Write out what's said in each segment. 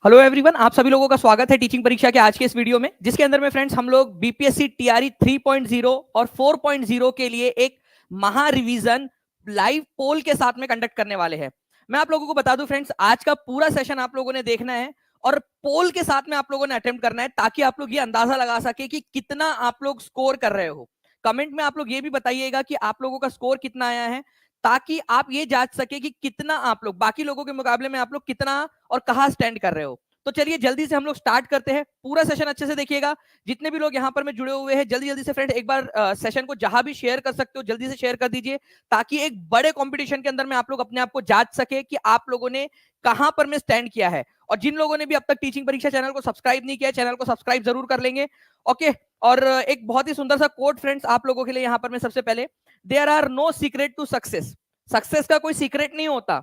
Hello everyone, आप सभी लोगों का स्वागत है टीचिंग परीक्षा के आज के इस वीडियो में, जिसके अंदर में फ्रेंड्स हम लोग बीपीएससी टीआरई 3.0 और 4.0 के लिए एक महा रिवीजन लाइव पोल के साथ में कंडक्ट करने वाले हैं। मैं आप लोगों को बता दूं फ्रेंड्स, आज का पूरा सेशन आप लोगों ने देखना है और पोल के साथ में आप लोगों ने अटेम्प्ट करना है, ताकि आप लोग ये अंदाजा लगा सके कि कितना आप लोग स्कोर कर रहे हो। कमेंट में आप लोग ये भी बताइएगा कि आप लोगों का स्कोर कितना आया है, ताकि आप ये जांच सके कि कितना आप लोग बाकी लोगों के मुकाबले में आप लोग कितना और कहां स्टैंड कर रहे हो। तो चलिए जल्दी से हम लोग स्टार्ट करते हैं। पूरा सेशन अच्छे से देखिएगा। जितने भी लोग यहाँ पर में जुड़े हुए हैं, जल्दी जल्दी से फ्रेंड एक बार सेशन को जहां भी शेयर कर सकते हो जल्दी से शेयर कर दीजिए, ताकि एक बड़े कंपटीशन के अंदर में आप लोग अपने आप को जांच सके कि आप लोगों ने कहां पर में स्टैंड किया है। और जिन लोगों ने भी अब तक टीचिंग परीक्षा चैनल को सब्सक्राइब नहीं किया, चैनल को सब्सक्राइब जरूर कर लेंगे। ओके, और एक बहुत ही सुंदर सा कोट फ्रेंड्स आप लोगों के लिए यहाँ पर में। सबसे पहले, there are no secret to success. Success का कोई सीक्रेट नहीं होता।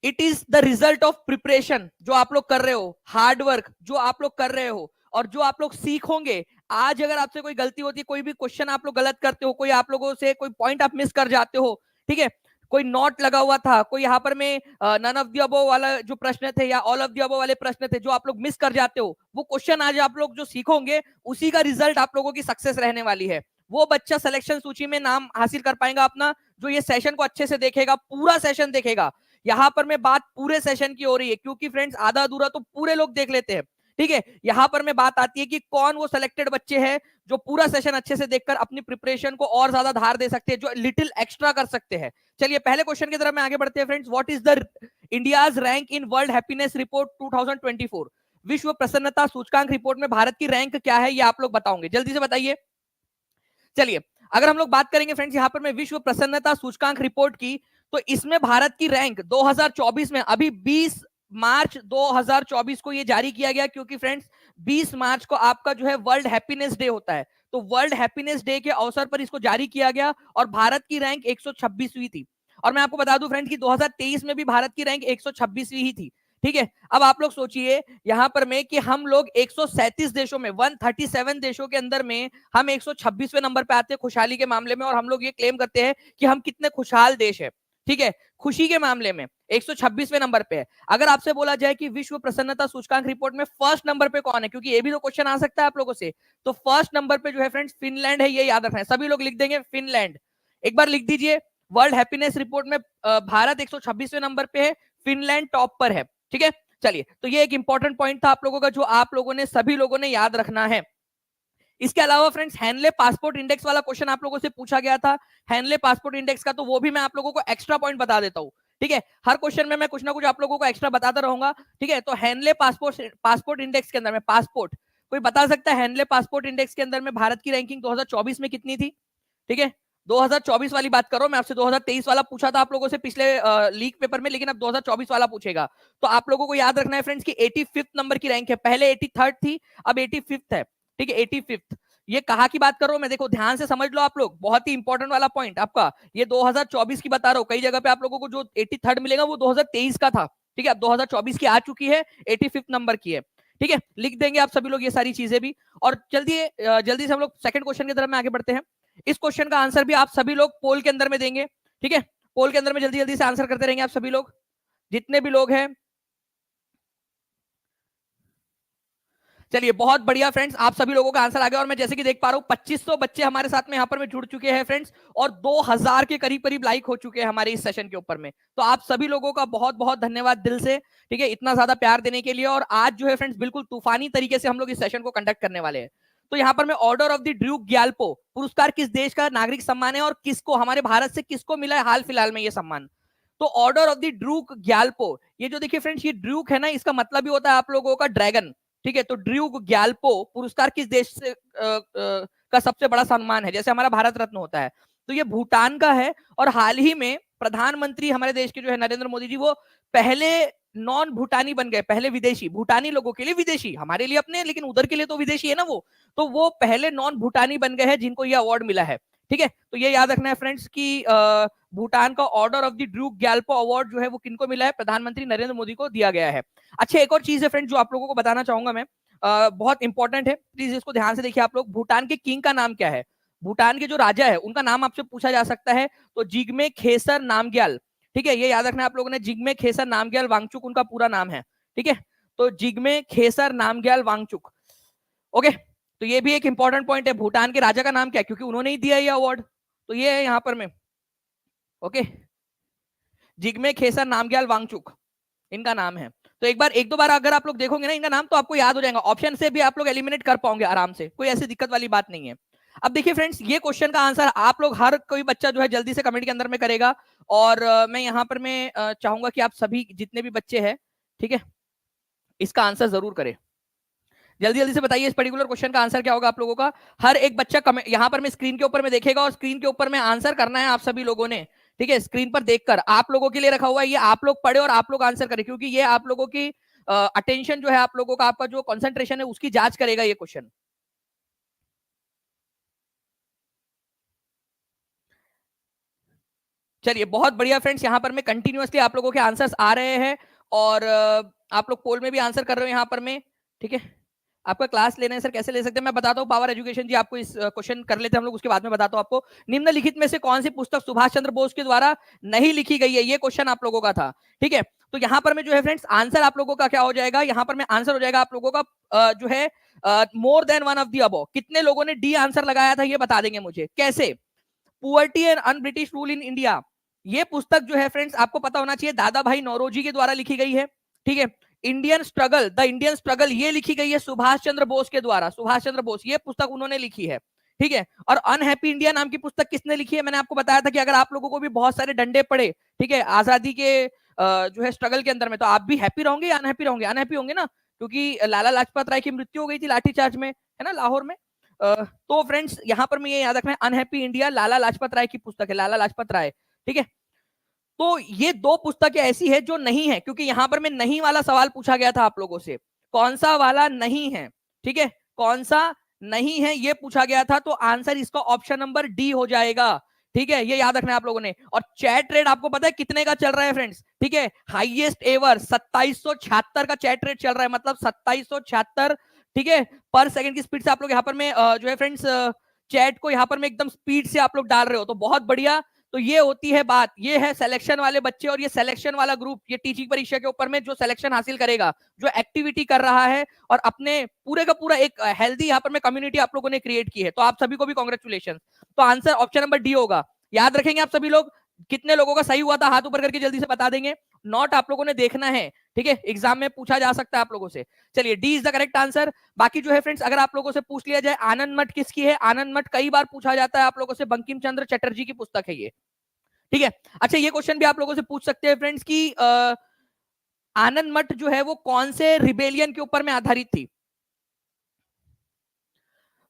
It is the result of preparation. जो आप लोग कर रहे हो, हार्ड वर्क जो आप लोग कर रहे हो, और जो आप लोग सीखोगे। आज अगर आपसे कोई गलती होती है, कोई भी क्वेश्चन आप लोग गलत करते हो, कोई आप लोगों से कोई पॉइंट आप मिस कर जाते हो, ठीक है, कोई नॉट लगा हुआ था, कोई यहाँ पर में नन ऑफ द अबव वाला जो प्रश्न थे या ऑल ऑफ द अबव वाले प्रश्न थे, जो आप लोग मिस कर जाते हो, वो क्वेश्चन आज आप लोग जो सीखोगे उसी का रिजल्ट आप लोगों की सक्सेस रहने वाली है। वो बच्चा सिलेक्शन सूची में नाम हासिल कर पाएगा अपना, जो ये सेशन को अच्छे से देखेगा, पूरा सेशन देखेगा। यहां पर मैं बात पूरे सेशन की हो रही है, क्योंकि फ्रेंड्स आधा अधूरा तो पूरे लोग देख लेते हैं, ठीक है। यहां पर मैं बात आती है कि कौन वो सिलेक्टेड बच्चे हैं जो पूरा सेशन अच्छे से देखकर अपनी प्रिपरेशन को और ज्यादा धार दे सकते हैं, जो लिटिल एक्स्ट्रा कर सकते हैं। चलिए पहले क्वेश्चन की तरफ में आगे बढ़ते हैं friends. What is the India's rank in world happiness report 2024? विश्व प्रसन्नता सूचकांक रिपोर्ट में भारत की रैंक क्या है, ये आप लोग बताओगे, जल्दी से बताइए। चलिए, अगर हम लोग बात करेंगे फ्रेंड्स यहाँ पर मैं विश्व प्रसन्नता सूचकांक रिपोर्ट की, तो इसमें भारत की रैंक 2024 में, अभी 20 मार्च 2024 को ये जारी किया गया, क्योंकि फ्रेंड्स 20 मार्च को आपका जो है वर्ल्ड हैप्पीनेस डे होता है। तो वर्ल्ड हैप्पीनेस डे के अवसर पर इसको जारी किया गया, और भारत की रैंक 126वीं थी। और मैं आपको बता दूं फ्रेंड्स कि 2023 में भी भारत की रैंक 126वीं ही थी, ठीक है। अब आप लोग सोचिए यहां पर में कि हम लोग 137 देशों में, 137 देशों के अंदर में हम 126वें नंबर पे आते हैं खुशहाली के मामले में, और हम लोग ये क्लेम करते हैं कि हम कितने खुशहाल देश है, ठीक है। खुशी के मामले में 126वें नंबर पे है। अगर आपसे बोला जाए कि विश्व प्रसन्नता सूचकांक रिपोर्ट में फर्स्ट नंबर पे कौन है, क्योंकि ये भी तो क्वेश्चन आ सकता है आप लोगों से, तो फर्स्ट नंबर पे जो है फ्रेंड्स फिनलैंड है, ये याद रखना है। सभी लोग लिख देंगे फिनलैंड, एक बार लिख दीजिए। वर्ल्ड हैप्पीनेस रिपोर्ट में भारत 126वें नंबर पे है, फिनलैंड टॉप पर है, ठीक है। चलिए, तो ये एक इंपॉर्टेंट पॉइंट था आप लोगों का, जो आप लोगों ने सभी लोगों ने याद रखना है। इसके अलावा फ्रेंड्स हैनले पासपोर्ट इंडेक्स वाला क्वेश्चन आप लोगों से पूछा गया था। हैनले पासपोर्ट इंडेक्स का तो वो भी मैं आप लोगों को एक्स्ट्रा पॉइंट बता देता हूं, ठीक है। हर क्वेश्चन में मैं कुछ ना कुछ आप लोगों को एक्स्ट्रा बताता रहूंगा, ठीक है। तो हैनले पासपोर्ट इंडेक्स के अंदर में पासपोर्ट, कोई बता सकता है हैनले पासपोर्ट इंडेक्स के अंदर में भारत की रैंकिंग 2024 में कितनी थी, ठीक है। 2024 वाली बात करो, मैं आपसे 2023 वाला पूछा था आप लोगों से पिछले लीक पेपर में, लेकिन अब 2024 वाला पूछेगा। तो आप लोगों को याद रखना है फ्रेंड्स कि 85th नंबर की रैंक है, पहले 83rd थी, अब 85th है, ठीक है, 85th। ये कहाँ की बात कर रहा हूं मैं, देखो ध्यान से समझ लो आप लोग, बहुत ही इंपॉर्टेंट वाला पॉइंट आपका, ये 2024 की बता रहा हूं। कई जगह पे आप लोगों को जो 83rd मिलेगा वो 2023 का था, ठीक है। अब 2024 की आ चुकी है, 85th नंबर की है, ठीक है। लिख देंगे आप सभी लोग ये सारी चीजें भी। और जल्दी जल्दी से हम लोग सेकंड क्वेश्चन की तरफ में आगे बढ़ते हैं। इस क्वेश्चन का आंसर भी आप सभी लोग पोल के अंदर में देंगे, ठीक है। पोल के अंदर में जल्दी जल्दी से आंसर करते रहेंगे आप सभी लोग, जितने भी लोग हैं। चलिए बहुत बढ़िया फ्रेंड्स, आप सभी लोगों का आंसर आ गया, और मैं जैसे कि देख पा रहा हूं 2500 बच्चे हमारे साथ में यहाँ पर में जुड़ चुके हैं फ्रेंड्स, और 2000 के करीब करीब लाइक हो चुके हैं हमारे इस सेशन के ऊपर में। तो आप सभी लोगों का बहुत बहुत धन्यवाद दिल से, ठीक है, इतना ज्यादा प्यार देने के लिए। और आज जो है फ्रेंड्स बिल्कुल तूफानी तरीके से हम लोग इस सेशन को कंडक्ट करने वाले हैं। तो यहाँ पर मैं order of the Duke Gyalpo पुरस्कार किस देश का नागरिक सम्मान है, और किसको, हमारे भारत से किसको मिला है हाल फिलहाल में ये सम्मान। तो order of the Duke Gyalpo, ये जो देखिए फ्रेंड्स, ये ड्यूक है ना, इसका मतलब भी होता है आप लोगों का ड्रैगन, ठीक है। तो ड्यूक ग्याल्पो पुरस्कार किस देश से का सबसे बड़ा सम्मान है, जैसे हमारा भारत रत्न होता है, तो ये भूटान का है। और हाल ही में प्रधानमंत्री हमारे देश के जो है नरेंद्र मोदी जी, वो पहले नॉन भूटानी बन गए, पहले विदेशी, भूटानी लोगों के लिए विदेशी, हमारे लिए अपने, लेकिन उधर के लिए तो विदेशी है ना वो, तो वो पहले नॉन भूटानी बन गए हैं जिनको ये अवार्ड मिला है, ठीक है। तो ये याद रखना है फ्रेंड्स कि भूटान का order of the Duke Gyalpo award जो है वो किनको मिला है, प्रधानमंत्री नरेंद्र मोदी को दिया गया है। अच्छा, एक और चीज है फ्रेंड जो आप लोगों को बताना चाहूंगा मैं, बहुत इंपॉर्टेंट है, प्लीज इसको ध्यान से देखिए आप लोग। भूटान के किंग का नाम क्या है, भूटान के जो राजा है उनका नाम आपसे पूछा जा सकता है, तो जिग्मे खेसर नामग्याल, ठीक है, ये याद रखना है आप लोगों ने, जिग्मे खेसर नामग्याल वांगचुक उनका पूरा नाम है, ठीक है। तो जिग्मे खेसर नामग्याल वांगचुक। ओके, तो ये भी एक इंपॉर्टेंट पॉइंट है। भूटान के राजा का नाम क्या है, क्योंकि उन्होंने ही दिया ये अवार्ड, तो ये है यहां पर में। ओके, जिग्मे खेसर नामग्याल वांगचुक इनका नाम है। तो एक बार एक दो बार अगर आप लोग देखोगे ना इनका नाम, तो आपको याद हो जाएगा। ऑप्शन से भी आप लोग एलिमिनेट कर पाओगे आराम से, कोई ऐसी दिक्कत वाली बात नहीं है। अब देखिए फ्रेंड्स, ये क्वेश्चन का आंसर आप लोग हर कोई बच्चा जो है जल्दी से कमेंट के अंदर में करेगा। और मैं यहाँ पर मैं चाहूंगा कि आप सभी जितने भी बच्चे हैं, ठीक है, इसका आंसर जरूर करें। जल्दी जल्दी से बताइए इस पर्टिकुलर क्वेश्चन का आंसर क्या होगा आप लोगों का। हर एक बच्चा यहाँ पर मैं स्क्रीन के ऊपर में देखेगा और स्क्रीन के ऊपर में आंसर करना है आप सभी लोगों ने, ठीक है। स्क्रीन पर देखकर आप लोगों के लिए रखा हुआ है, ये आप लोग पढ़े और आप लोग आंसर करें, क्योंकि ये आप लोगों की अटेंशन जो है, आप लोगों का आपका जो कंसंट्रेशन है उसकी जांच करेगा ये क्वेश्चन। चलिए बहुत बढ़िया फ्रेंड्स, यहाँ पर में कंटिन्यूअसली आप लोगों के आंसर्स आ रहे हैं और आप लोग पोल में भी आंसर कर रहे हो यहाँ पर में, ठीक है। आपका क्लास लेना है सर, कैसे ले सकते हैं मैं बताता हूँ। पावर एजुकेशन जी आपको इस क्वेश्चन कर लेते हैं हम लोग, उसके बाद में बताता हूँ आपको। निम्नलिखित में से कौन सी पुस्तक सुभाष चंद्र बोस के द्वारा नहीं लिखी गई है, ये क्वेश्चन आप लोगों का था, ठीक है। तो यहाँ पर में जो है फ्रेंड्स आंसर आप लोगों का क्या हो जाएगा, यहाँ पर में आंसर हो जाएगा आप लोगों का जो है मोर than one of the above. कितने लोगों ने डी आंसर लगाया था ये बता देंगे मुझे। कैसे, poverty and un British rule in India, ये पुस्तक जो है फ्रेंड्स आपको पता होना चाहिए दादा भाई नौरोजी के द्वारा लिखी गई है, ठीक है। Indian struggle, the Indian struggle, ये लिखी गई है सुभाष चंद्र बोस के द्वारा। सुभाष चंद्र बोस ये पुस्तक उन्होंने लिखी है, ठीक है। और अनहैप्पी इंडिया नाम की पुस्तक किसने लिखी है, मैंने आपको बताया था कि अगर आप लोगों को भी बहुत सारे डंडे पड़े, ठीक है, आजादी के जो है स्ट्रगल के अंदर में, तो आप भी हैप्पी रहोगे या अनहैप्पी रहोगे, अनहैप्पी होंगे ना, क्योंकि लाला लाजपत राय की मृत्यु हो गई थी लाठीचार्ज में, है ना, लाहौर में। तो फ्रेंड्स यहां पर मैं ये याद रखना है, अनहैप्पी इंडिया लाला लाजपत राय की पुस्तक है, लाला लाजपत राय, ठीक है। तो ये दो पुस्तकें ऐसी है जो नहीं है, क्योंकि यहां पर मैं नहीं वाला सवाल पूछा गया था आप लोगों से, कौन सा वाला नहीं है, ठीक है, कौन सा नहीं है ये पूछा गया था। तो आंसर इसका ऑप्शन नंबर डी हो जाएगा, ठीक है, ये याद रखना है आप लोगों ने। और चैट रेट आपको पता है कितने का चल रहा है फ्रेंड्स, ठीक है, हाईएस्ट एवर 2776 का चैट रेट चल रहा है, मतलब 2776, ठीक है, पर सेकंड की स्पीड से आप लोग यहाँ पर में जो है फ्रेंड्स चैट को यहाँ पर में एकदम स्पीड से आप लोग डाल रहे हो, तो बहुत बढ़िया। तो ये होती है बात, ये है सिलेक्शन वाले बच्चे और ये सिलेक्शन वाला ग्रुप, ये टीचिंग परीक्षा के ऊपर में जो सिलेक्शन हासिल करेगा, जो एक्टिविटी कर रहा है और अपने पूरे का पूरा एक हेल्दी यहाँ पर में कम्युनिटी आप लोगों ने क्रिएट की है, तो आप सभी को भी कांग्रेचुलेशन। तो आंसर ऑप्शन नंबर डी होगा, याद रखेंगे आप सभी लोग। कितने लोगों का सही हुआ था हाथ ऊपर करके जल्दी से बता देंगे। नोट आप लोगों ने देखना है, ठीक है, एग्जाम में पूछा जा सकता है आप लोगों से। चलिए D is the correct answer. बाकी जो है फ्रेंड्स अगर आप लोगों से पूछ लिया जाए आनंद मठ किसकी है, आनंद मठ कई बार पूछा जाता है आप लोगों से, बंकिम चंद्र चटर्जी की पुस्तक है ये, ठीक है। अच्छा ये क्वेश्चन भी आप लोगों से पूछ सकते हैं फ्रेंड्स कि आनंद मठ जो है वो कौन से रिबेलियन के ऊपर में आधारित थी।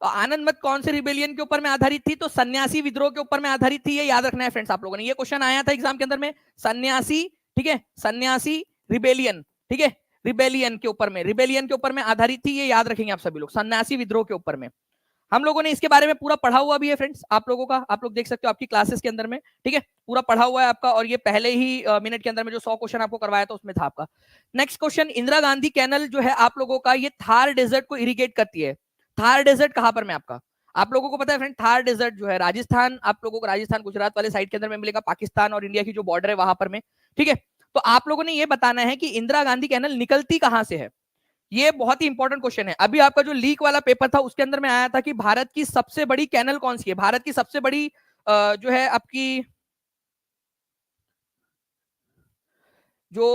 तो आनंद मठ कौन से रिबेलियन के ऊपर में आधारित थी, तो सन्यासी विद्रोह के ऊपर में आधारित थी, ये याद रखना है फ्रेंड्स आप लोगों ने। ये क्वेश्चन आया था एग्जाम के अंदर में, सन्यासी, ठीक है, सन्यासी रिबेलियन, ठीक है, रिबेलियन के ऊपर में, रिबेलियन के ऊपर में आधारित थी, ये याद रखेंगे आप सभी लोग, सन्यासी विद्रोह के ऊपर में। हम लोगों ने इसके बारे में पूरा पढ़ा हुआ भी है फ्रेंड्स आप लोगों का, आप लोग देख सकते हो आपकी क्लासेस के अंदर में, ठीक है, पूरा पढ़ा हुआ है आपका। और ये पहले ही मिनट के अंदर में जो 100 क्वेश्चन आपको करवाया था उसमें था आपका। Next question, Indira Gandhi canal जो है आप लोगों का, ये थार डेजर्ट को इरिगेट करती है। थार डेजर्ट कहां पर में आपका, आप लोगों को पता है फ्रेंड, थार डेजर्ट जो है राजस्थान, आप लोगों को राजस्थान गुजरात वाले साइड के अंदर में मिलेगा, पाकिस्तान और इंडिया की जो बॉर्डर है वहां पर में, ठीक है। तो आप लोगों ने ये बताना है कि इंदिरा गांधी कैनल निकलती कहां से है। ये बहुत ही इंपॉर्टेंट क्वेश्चन है। अभी आपका जो लीक वाला पेपर था उसके अंदर में आया था कि भारत की सबसे बड़ी कैनल कौन सी है, भारत की सबसे बड़ी जो है आपकी जो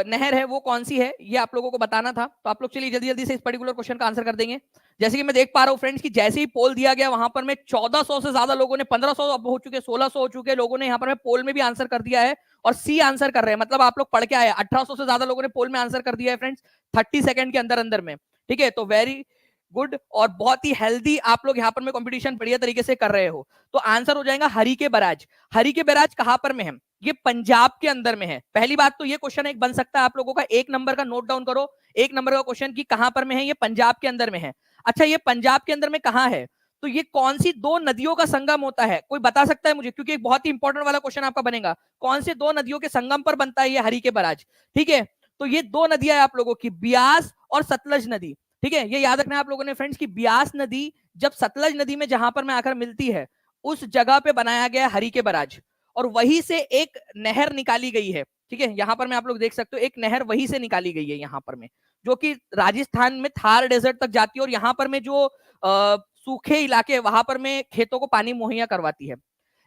नहर है वो कौन सी है, ये आप लोगों को बताना था। तो आप लोग चलिए जल्दी जल्दी से इस पर्टिकुलर क्वेश्चन का आंसर कर देंगे। जैसे कि मैं देख पा रहा हूँ फ्रेंड्स कि जैसे ही पोल दिया गया वहां पर में 1400 से ज्यादा लोगों ने, 1500 अब हो चुके, 1600 हो चुके लोगों ने यहाँ पर में पोल में भी आंसर कर दिया है और सी आंसर कर रहे हैं, मतलब आप लोग पढ़ के आए। 1800 से ज्यादा लोगों ने पोल में आंसर कर दिया है फ्रेंड्स 30 सेकंड के अंदर अंदर में, ठीक है। तो वेरी गुड और बहुत ही हेल्दी आप लोग यहाँ पर में कंपटीशन बढ़िया तरीके से कर रहे हो। तो आंसर हो जाएगा हरी के बराज। हरी के बराज कहां पर में है, ये पंजाब के अंदर में है। पहली बात तो ये क्वेश्चन एक बन सकता है आप लोगों का, 1 नंबर का नोट डाउन करो, 1 नंबर का क्वेश्चन की कहां पर में है, ये पंजाब के अंदर में है। अच्छा ये पंजाब के अंदर में कहां है, तो ये कौन सी दो नदियों का संगम होता है, कोई बता सकता है मुझे, क्योंकि एक बहुत ही इंपॉर्टेंट वाला क्वेश्चन आपका बनेगा, कौन से दो नदियों के संगम पर बनता है ये हरी के बराज, ठीक है। तो ये दो नदियां आप लोगों की, ब्यास और सतलज नदी, ठीक है। ये याद रखना है आप लोगों ने फ्रेंड्स कि ब्यास नदी जब सतलज नदी में जहां पर में आकर मिलती है उस जगह पे बनाया गया हरी के बराज, और वहीं से एक नहर निकाली गई है, ठीक है। यहां पर में आप लोग देख सकते हो एक नहर वहीं से निकाली गई है यहाँ पर में, जो कि राजस्थान में थार डेजर्ट तक जाती है और यहाँ पर में जो सूखे इलाके वहां पर में खेतों को पानी मुहैया करवाती है।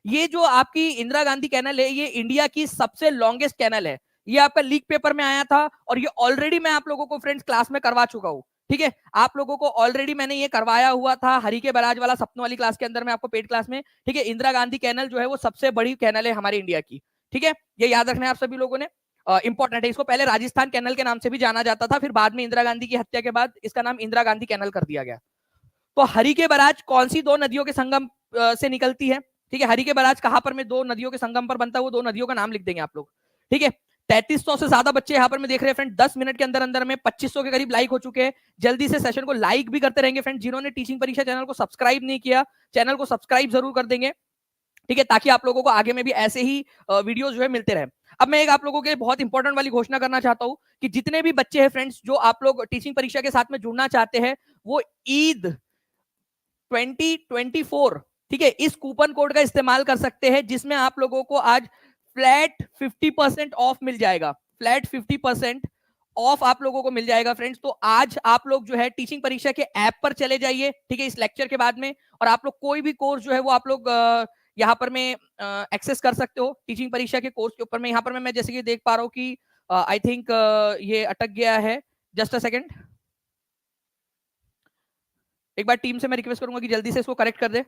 ये जो आपकी इंदिरा गांधी कैनल है, ये इंडिया की सबसे लॉन्गेस्ट कैनल है। ये आपका लीक पेपर में आया था और ये ऑलरेडी मैं आप लोगों को फ्रेंड्स क्लास में करवा चुका हूं। ठीक है, आप लोगों को ऑलरेडी मैंने ये करवाया हुआ था हरी के बराज वाला सपनों वाली क्लास के अंदर में, आपको पेड क्लास में। ठीक है, इंदिरा गांधी कैनल जो है वो सबसे बड़ी कैनल है हमारे इंडिया की। ठीक है, ये याद रखना है आप सभी लोगों ने, इंपॉर्टेंट है। इसको पहले राजस्थान कैनल के नाम से भी जाना जाता था, फिर बाद में इंदिरा गांधी की हत्या के बाद इसका नाम इंदिरा गांधी कैनल कर दिया गया। तो हरी के बराज कौन सी दो नदियों के संगम से निकलती है? ठीक है, हरी के बराज कहां पर में दो नदियों के संगम पर बनता है, वो दो नदियों का नाम लिख देंगे आप लोग। ठीक है, 3300 से ज्यादा बच्चे यहाँ पर मैं देख रहे हैं फ्रेंड, 10 मिनट के अंदर अंदर में 2500 के करीब लाइक हो चुके हैं। जल्दी से सेशन को लाइक भी करते रहेंगे फ्रेंड। जिन्होंने टीचिंग परीक्षा चैनल को सब्सक्राइब नहीं किया, चैनल को सब्सक्राइब जरूर कर देंगे। ठीक है, ताकि आप लोगों को आगे में भी ऐसे ही वीडियोस जो है मिलते रहे। अब मैं एक आप लोगों के बहुत इंपॉर्टेंट वाली घोषणा करना चाहता हूं कि जितने भी बच्चे हैं फ्रेंड्स जो आप लोग टीचिंग परीक्षा के साथ में जुड़ना चाहते हैं, वो ईद 2024, ठीक है, इस कूपन कोड का इस्तेमाल कर सकते हैं, जिसमें आप लोगों को आज फ्लैट 50% ऑफ मिल जाएगा। फ्लैट 50% ऑफ आप लोगों को मिल जाएगा फ्रेंड्स। तो आज आप लोग जो है टीचिंग परीक्षा के ऐप पर चले जाइए, ठीक है, इस लेक्चर के बाद में, और आप लोग कोई भी कोर्स जो है वो आप लोग यहाँ पर में एक्सेस कर सकते हो टीचिंग परीक्षा के कोर्स के ऊपर में। यहाँ पर मैं जैसे कि देख पा रहा हूँ कि आई थिंक ये अटक गया है। जस्ट अ सेकेंड, एक बार टीम से मैं रिक्वेस्ट करूंगा कि जल्दी से इसको करेक्ट कर दे।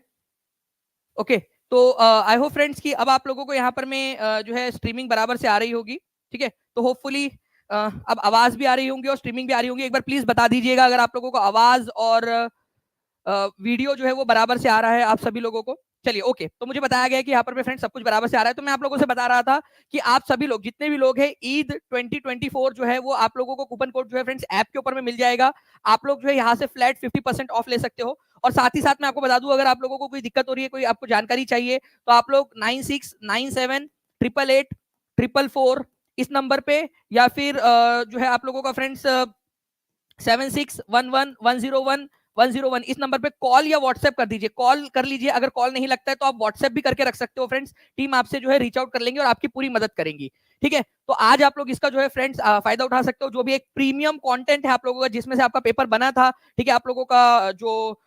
ओके, तो आई होप फ्रेंड्स कि अब आप लोगों को यहाँ पर में जो है स्ट्रीमिंग बराबर से आ रही होगी। ठीक है, तो होपफुली अब आवाज भी आ रही होंगी और स्ट्रीमिंग भी आ रही होंगी। एक बार प्लीज बता दीजिएगा अगर आप लोगों को आवाज और वीडियो जो है वो बराबर से आ रहा है आप सभी लोगों को। चलिए, ओके, तो मुझे बताया गया कि यहाँ पर फ्रेंड्स सब कुछ बराबर से आ रहा है। तो मैं आप लोगों से बता रहा था कि आप सभी लोग, जितने भी लोग हैं, ईद 2024 जो है वो आप लोगों को कूपन कोड जो है फ्रेंड्स ऐप के ऊपर में मिल जाएगा। आप लोग जो है यहाँ से फ्लैट 50% ऑफ ले सकते हो। और साथ ही साथ मैं आपको बता दूं, अगर आप लोगों को कोई दिक्कत हो रही है, कोई आपको जानकारी चाहिए, तो आप लोग 9697884444 इस नंबर पे, या फिर जो है आप लोगों का फ्रेंड्स 7611101101 इस नंबर पे कॉल या व्हाट्सएप कर दीजिए। कॉल कर लीजिए, अगर कॉल नहीं लगता है तो आप व्हाट्सएप भी करके रख सकते हो फ्रेंड्स। टीम आपसे जो है रीच आउट कर लेंगे और आपकी पूरी मदद करेंगी। ठीक है, तो आज आप लोग इसका जो है फ्रेंड्स फायदा उठा सकते हो। जो भी एक प्रीमियम कंटेंट है आप लोगों का, जिसमें से आपका पेपर बना था, ठीक है, आप लोगों का जो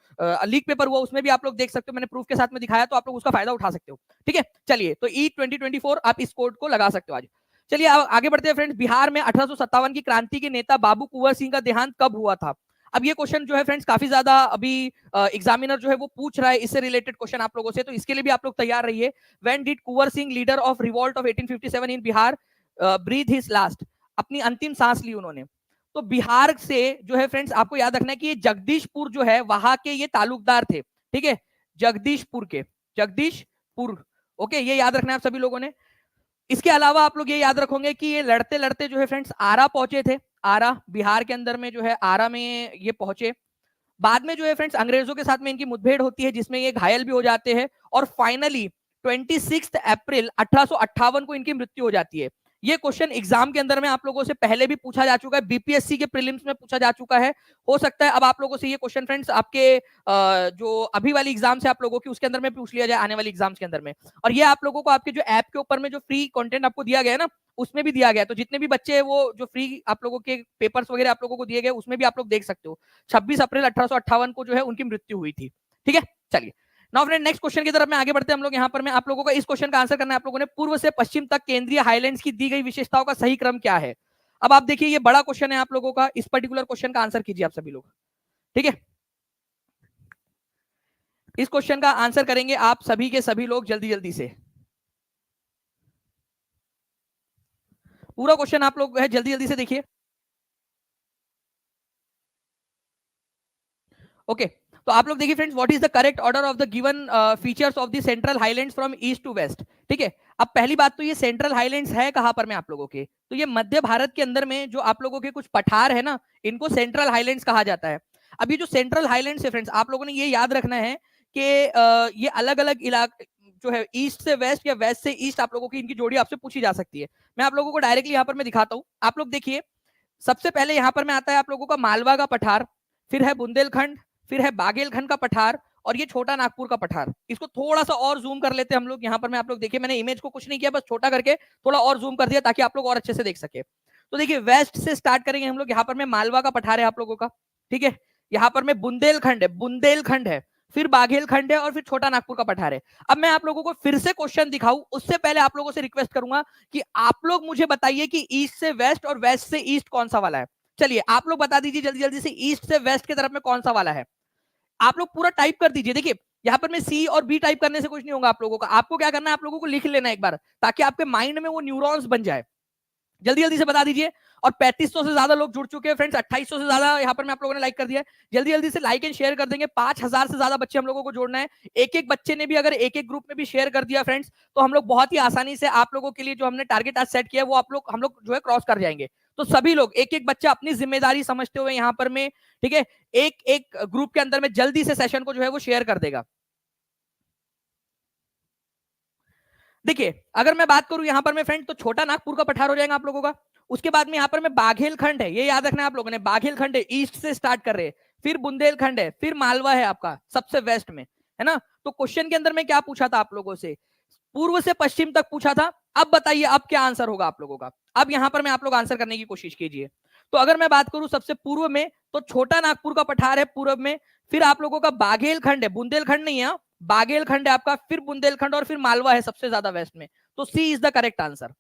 लीक पेपर हुआ उसमें भी आप लोग देख सकते हो, मैंने प्रूफ के साथ में दिखाया, तो आप लोग उसका फायदा उठा सकते हो। ठीक है, चलिए, तो ई 2024 आप इस कोड को लगा सकते हो आज। चलिए आगे बढ़ते हैं फ्रेंड्स। बिहार में 1857 की क्रांति के नेता बाबू कुंवर सिंह का देहांत कब हुआ था? अब ये क्वेश्चन जो है फ्रेंड्स काफी ज्यादा अभी एग्जामिनर जो है वो पूछ रहा है, इससे रिलेटेड क्वेश्चन आप लोगों से, तो इसके लिए भी आप लोग तैयार रहिए। When did Kunwar Singh, leader of revolt of 1857 in Bihar, breathe his last, अपनी अंतिम सांस ली उन्होंने? तो बिहार से जो है फ्रेंड्स आपको याद रखना है कि ये जगदीशपुर जो है वहां के ये तालुकदार थे। ठीक है, जगदीशपुर के, जगदीशपुर, ओके, ये याद रखना है आप सभी लोगों ने। इसके अलावा आप लोग ये याद रखोगे कि ये लड़ते लड़ते जो है फ्रेंड्स आरा पहुंचे थे। आरा बिहार के अंदर में जो है, आरा में ये पहुंचे। बाद में जो है फ्रेंड्स अंग्रेजों के साथ में इनकी मुठभेड़ होती है, जिसमें ये घायल भी हो जाते हैं, और फाइनली 26 अप्रैल 1858 को इनकी मृत्यु हो जाती है। ये क्वेश्चन एग्जाम के अंदर में आप लोगों से पहले भी पूछा जा चुका है, बीपीएससी के प्रीलिम्स में पूछा जा चुका है। हो सकता है अब आप लोगों से ये क्वेश्चन फ्रेंड्स आपके जो अभी वाली एग्जाम से आप लोगों की, उसके अंदर में पूछ लिया जाए आने वाली एग्जाम्स के अंदर में। और ये आप लोगों को आपके जो ऐप के ऊपर में जो फ्री कंटेंट आपको दिया गया है ना, उसमें भी दिया गया है। तो जितने भी बच्चे हैं वो जो फ्री आप लोगों के पेपर्स वगैरह आप लोगों को दिए गए, उसमें भी आप लोग देख सकते हो 26 अप्रैल 1858 को जो है उनकी मृत्यु हुई थी। ठीक है, चलिए, नाउ फ्रेंड नेक्स्ट क्वेश्चन की तरफ में आगे बढ़ते हैं हम लोग। यहाँ पर मैं आप लोगों का इस क्वेश्चन का आंसर करना है आप लोगों ने, पूर्व से पश्चिम तक केंद्रीय हाईलैंड्स की दी गई विशेषताओं का सही क्रम क्या है? अब आप देखिए, ये बड़ा क्वेश्चन है आप लोगों का, इस पर्टिकुलर क्वेश्चन का आंसर कीजिए आप सभी लोग। ठीक है, इस क्वेश्चन का आंसर करेंगे आप सभी के सभी लोग जल्दी जल्दी से। पूरा क्वेश्चन आप लोग है जल्दी जल्दी से देखिए। ओके, तो आप लोग देखिए friends, what is the correct order of the given features of the central highlands from east to west? ठीक है, अब पहली बात तो ये सेंट्रल हाईलैंड्स है कहां पर में आप लोगों के? तो ये मध्य भारत के अंदर में जो आप लोगों के कुछ पठार है ना, इनको सेंट्रल हाईलैंड्स कहा जाता है। अब ये जो सेंट्रल हाईलैंड्स है फ्रेंड्स, आप लोगों ने ये याद रखना है कि ये अलग अलग इलाके जो है, ईस्ट से वेस्ट या वेस्ट से ईस्ट, आप लोगों की इनकी जोड़ी आपसे पूछी जा सकती है। मैं आप लोगों को डायरेक्टली यहाँ पर मैं दिखाता हूँ। आप लोग देखिए, सबसे पहले यहाँ पर में आता है आप लोगों का मालवा का पठार, फिर है बुंदेलखंड, फिर है बागेलखंड का पठार, और ये छोटा नागपुर का पठार। इसको थोड़ा सा और जूम कर लेते हैं हम लोग। यहाँ पर मैं आप लोग देखिए, मैंने इमेज को कुछ नहीं किया, बस छोटा करके थोड़ा और जूम कर दिया ताकि आप लोग और अच्छे से देख सके। तो देखिए वेस्ट से स्टार्ट करेंगे हम लोग। यहाँ पर मैं मालवा का पठार है आप लोगों का, ठीक है। यहाँ पर मैं बुंदेलखंड है, फिर बाघेलखंड है, और फिर छोटा नागपुर का पठार है। अब मैं आप लोगों को फिर से क्वेश्चन दिखाऊं उससे पहले आप लोगों से रिक्वेस्ट करूंगा कि आप लोग मुझे बताइए कि ईस्ट से वेस्ट और वेस्ट से ईस्ट कौन सा वाला है। चलिए आप लोग बता दीजिए जल्दी जल्दी से, ईस्ट से वेस्ट की तरफ में कौन सा वाला है। आप लोग पूरा टाइप कर दीजिए। देखिए यहाँ पर मैं सी और बी टाइप करने से कुछ नहीं होगा आप लोगों का। आपको क्या करना है, आप लोगों को लिख लेना एक बार, ताकि आपके माइंड में वो न्यूरॉन्स बन जाए। जल्दी जल्दी से बता दीजिए। और 3500 से ज्यादा लोग जुड़ चुके हैं फ्रेंड्स, 2800 से ज्यादा यहाँ पर मैं आप लोगों ने लाइक कर दिया है। जल्दी जल्दी से लाइक एंड शेयर कर देंगे। 5000 से ज्यादा बच्चे हम लोगों को जोड़ना है। एक एक बच्चे ने भी अगर एक एक ग्रुप में भी शेयर कर दिया फ्रेंड्स, तो हम लोग बहुत ही आसानी से आप लोगों के लिए जो हमने टारगेट आज सेट किया है वो हम लोग जो है क्रॉस कर जाएंगे। तो सभी लोग एक एक बच्चा अपनी जिम्मेदारी समझते हुए यहाँ पर में, ठीक है, एक एक ग्रुप के अंदर में जल्दी से सेशन को जो है वो शेयर कर देगा। देखिए अगर मैं बात करूं यहाँ पर मैं फ्रेंड, तो छोटा नागपुर का पठार हो जाएगा आप लोगों का। उसके बाद में यहाँ पर मैं बाघेलखंड है, ये याद रखना है आप लोगों ने, बाघेलखंड है, ईस्ट से स्टार्ट कर रहे हैं, फिर बुंदेलखंड है, फिर मालवा है आपका सबसे वेस्ट में, है ना। तो क्वेश्चन के अंदर में क्या पूछा था आप लोगों से, पूर्व से पश्चिम तक पूछा था। अब बताइए अब क्या आंसर होगा आप लोगों का। अब यहां पर मैं आप लोग आंसर करने की कोशिश कीजिए। तो अगर मैं बात करूं सबसे पूर्व में, तो छोटा नागपुर का पठार है पूर्व में, फिर आप लोगों का बाघेलखंड है, बुंदेलखंड नहीं है, बाघेलखंड है आपका, फिर बुंदेलखंड, और फिर मालवा है सबसे ज्यादा वेस्ट में। तो सी इज द करेक्ट आंसर।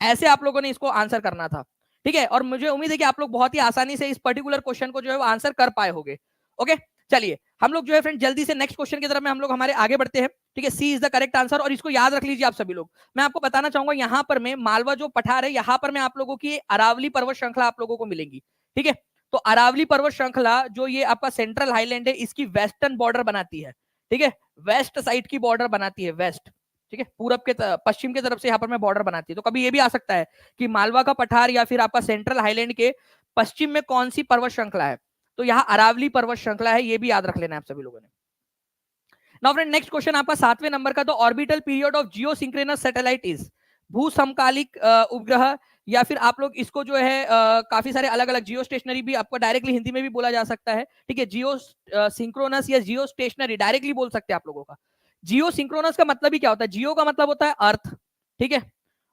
ऐसे आप लोगों ने इसको आंसर करना था, ठीक है। और मुझे उम्मीद है कि आप लोग बहुत ही आसानी से इस पर्टिकुलर क्वेश्चन को जो है वो आंसर कर पाए होंगे। ओके चलिए हम लोग जो है फ्रेंड जल्दी से नेक्स्ट क्वेश्चन की तरफ में हम लोग हमारे आगे बढ़ते हैं, ठीक है। सी इज द करेक्ट आंसर, और इसको याद रख लीजिए आप सभी लोग। मैं आपको बताना चाहूंगा यहाँ पर मैं मालवा जो पठार है, यहाँ पर मैं आप लोगों की अरावली पर्वत श्रृंखला आप लोगों को मिलेंगी, ठीक है। तो अरावली पर्वत श्रृंखला जो ये आपका सेंट्रल हाईलैंड है, इसकी वेस्टर्न बॉर्डर बनाती है, ठीक है, वेस्ट साइड की बॉर्डर बनाती है, वेस्ट, ठीक है, पूरब के पश्चिम की तरफ से यहाँ पर मैं बॉर्डर बनाती है। तो कभी ये भी आ सकता है कि मालवा का पठार या फिर आपका सेंट्रल हाईलैंड के पश्चिम में कौन सी पर्वत श्रृंखला है, तो यहाँ अरावली पर्वत श्रृंखला है, ये भी याद रख लेना है आप सभी लोगों ने। नाउ फ्रेंड नेक्स्ट क्वेश्चन आपका 7वें नंबर का, तो orbital period of Jio synchronous satellite is, भू समकालिक उपग्रह, या फिर आप लोग इसको जो है काफी सारे अलग अलग जियो स्टेशनरी भी आपको डायरेक्टली हिंदी में भी बोला जा सकता है, ठीक है। जियो सिंक्रोनस या जियो स्टेशनरी डायरेक्टली बोल सकते हैं आप लोगों का। जियो सिंक्रोनस का मतलब ही क्या होता है, जियो का मतलब होता है अर्थ, ठीक है,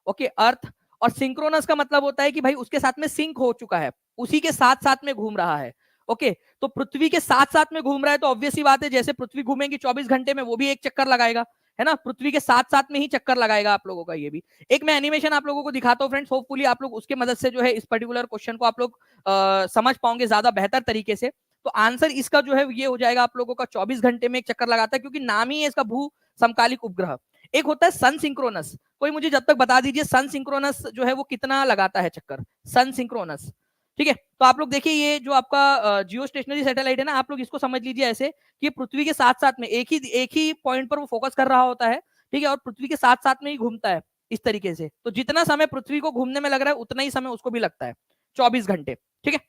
ओके अर्थ। और सिंक्रोनस का मतलब होता है कि भाई उसके साथ में सिंक हो चुका है, उसी के साथ साथ में घूम रहा है, ओके। तो पृथ्वी के साथ साथ में घूम रहा है, तो ऑब्वियस ही बात है जैसे पृथ्वी घूमेगी 24 घंटे में, वो भी एक चक्कर लगाएगा, है ना, पृथ्वी के साथ साथ में ही चक्कर लगाएगा आप लोगों का। ये भी एक मैं एनिमेशन आप लोगों को दिखाता हूँ फ्रेंड्स, होपफुली आप लोग उसके मदद से जो है इस पर्टिकुलर क्वेश्चन को आप लोग समझ पाओगे ज्यादा बेहतर तरीके से। तो आंसर इसका जो है ये हो जाएगा आप लोगों का 24 घंटे में एक चक्कर लगाता है, क्योंकि नाम ही है इसका भू समकालिक उपग्रह। एक होता है सन सिंक्रोनस, कोई मुझे जब तक बता दीजिए सन सिंक्रोनस जो है वो कितना लगाता है चक्कर, सन सिंक्रोनस, ठीक है। तो आप लोग देखिए ये जो आपका जियो स्टेशनरी सैटेलाइट है ना, आप लोग इसको समझ लीजिए ऐसे कि पृथ्वी के साथ साथ में एक ही पॉइंट पर वो फोकस कर रहा होता है, ठीक है, और पृथ्वी के साथ साथ में ही घूमता है इस तरीके से। तो जितना समय पृथ्वी को घूमने में लग रहा है उतना ही समय उसको भी लगता है, 24 घंटे, ठीक है।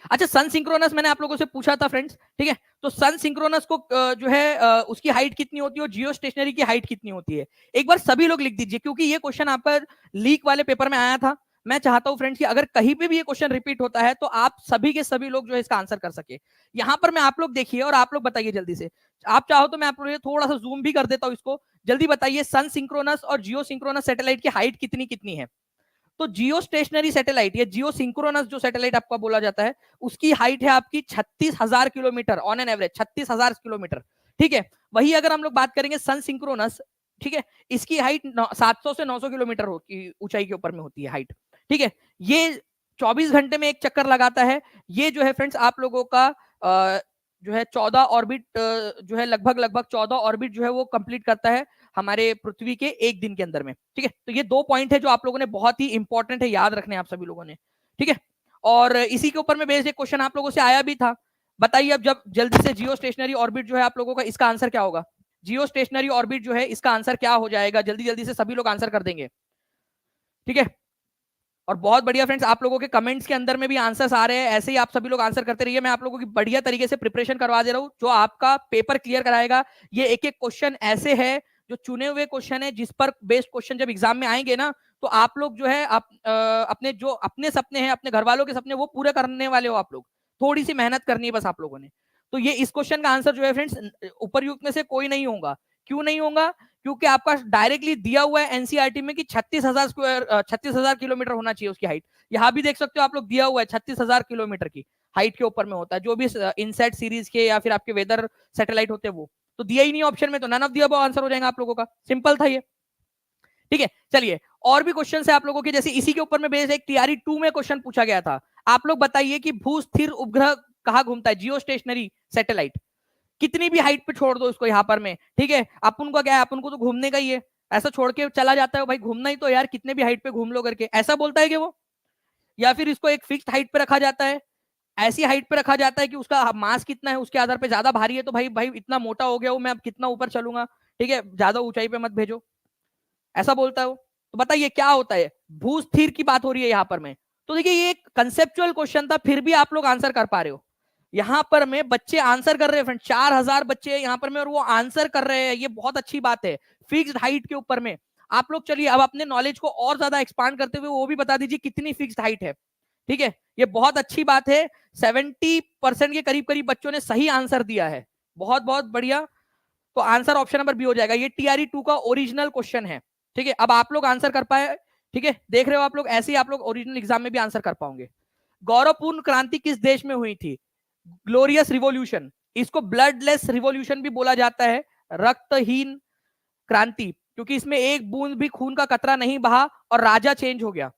अच्छा सन सिंक्रोनस मैंने आप लोगों से पूछा था फ्रेंड्स, ठीक है। तो सन सिंक्रोनस को जो है उसकी हाइट कितनी होती है और जियो स्टेशनरी की हाइट कितनी होती है, एक बार सभी लोग लिख दीजिए, क्योंकि ये क्वेश्चन आपका लीक वाले पेपर में आया था। मैं चाहता हूं फ्रेंड्स कि अगर कहीं पे भी ये क्वेश्चन रिपीट होता है तो आप सभी के सभी लोग जो है इसका आंसर कर सके। यहां पर मैं आप लोग देखिए और आप लोग बताइए जल्दी से। आप चाहो तो मैं आप लोग थोड़ा सा जूम भी कर देता हूं इसको। जल्दी बताइए सन सिंक्रोनस और जियो सिंक्रोनस सैटेलाइट की हाइट कितनी कितनी है। तो जियो स्टेशनरी सैटेलाइट या जियो सिंक्रोनस जो सैटेलाइट आपका बोला जाता है, उसकी हाइट है आपकी 36,000 kilometre on an average, 36,000 kilometre, ठीक है। वही अगर हम लोग बात करेंगे सन सिंक्रोनस, ठीक है, इसकी हाइट 700 से 900 किलोमीटर ऊंचाई के ऊपर में होती है हाइट, ठीक है। ये 24 घंटे में एक चक्कर लगाता है। ये जो है फ्रेंड्स आप लोगों का जो है 14 ऑर्बिट जो है लगभग लगभग 14 ऑर्बिट जो है वो कंप्लीट करता है हमारे पृथ्वी के एक दिन के अंदर में, ठीक है। तो ये 2 पॉइंट है जो आप लोगों ने बहुत ही इंपॉर्टेंट है, याद रखने आप सभी लोगों ने, ठीक है। और इसी के ऊपर में बेस्ड एक क्वेश्चन आप लोगों से आया भी था। बताइए अब जब जल्दी से जियो स्टेशनरी ऑर्बिट जो है आप लोगों का, इसका आंसर क्या होगा। जियो स्टेशनरी ऑर्बिट जो है इसका आंसर क्या हो जाएगा, जल्दी जल्दी से सभी लोग आंसर कर देंगे, ठीक है। और बहुत बढ़िया फ्रेंड्स, आप लोगों के कमेंट्स के अंदर में भी आंसर्स आ रहे हैं, ऐसे ही आप सभी लोग आंसर करते रहिए। मैं आप लोगों की बढ़िया तरीके से प्रिपरेशन करवा दे रहा हूं, जो आपका पेपर क्लियर कराएगा। ये एक एक क्वेश्चन ऐसे है जो चुने हुए क्वेश्चन है, जिस पर बेस्ड क्वेश्चन जब एग्जाम में आएंगे ना, तो आप लोग जो है अपने जो अपने सपने हैं, अपने घर वालों के सपने, वो पूरे करने वाले हो आप लोग। थोड़ी सी मेहनत करनी है बस आप लोगों ने। तो ये इस क्वेश्चन का आंसर जो है फ्रेंड्स, उपरयुक्त में से कोई नहीं होगा, क्यों नहीं होगा? क्योंकि आपका डायरेक्टली दिया हुआ है एनसीईआरटी में कि 36,000 किलोमीटर होना चाहिए उसकी हाइट। यहां भी देख सकते हो आप लोग, दिया हुआ है 36,000 किलोमीटर की हाइट के ऊपर में होता है, जो भी इनसेट सीरीज के या फिर आपके वेदर सैटेलाइट होते हैं वो तो दिया ही नहीं ऑप्शन में, तो नन ऑफ दिया वो आंसर हो जाएगा आप लोगों का। सिंपल था ये, ठीक है। चलिए और भी क्वेश्चन है आप लोगों के, जैसे इसी के ऊपर में बेस्ड एक टीआरई 2 में क्वेश्चन पूछा गया था। आप लोग बताइए कि भू स्थिर उपग्रह कहाँ घूमता है, जियो स्टेशनरी सैटेलाइट, कितनी भी हाइट पे छोड़ दो इसको यहाँ पर में, ठीक है। अपन को क्या है, अपन को तो घूमने का ही है, ऐसा छोड़ के चला जाता है भाई, घूमना ही तो यार, कितने भी हाइट पे घूम लो करके, ऐसा बोलता है कि वो, या फिर इसको एक फिक्स्ड हाइट पे रखा जाता है, ऐसी हाइट पे रखा जाता है कि उसका मास कितना है उसके आधार पे, ज्यादा भारी है तो भाई भाई इतना मोटा हो गया हूं मैं, अब कितना ऊपर चलूंगा, ठीक है, ज्यादा ऊंचाई पे मत भेजो, ऐसा बोलता है वो। तो बताइए क्या होता है, भू स्थिर की बात हो रही है यहाँ पर में। तो देखिए ये एक कंसेप्चुअल क्वेश्चन था, फिर भी आप लोग आंसर कर पा रहे हो। यहाँ पर में बच्चे आंसर कर रहे हैं फ्रेंड, 4,000 बच्चे यहाँ पर में और वो आंसर कर रहे हैं, ये बहुत अच्छी बात है। फिक्स्ड हाइट के ऊपर में आप लोग, चलिए अब अपने नॉलेज को और ज्यादा एक्सपांड करते हुए वो भी बता दीजिए कितनी फिक्स्ड हाइट है, ठीक है। ये बहुत अच्छी बात है, 70% के करीब करीब बच्चों ने सही आंसर दिया है, बहुत बहुत बढ़िया। तो आंसर ऑप्शन नंबर बी हो जाएगा, ये टीआरई 2 का ओरिजिनल क्वेश्चन है, ठीक है। अब आप लोग आंसर कर पाए, ठीक है, देख रहे हो आप लोग, ऐसे ही आप लोग ओरिजिनल एग्जाम में भी आंसर कर पाओगे। गौरवपूर्ण क्रांति किस देश में हुई थी, ग्लोरियस रिवॉल्यूशन, इसको ब्लडलेस रिवॉल्यूशन भी बोला जाता है, रक्तहीन क्रांति, क्योंकि इसमें एक बूंद भी खून का कतरा नहीं बहा और राजा चेंज हो गया।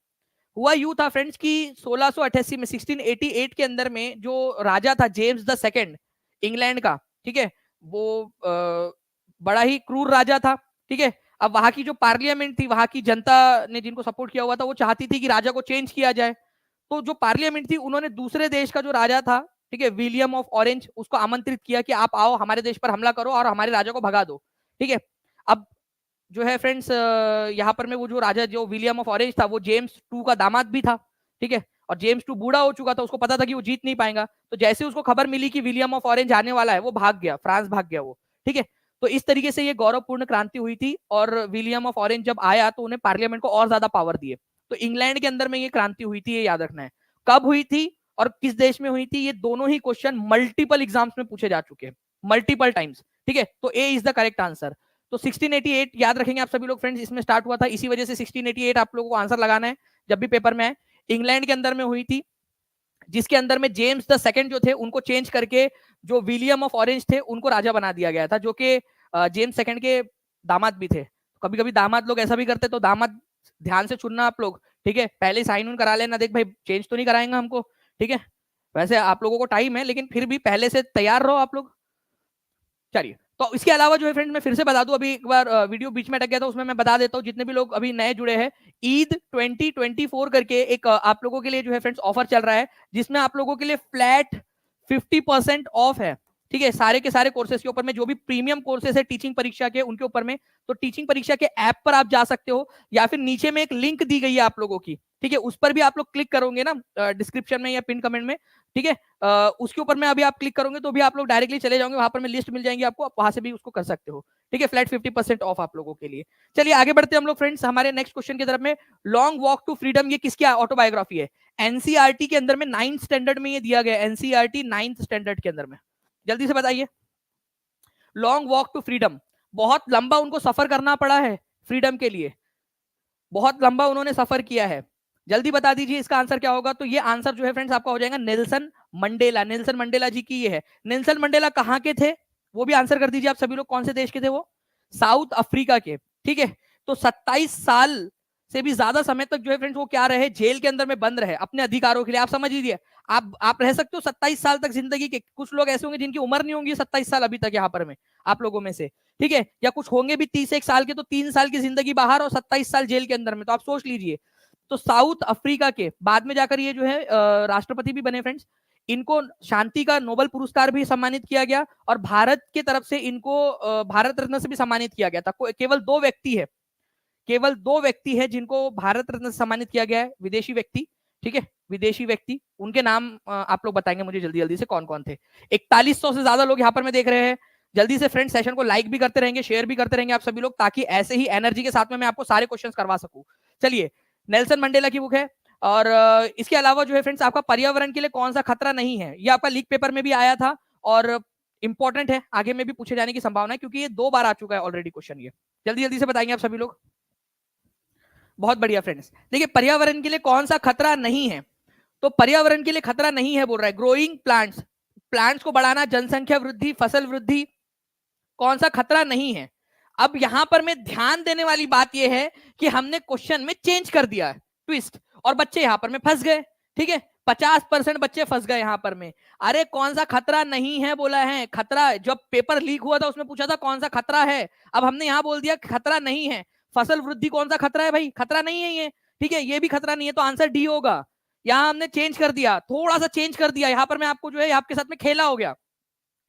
हुआ यूं था फ्रेंड्स कि 1688 में, 1688 के अंदर में जो राजा था जेम्स द सेकंड इंग्लैंड का, ठीक है, वो बड़ा ही क्रूर राजा था, ठीक है। अब वहां की जो पार्लियामेंट थी, वहां की जनता ने जिनको सपोर्ट किया हुआ था, वो चाहती थी कि राजा को चेंज किया जाए। तो जो पार्लियामेंट थी उन्होंने दूसरे देश का जो राजा था, ठीक है, विलियम ऑफ ऑरेंज, उसको आमंत्रित किया कि आप आओ हमारे देश पर हमला करो और हमारे राजा को भगा दो, ठीक है। अब जो है फ्रेंड्स यहाँ पर में वो जो राजा जो विलियम ऑफ ऑरेंज था, वो जेम्स 2 का दामाद भी था, ठीक है। और जेम्स 2 बूढ़ा हो चुका था, उसको पता था कि वो जीत नहीं पाएगा, तो जैसे उसको खबर मिली कि विलियम ऑफ ऑरेंज आने वाला है, वो भाग गया, फ्रांस भाग गया वो, ठीक है। तो इस तरीके से ये गौरवपूर्ण क्रांति हुई थी, और विलियम ऑफ ऑरेंज जब आया तो उन्हें पार्लियामेंट को और ज्यादा पावर दिए। तो इंग्लैंड के अंदर में ये क्रांति हुई थी, ये याद रखना है। कब हुई थी और किस देश में हुई थी, ये दोनों ही क्वेश्चन मल्टीपल एग्जाम्स में पूछे जा चुके हैं, मल्टीपल टाइम्स, ठीक है। तो ए इज द करेक्ट आंसर। तो 1688 याद रखेंगे आप सभी लोग फ्रेंड्स, इसमें स्टार्ट हुआ था, इसी वजह से 1688 आप लोगों को आंसर लगाना है जब भी पेपर में आए। इंग्लैंड के अंदर में हुई थी, जिसके अंदर में जेम्स द सेकंड जो थे उनको चेंज करके जो विलियम ऑफ ऑरेंज थे उनको राजा बना दिया गया था, जो कि जेम्स सेकंड के दामाद भी थे। कभी कभी दामाद लोग ऐसा भी करते, तो दामाद ध्यान से चुनना आप लोग, ठीक है, पहले साइन उन करा लेना, देख भाई चेंज तो नहीं कराएंगे हमको, ठीक है। वैसे आप लोगों को टाइम है, लेकिन फिर भी पहले से तैयार रहो आप लोग। चलिए, तो इसके अलावा जो है फ्रेंड, मैं फिर से बता दूं, अभी एक बार वीडियो बीच में अटक गया था, उसमें मैं बता देता हूं, जितने भी लोग अभी नए जुड़े हैं, ईद 2024 करके एक आप लोगों के लिए जो है फ्रेंड्स ऑफर चल रहा है, जिसमें आप लोगों के लिए फ्लैट 50% ऑफ है, ठीक है, सारे के सारे कोर्सेज के ऊपर में, जो भी प्रीमियम कोर्सेज है टीचिंग परीक्षा के उनके ऊपर में। तो टीचिंग परीक्षा के ऐप पर आप जा सकते हो, या फिर नीचे में एक लिंक दी गई है आप लोगों की, ठीक है, उस पर भी आप लोग क्लिक करोगे ना डिस्क्रिप्शन में या पिन कमेंट में, ठीक है, उसके ऊपर में अभी आप क्लिक करोगे तो भी आप लोग डायरेक्टली चले जाओगे, वहां पर में लिस्ट मिल जाएंगी आपको, आप वहां से भी उसको कर सकते हो, ठीक है, फ्लैट 50% ऑफ आप लोगों के लिए। चलिए आगे बढ़ते हैं हम लोग फ्रेंड्स हमारे नेक्स्ट क्वेश्चन की तरफ में। लॉन्ग वॉक टू फ्रीडम, ये किसकी ऑटोबायोग्राफी है, एनसीईआरटी के अंदर में 9th स्टैंडर्ड में ये दिया गया, एनसीईआरटी 9th स्टैंडर्ड के अंदर में, जल्दी से बताइए। लॉन्ग वॉक टू फ्रीडम, बहुत लंबा उनको सफर करना पड़ा है फ्रीडम के लिए, बहुत लंबा उन्होंने सफर किया है, जल्दी बता दीजिए इसका आंसर क्या होगा। तो ये आंसर जो है फ्रेंड्स आपका हो जाएगा नेल्सन मंडेला, नेल्सन मंडेला जी की ये है। नेल्सन मंडेला कहाँ के थे, वो भी आंसर कर दीजिए आप सभी लोग, कौन से देश के थे वो, साउथ अफ्रीका के, ठीक है। तो 27 साल से भी ज्यादा समय तक जो है फ्रेंड्स वो क्या रहे, जेल के अंदर में बंद रहे अपने अधिकारों के लिए। आप समझ लीजिए, आप रह सकते हो 27 साल तक जिंदगी के, कुछ लोग ऐसे होंगे जिनकी उम्र नहीं होंगी 27 साल अभी तक यहाँ पर में आप लोगों में से, ठीक है, या कुछ होंगे भी 31 साल के, तो 3 साल की जिंदगी बाहर और 27 साल जेल के अंदर में, तो आप सोच लीजिए। तो साउथ अफ्रीका के बाद में जाकर ये जो है राष्ट्रपति भी बने फ्रेंड्स, इनको शांति का नोबेल पुरस्कार भी सम्मानित किया गया, और भारत की तरफ से इनको भारत रत्न से भी सम्मानित किया गया था। केवल 2 व्यक्ति है, केवल 2 व्यक्ति है जिनको भारत रत्न से सम्मानित किया गया है, विदेशी व्यक्ति, ठीक है, विदेशी व्यक्ति, उनके नाम आप लोग बताएंगे मुझे जल्दी जल्दी से कौन कौन थे। 4100 से ज्यादा लोग यहाँ पर मैं देख रहे हैं, जल्दी से फ्रेंड सेशन को लाइक भी करते रहेंगे, शेयर भी करते रहेंगे आप सभी लोग, ताकि ऐसे ही एनर्जी के साथ में मैं आपको सारे क्वेश्चंस करवा सकूं। चलिए, नेल्सन मंडेला की बुक है, और इसके अलावा जो है फ्रेंड्स आपका पर्यावरण के लिए कौन सा खतरा नहीं है, ये आपका लीक पेपर में भी आया था, और इंपॉर्टेंट है, आगे में भी पूछे जाने की संभावना है, क्योंकि ये 2 बार आ चुका है ऑलरेडी क्वेश्चन। ये जल्दी जल्दी से बताएंगे आप सभी लोग। बहुत बढ़िया फ्रेंड्स, देखिए पर्यावरण के लिए कौन सा खतरा नहीं है, तो पर्यावरण के लिए खतरा नहीं है बोल रहा है ग्रोइंग प्लांट्स, प्लांट्स को बढ़ाना, जनसंख्या वृद्धि, फसल वृद्धि, कौन सा खतरा नहीं है। अब यहां पर मैं ध्यान देने वाली बात यह है कि हमने क्वेश्चन में चेंज कर दिया है ट्विस्ट, और बच्चे यहां पर में फंस गए। ठीक है, 50% बच्चे फंस गए यहां पर में। अरे कौन सा खतरा नहीं है बोला है, खतरा जब पेपर लीक हुआ था उसमें पूछा था कौन सा खतरा है, अब हमने यहां बोल दिया खतरा नहीं है। फसल वृद्धि कौन सा खतरा है भाई, खतरा नहीं है ये। ठीक है, ये भी खतरा नहीं है, तो आंसर डी होगा। यहां हमने चेंज कर दिया, थोड़ा सा चेंज कर दिया यहां पर, मैं आपको जो है आपके साथ में खेला हो गया।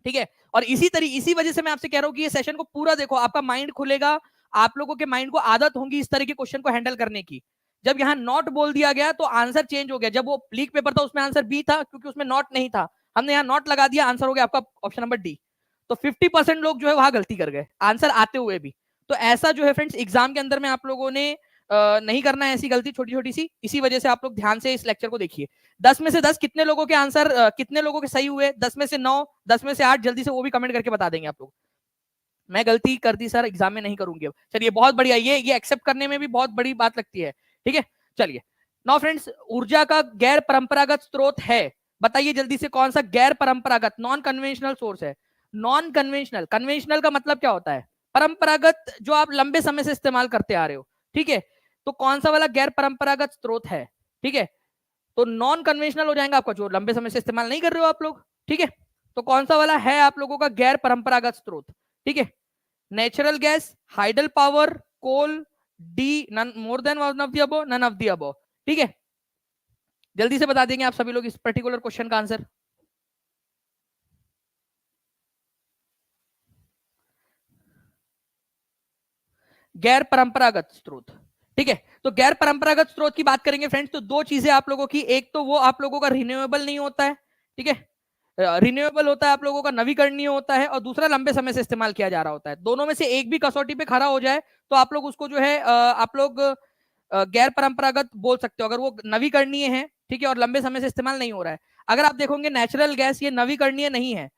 ठीक है, और इसी वजह से मैं आपसे कह रहा हूं कि ये सेशन को पूरा देखो, आपका माइंड खुलेगा, आप लोगों के माइंड को आदत होगी इस तरह के क्वेश्चन को हैंडल करने की। जब यहाँ नॉट बोल दिया गया तो आंसर चेंज हो गया, जब वो लीक पेपर था उसमें आंसर बी था, क्योंकि उसमें नॉट नहीं था, हमने यहाँ नॉट लगा दिया, आंसर हो गया आपका ऑप्शन नंबर डी। तो 50% लोग जो है वहां गलती कर गए आंसर आते हुए भी। तो ऐसा जो है फ्रेंड्स एग्जाम के अंदर में आप लोगों ने नहीं करना है ऐसी गलती छोटी छोटी सी, इसी वजह से आप लोग ध्यान से इस लेक्चर को देखिए। 10 में से 10 कितने लोगों के आंसर कितने लोगों के सही हुए, 10 में से 9, 10 में से 8, जल्दी से वो भी कमेंट करके बता देंगे आप लोग। मैं गलती कर दी सर, एग्जाम में नहीं करूंगी अब। चलिए बहुत बढ़िया, ये एक्सेप्ट करने में भी बहुत बड़ी बात लगती है। ठीक है, चलिए नाउ फ्रेंड्स, ऊर्जा का गैर परंपरागत स्रोत है, बताइए जल्दी से कौन सा गैर परंपरागत नॉन कन्वेंशनल सोर्स है। नॉन कन्वेंशनल, कन्वेंशनल का मतलब क्या होता है, परंपरागत जो आप लंबे समय से इस्तेमाल करते आ रहे हो। ठीक है, तो कौन सा वाला गैर परंपरागत स्रोत है। ठीक है, तो नॉन कन्वेंशनल हो जाएगा आपका जो लंबे समय से इस्तेमाल नहीं कर रहे हो आप लोग। ठीक है, तो कौन सा वाला है आप लोगों का गैर परंपरागत स्रोत। ठीक है, natural gas, hydel power, coal, D none, more than one of the above, none of the above. ठीक है, जल्दी से बता देंगे आप सभी लोग इस पर्टिकुलर क्वेश्चन का आंसर। गैर परंपरागत स्रोत। ठीक है, तो गैर परंपरागत स्रोत की बात करेंगे फ्रेंड्स, तो दो चीजें आप लोगों की, एक तो वो आप लोगों का रिन्यूएबल नहीं होता है। ठीक है, रिन्यूएबल होता है आप लोगों का, नवीकरणीय होता है, और दूसरा लंबे समय से इस्तेमाल किया जा रहा होता है। दोनों में से एक भी कसौटी पे खड़ा हो जाए तो आप लोग उसको जो है आप लोग गैर परंपरागत बोल सकते हो, अगर वो नवीकरणीय है। ठीक है, और लंबे समय से इस्तेमाल नहीं हो रहा है। अगर आप देखोगे नेचुरल गैस ये नवीकरणीय नहीं है,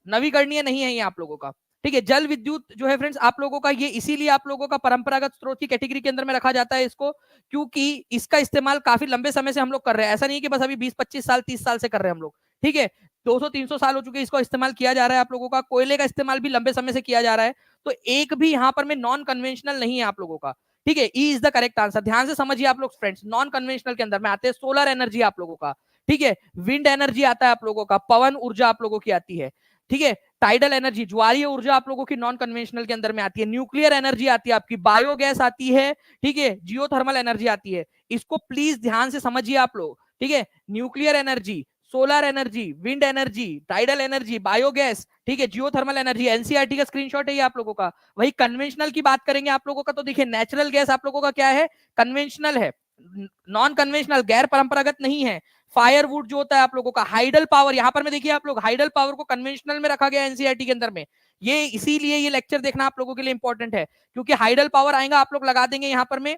नवीकरणीय नहीं है ये आप लोगों का। ठीक है, जल विद्युत जो है फ्रेंड्स आप लोगों का, ये इसीलिए आप लोगों का परंपरागत स्रोत की कैटेगरी के अंदर में रखा जाता है इसको, क्योंकि इसका इस्तेमाल काफी लंबे समय से हम लोग कर रहे हैं। ऐसा नहीं है कि बस अभी 20-25 साल 30 साल से कर रहे हैं हम लोग। ठीक है, 200-300 साल हो चुके इसको इस्तेमाल किया जा रहा है आप लोगों का। कोयले का इस्तेमाल भी लंबे समय से किया जा रहा है, तो एक भी यहाँ पर में नॉन कन्वेंशनल नहीं है आप लोगों का। ठीक है, E is the correct answer. ध्यान से समझिए आप लोग फ्रेंड्स, नॉन कन्वेंशनल के अंदर में आते हैं सोलर एनर्जी आप लोगों का। ठीक है, विंड एनर्जी आता है आप लोगों का, पवन ऊर्जा आप लोगों की आती है। ठीक है, टाइडल एनर्जी, ज्वारीय ऊर्जा आप लोगों की नॉन कन्वेंशनल के अंदर में आती है, न्यूक्लियर एनर्जी आती है आपकी, बायोगैस आती है। ठीक है, जियोथर्मल एनर्जी आती है। इसको प्लीज ध्यान से समझिए आप लोग। ठीक है, nuclear energy, solar energy, wind energy, tidal energy, biogas, ठीक है, जियोथर्मल एनर्जी, एनसीईआरटी का स्क्रीनशॉट है ये आप लोगों का। वही कन्वेंशनल की बात करेंगे आप लोगों का, तो देखिए नेचुरल गैस आप लोगों का क्या है, कन्वेंशनल है, नॉन कन्वेंशनल गैर परंपरागत नहीं है। फायरवुड जो होता है आप लोगों का, हाइडल पावर, यहां पर में देखिए आप लोग हाइडल पावर को कन्वेंशनल में रखा गया एनसीईआरटी के अंदर में। ये इसीलिए ये लेक्चर देखना आप लोगों के लिए इंपॉर्टेंट है, क्योंकि हाइडल पावर आएगा आप लोग लगा देंगे यहां पर में।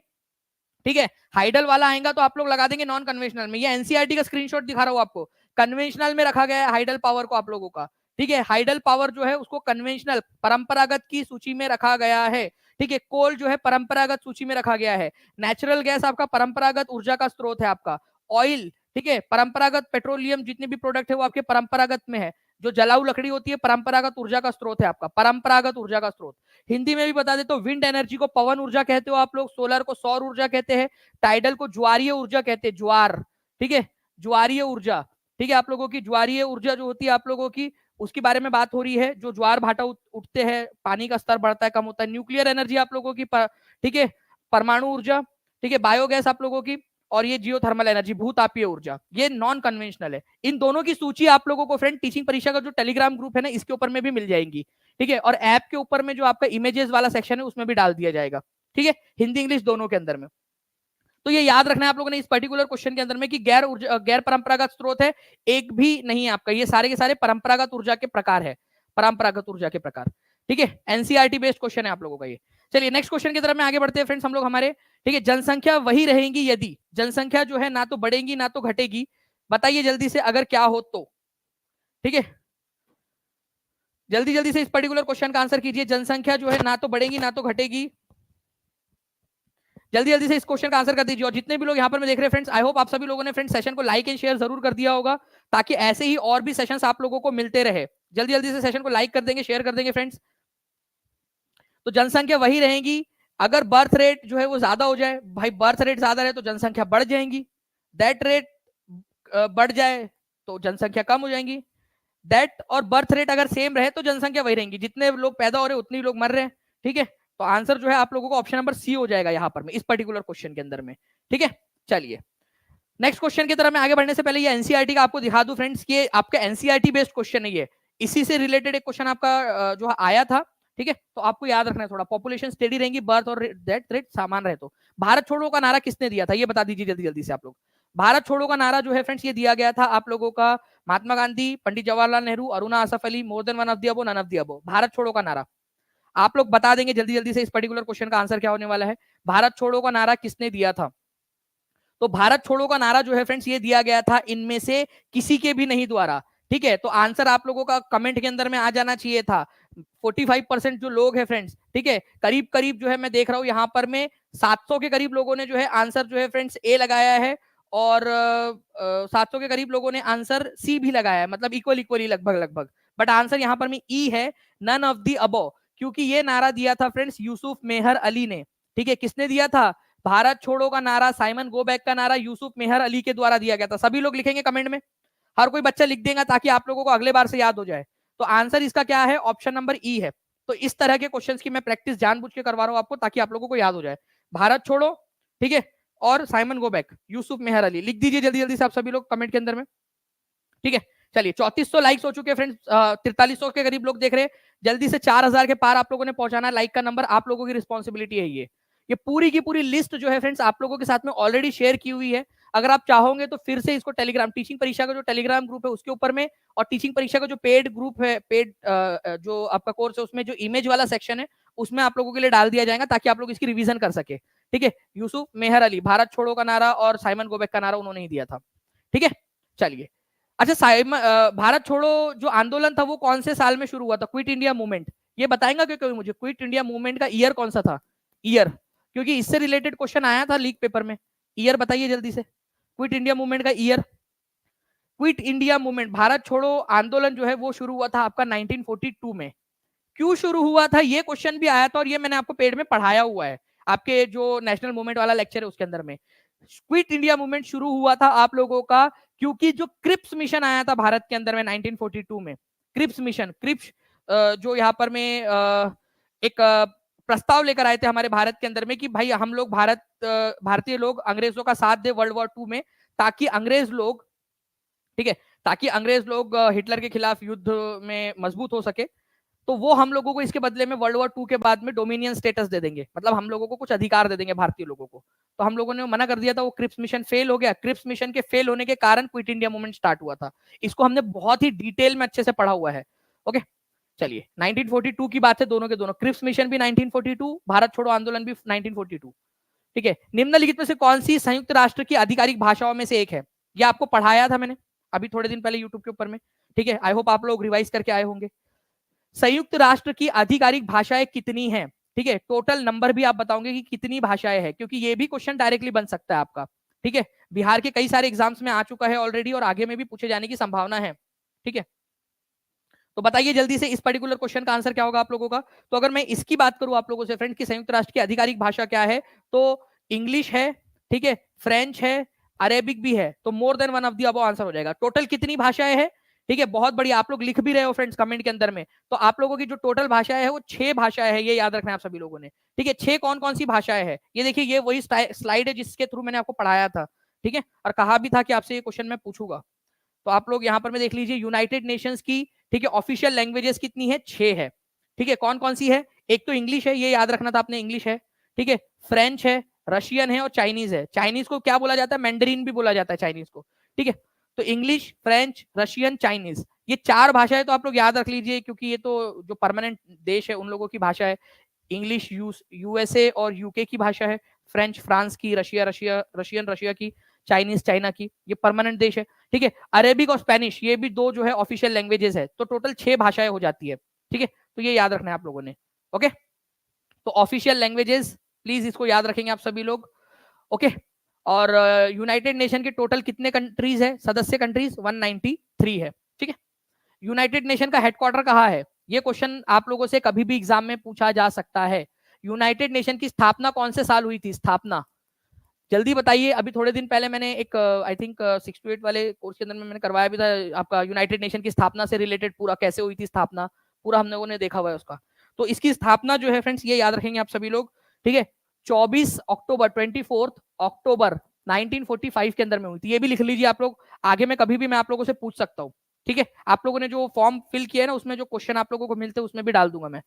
ठीक है, हाइडल वाला आएगा तो आप लोग लगा देंगे नॉन कन्वेंशनल में। ये एनसीईआरटी का स्क्रीनशॉट दिखा रहा हूं आपको, कन्वेंशनल में रखा गया है हाइडल पावर को आप लोगों का। ठीक है, हाइडल पावर जो है उसको कन्वेंशनल परंपरागत की सूची में रखा गया है। ठीक है, कोल जो है परंपरागत सूची में रखा गया है। नेचुरल गैस आपका परंपरागत ऊर्जा का स्रोत है आपका। ऑयल, ठीक है, परंपरागत पेट्रोलियम जितने भी प्रोडक्ट है वो आपके परंपरागत में है। जो जलाऊ लकड़ी होती है परंपरागत ऊर्जा का स्रोत है आपका, परंपरागत ऊर्जा का स्रोत। हिंदी में भी बता देते हो, विंड एनर्जी को पवन ऊर्जा कहते हो आप लोग, सोलर को सौर ऊर्जा कहते हैं, टाइडल को ज्वारीय ऊर्जा कहते हैं, ज्वार। ठीक है, ज्वारीय ऊर्जा। ठीक है, आप लोगों की ज्वारीय ऊर्जा जो होती है आप लोगों की, उसके बारे में बात हो रही है। जो ज्वार भाटा उठते हैं, पानी का स्तर बढ़ता है कम होता है। न्यूक्लियर एनर्जी आप लोगों की, ठीक है, परमाणु ऊर्जा। ठीक है, बायोगैस आप लोगों की, और ये जियोथर्मल एनर्जी, भूतापीय ऊर्जा, ये नॉन कन्वेंशनल है। इन दोनों की सूची आप लोगों को फ्रेंड टीचिंग परीक्षा का जो टेलीग्राम ग्रुप है ना, इसके ऊपर में भी मिल जाएंगी। ठीक है, और ऐप के ऊपर में जो आपका इमेजेस वाला सेक्शन है उसमें भी डाल दिया जाएगा। ठीक है, हिंदी इंग्लिश दोनों के अंदर में। तो ये याद रखना है आप लोगों ने इस पर्टिकुलर क्वेश्चन के अंदर में कि गैर परंपरागत स्रोत है एक भी नहीं है आपका, ये सारे के सारे परंपरागत ऊर्जा के प्रकार है, परंपरागत ऊर्जा के प्रकार। ठीक है, एनसीईआरटी बेस्ड क्वेश्चन है आप लोगों का ये। चलिए नेक्स्ट क्वेश्चन की तरफ में आगे बढ़ते हैं फ्रेंड्स हम लोग हमारे। ठीक है, जनसंख्या वही रहेगी यदि, जनसंख्या जो है ना तो बढ़ेगी ना तो घटेगी, बताइए जल्दी से अगर क्या हो तो। ठीक है, जल्दी जल्दी से इस पर्टिकुलर क्वेश्चन का आंसर कीजिए। जनसंख्या जो है ना तो बढ़ेगी ना तो घटेगी। जल्दी जल्दी से इस क्वेश्चन का आंसर कर दीजिए। और जितने भी लोग यहाँ पर मैं देख रहे हैं फ्रेंड्स, आई होप आप सभी लोगों ने फ्रेंड्स सेशन को लाइक एंड शेयर जरूर कर दिया होगा, ताकि ऐसे ही और भी सेशंस आप लोगों को मिलते रहे। जल्दी जल्दी से सेशन को लाइक कर देंगे, शेयर कर देंगे फ्रेंड्स। तो जनसंख्या वही रहेगी। अगर बर्थ रेट जो है वो ज्यादा हो जाए, भाई बर्थ रेट ज्यादा रहे तो जनसंख्या बढ़ जाएगी। दैट रेट बढ़ जाए तो जनसंख्या कम हो जाएगी। दैट और बर्थ रेट अगर सेम रहे तो जनसंख्या वही रहेगी। जितने लोग पैदा हो रहे हैं उतने लोग मर रहे हैं। ठीक है, तो आंसर जो है आप लोगों को ऑप्शन नंबर सी हो जाएगा यहाँ पर में, इस पर्टिकुलर क्वेश्चन के अंदर में। ठीक है, चलिए नेक्स्ट क्वेश्चन की तरफ मैं आगे बढ़ने से पहले ये एनसीईआरटी का आपको दिखा दूं फ्रेंड्स, ये आपका एनसीईआरटी बेस्ड क्वेश्चन नहीं है, इसी से रिलेटेड एक क्वेश्चन आपका जो आया था। ठीक है, तो आपको याद रखना है थोड़ा, पॉपुलेशन स्टेडी रहेंगी, बर्थ और डेथ रेट समान रहे तो। भारत छोड़ो का नारा किसने दिया था ये बता दीजिए जल्दी जल्दी से आप लोग। भारत छोड़ो का नारा जो है फ्रेंड्स ये दिया गया था आप लोगों का Mahatma Gandhi, Pandit Jawaharlal Nehru, Aruna Asaf Ali, more than one of the above, none of the above. Bharat छोड़ो का नारा आप लोग बता देंगे जल्दी जल्दी से इस पर्टिकुलर क्वेश्चन का आंसर क्या होने वाला है। भारत छोड़ो का नारा किसने दिया था? तो भारत छोड़ो का नारा जो है फ्रेंड्स ये दिया गया था इनमें से किसी के भी नहीं द्वारा। ठीक है, तो आंसर आप लोगों का कमेंट के अंदर में आ जाना चाहिए था। 45% जो लोग हैं फ्रेंड्स, ठीक है, करीब करीब जो है मैं देख रहा हूं यहाँ पर में 700 के करीब लोगों ने जो है आंसर जो है फ्रेंड्स ए लगाया है, और 700 के करीब लोगों ने आंसर सी भी लगाया है, मतलब इक्वल इक्वली लगभग लगभग। बट आंसर यहाँ पर में ई है, नन ऑफ दी अबो, क्योंकि ये नारा दिया था फ्रेंड्स यूसुफ मेहर अली ने। ठीक है, किसने दिया था? भारत छोड़ो का नारा, साइमन गो बैक का नारा यूसुफ मेहर अली के द्वारा दिया गया था। सभी लोग लिखेंगे कमेंट में, हर कोई बच्चा लिख देगा ताकि आप लोगों को अगले बार से याद हो जाए। तो आंसर इसका क्या है? ऑप्शन नंबर ई है। तो इस तरह के क्वेश्चंस की मैं प्रैक्टिस जानबूझ के करवा रहा हूं आपको, ताकि आप लोगों को याद हो जाए। भारत छोड़ो, ठीक है, और साइमन गो बैक, यूसुफ मेहर अली, लिख दीजिए जल्दी जल्दी से आप सभी लोग कमेंट के अंदर में। ठीक है, चलिए 3400 लाइक्स हो चुके हैं फ्रेंड्स, 4300 के करीब लोग देख रहे हैं। जल्दी से 4000 के पार आप लोगों ने पहुंचाना है। लाइक का नंबर आप लोगों की रिस्पॉन्सिबिलिटी है। ये पूरी की पूरी लिस्ट जो है फ्रेंड्स आप लोगों के साथ में ऑलरेडी शेयर की हुई है। अगर आप चाहोगे तो फिर से इसको टेलीग्राम, टीचिंग परीक्षा का जो टेलीग्राम ग्रुप है उसके ऊपर में, और टीचिंग परीक्षा का जो पेड ग्रुप है, पेड जो आपका कोर्स है, उसमें जो इमेज वाला सेक्शन है उसमें आप लोगों के लिए डाल दिया जाएगा, ताकि आप लोग इसकी रिवीजन कर सके। ठीक है, यूसुफ मेहर अली, भारत छोड़ो का नारा और साइमन गोबेक का नारा उन्होंने ही दिया था। ठीक है, चलिए अच्छा, भारत छोड़ो जो आंदोलन था वो कौन से साल में शुरू हुआ था? क्विट इंडिया मूवमेंट, ये बताएंगा कि कोई मुझे? क्विट इंडिया मूवमेंट का ईयर कौन सा था? ईयर, क्योंकि इससे रिलेटेड क्वेश्चन आया था लीक पेपर में। ईयर बताइए जल्दी से, क्विट इंडिया मूवमेंट का year. Quit India movement, Bharat छोड़ो आंदोलन जो है वो शुरू हुआ था आपका 1942 में। क्यों शुरू हुआ था ये क्वेश्चन भी आया था, और ये मैंने आपको पेड में पढ़ाया हुआ है, आपके जो नेशनल मूवमेंट वाला लेक्चर है उसके अंदर में। क्विट इंडिया मूवमेंट शुरू हुआ था आप लोगों का क्योंकि जो क्रिप्स मिशन आया था भारत के अंदर में 1942 में। क्रिप्स मिशन, क्रिप्स जो यहाँ पर में एक प्रस्ताव लेकर आए थे हमारे भारत के अंदर में कि भाई हम लोग भारतीय लोग अंग्रेजों का साथ दे वर्ल्ड वॉर 2 में, ताकि अंग्रेज लोग, ठीक है, ताकि अंग्रेज लोग हिटलर के खिलाफ युद्ध में मजबूत हो सके। तो वो हम लोगों को इसके बदले में वर्ल्ड वॉर 2 के बाद में डोमिनियन स्टेटस दे देंगे, मतलब हम लोगों को कुछ अधिकार दे देंगे भारतीय लोगों को। तो हम लोगों ने मना कर दिया था, वो क्रिप्स मिशन फेल हो गया। क्रिप्स मिशन के फेल होने के कारण क्विट इंडिया मूवमेंट स्टार्ट हुआ था। इसको हमने बहुत ही डिटेल में अच्छे से पढ़ा हुआ है। ओके, चलिए 1942 की बात है, दोनों के दोनों, क्रिप्स मिशन भी 1942, भारत छोड़ो आंदोलन भी 1942। ठीक है, निम्नलिखित में से कौन सी संयुक्त राष्ट्र की आधिकारिक भाषाओं में से एक है? ये आपको पढ़ाया था मैंने अभी थोड़े दिन पहले यूट्यूब के ऊपर में। ठीक है, आई होप आप लोग रिवाइज करके आए होंगे। संयुक्त राष्ट्र की आधिकारिक भाषाएं कितनी हैं? ठीक है, टोटल नंबर भी आप बताओगे कि कितनी भाषाएं हैं, क्योंकि ये भी क्वेश्चन डायरेक्टली बन सकता है आपका। ठीक है, बिहार के कई सारे एग्जाम्स में आ चुका है ऑलरेडी, और आगे में भी पूछे जाने की संभावना है। ठीक है, तो बताइए जल्दी से इस पर्टिकुलर क्वेश्चन का आंसर क्या होगा आप लोगों का। तो अगर मैं इसकी बात करूं आप लोगों से फ्रेंड की संयुक्त राष्ट्र की आधिकारिक भाषा क्या है, तो इंग्लिश है, ठीक है, फ्रेंच है, अरेबिक भी है, तो मोर than one of the above answer हो जाएगा। टोटल कितनी भाषाएं हैं? ठीक है, बहुत बढ़िया, आप लोग लिख भी रहे हो फ्रेंड्स कमेंट के अंदर में। तो आप लोगों की जो टोटल भाषाएं है वो 6 भाषाएं है, ये याद रखना है आप सभी लोगों ने। ठीक है, 6 कौन कौन सी भाषाएं है ये देखिए, ये वही स्लाइड है जिसके थ्रू मैंने आपको पढ़ाया था। ठीक है, और कहा भी था कि आपसे ये क्वेश्चन मैं पूछूंगा। तो आप लोग यहाँ पर में देख लीजिए, यूनाइटेड नेशंस की, ठीक है, ऑफिशियल लैंग्वेजेस कितनी है? 6 है। ठीक है, कौन कौन सी है? एक तो इंग्लिश है, ये याद रखना था आपने, इंग्लिश है, ठीक है, फ्रेंच है, रशियन है, और चाइनीज है। चाइनीज को क्या बोला जाता है? मैंडरीन भी बोला जाता है चाइनीज को। ठीक है, तो इंग्लिश, फ्रेंच, रशियन, चाइनीज, ये 4 भाषाएं तो आप लोग याद रख लीजिए, क्योंकि ये तो जो परमानेंट देश है उन लोगों की भाषा है। इंग्लिश यूएसए और यूके की भाषा है, फ्रेंच फ्रांस की, रशियन रशिया की, चाइनीज चाइना की, ये परमानेंट देश है। ठीक है, अरेबिक और स्पेनिश, ये भी 2 जो है ऑफिशियल लैंग्वेजेस है। तो टोटल 6 भाषाएं हो जाती है। ठीक है, तो ये याद रखना है आप लोगों ने। ओके, तो ऑफिशियल लैंग्वेजेस प्लीज इसको याद रखेंगे आप सभी लोग। ओके, और यूनाइटेड नेशन के टोटल कितने कंट्रीज है, सदस्य कंट्रीज 193 है। ठीक है, यूनाइटेड नेशन का हेडक्वार्टर कहाँ है, ये क्वेश्चन आप लोगों से कभी भी एग्जाम में पूछा जा सकता है। यूनाइटेड नेशन की स्थापना कौन से साल हुई थी, स्थापना जल्दी बताइए। अभी थोड़े दिन पहले मैंने एक आई थिंक 6 to 8 वाले कोर्स के अंदर में मैंने करवाया भी था आपका, यूनाइटेड नेशन की स्थापना से रिलेटेड पूरा कैसे हुई थी स्थापना, पूरा हम लोगों ने देखा हुआ है उसका। तो इसकी स्थापना जो है फ्रेंड्स, ये याद रखेंगे आप सभी लोग। ठीक है, 24 अक्टूबर 24 अक्टूबर 1945 के अंदर में हुई थी। ये भी लिख लीजिए आप लोग, आगे में कभी भी मैं आप लोगों से पूछ सकता हूँ। ठीक है, आप लोगों ने जो फॉर्म फिल किया है ना, उसमें जो क्वेश्चन आप लोगों को मिलते हैं उसमें भी डाल दूंगा मैं।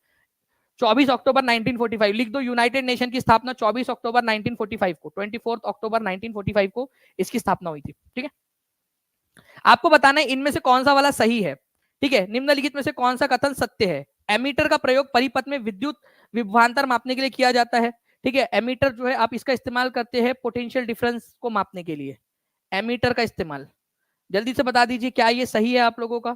24 अक्टूबर 1945 लिख दो, यूनाइटेड नेशन की स्थापना 24 अक्टूबर 1945 को, 24 अक्टूबर 1945 को इसकी स्थापना हुई थी। ठीक है, आपको बताना है इनमें से कौन सा वाला सही है। ठीक है, निम्नलिखित में से कौन सा कथन सत्य है। एमीटर का प्रयोग परिपथ में विद्युत विभवांतर मापने के लिए किया जाता है। ठीक है, एमीटर जो है आप इसका इस्तेमाल करते हैं पोटेंशियल डिफरेंस को मापने के लिए, एमीटर का इस्तेमाल। जल्दी से बता दीजिए क्या ये सही है आप लोगों का।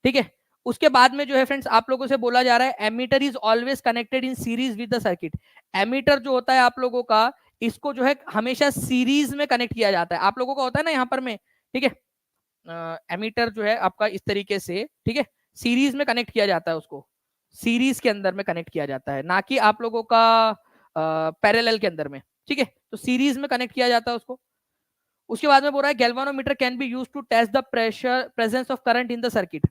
ठीक है, उसके बाद में जो है फ्रेंड्स आप लोगों से बोला जा रहा है ammeter is always connected in series with the circuit. Ammeter जो होता है आप लोगों का, इसको जो है हमेशा सीरीज में कनेक्ट किया जाता है। आप लोगों का होता है ना यहाँ पर में, ठीक है, एमीटर जो है आपका इस तरीके से, ठीक है, सीरीज में कनेक्ट किया जाता है, उसको सीरीज के अंदर में कनेक्ट किया जाता है, ना कि आप लोगों का पैरेलल के अंदर में। ठीक है, तो सीरीज में कनेक्ट किया जाता है उसको। उसके बाद में बोल रहा है galvanometer can be used to test the pressure presence of current in the circuit.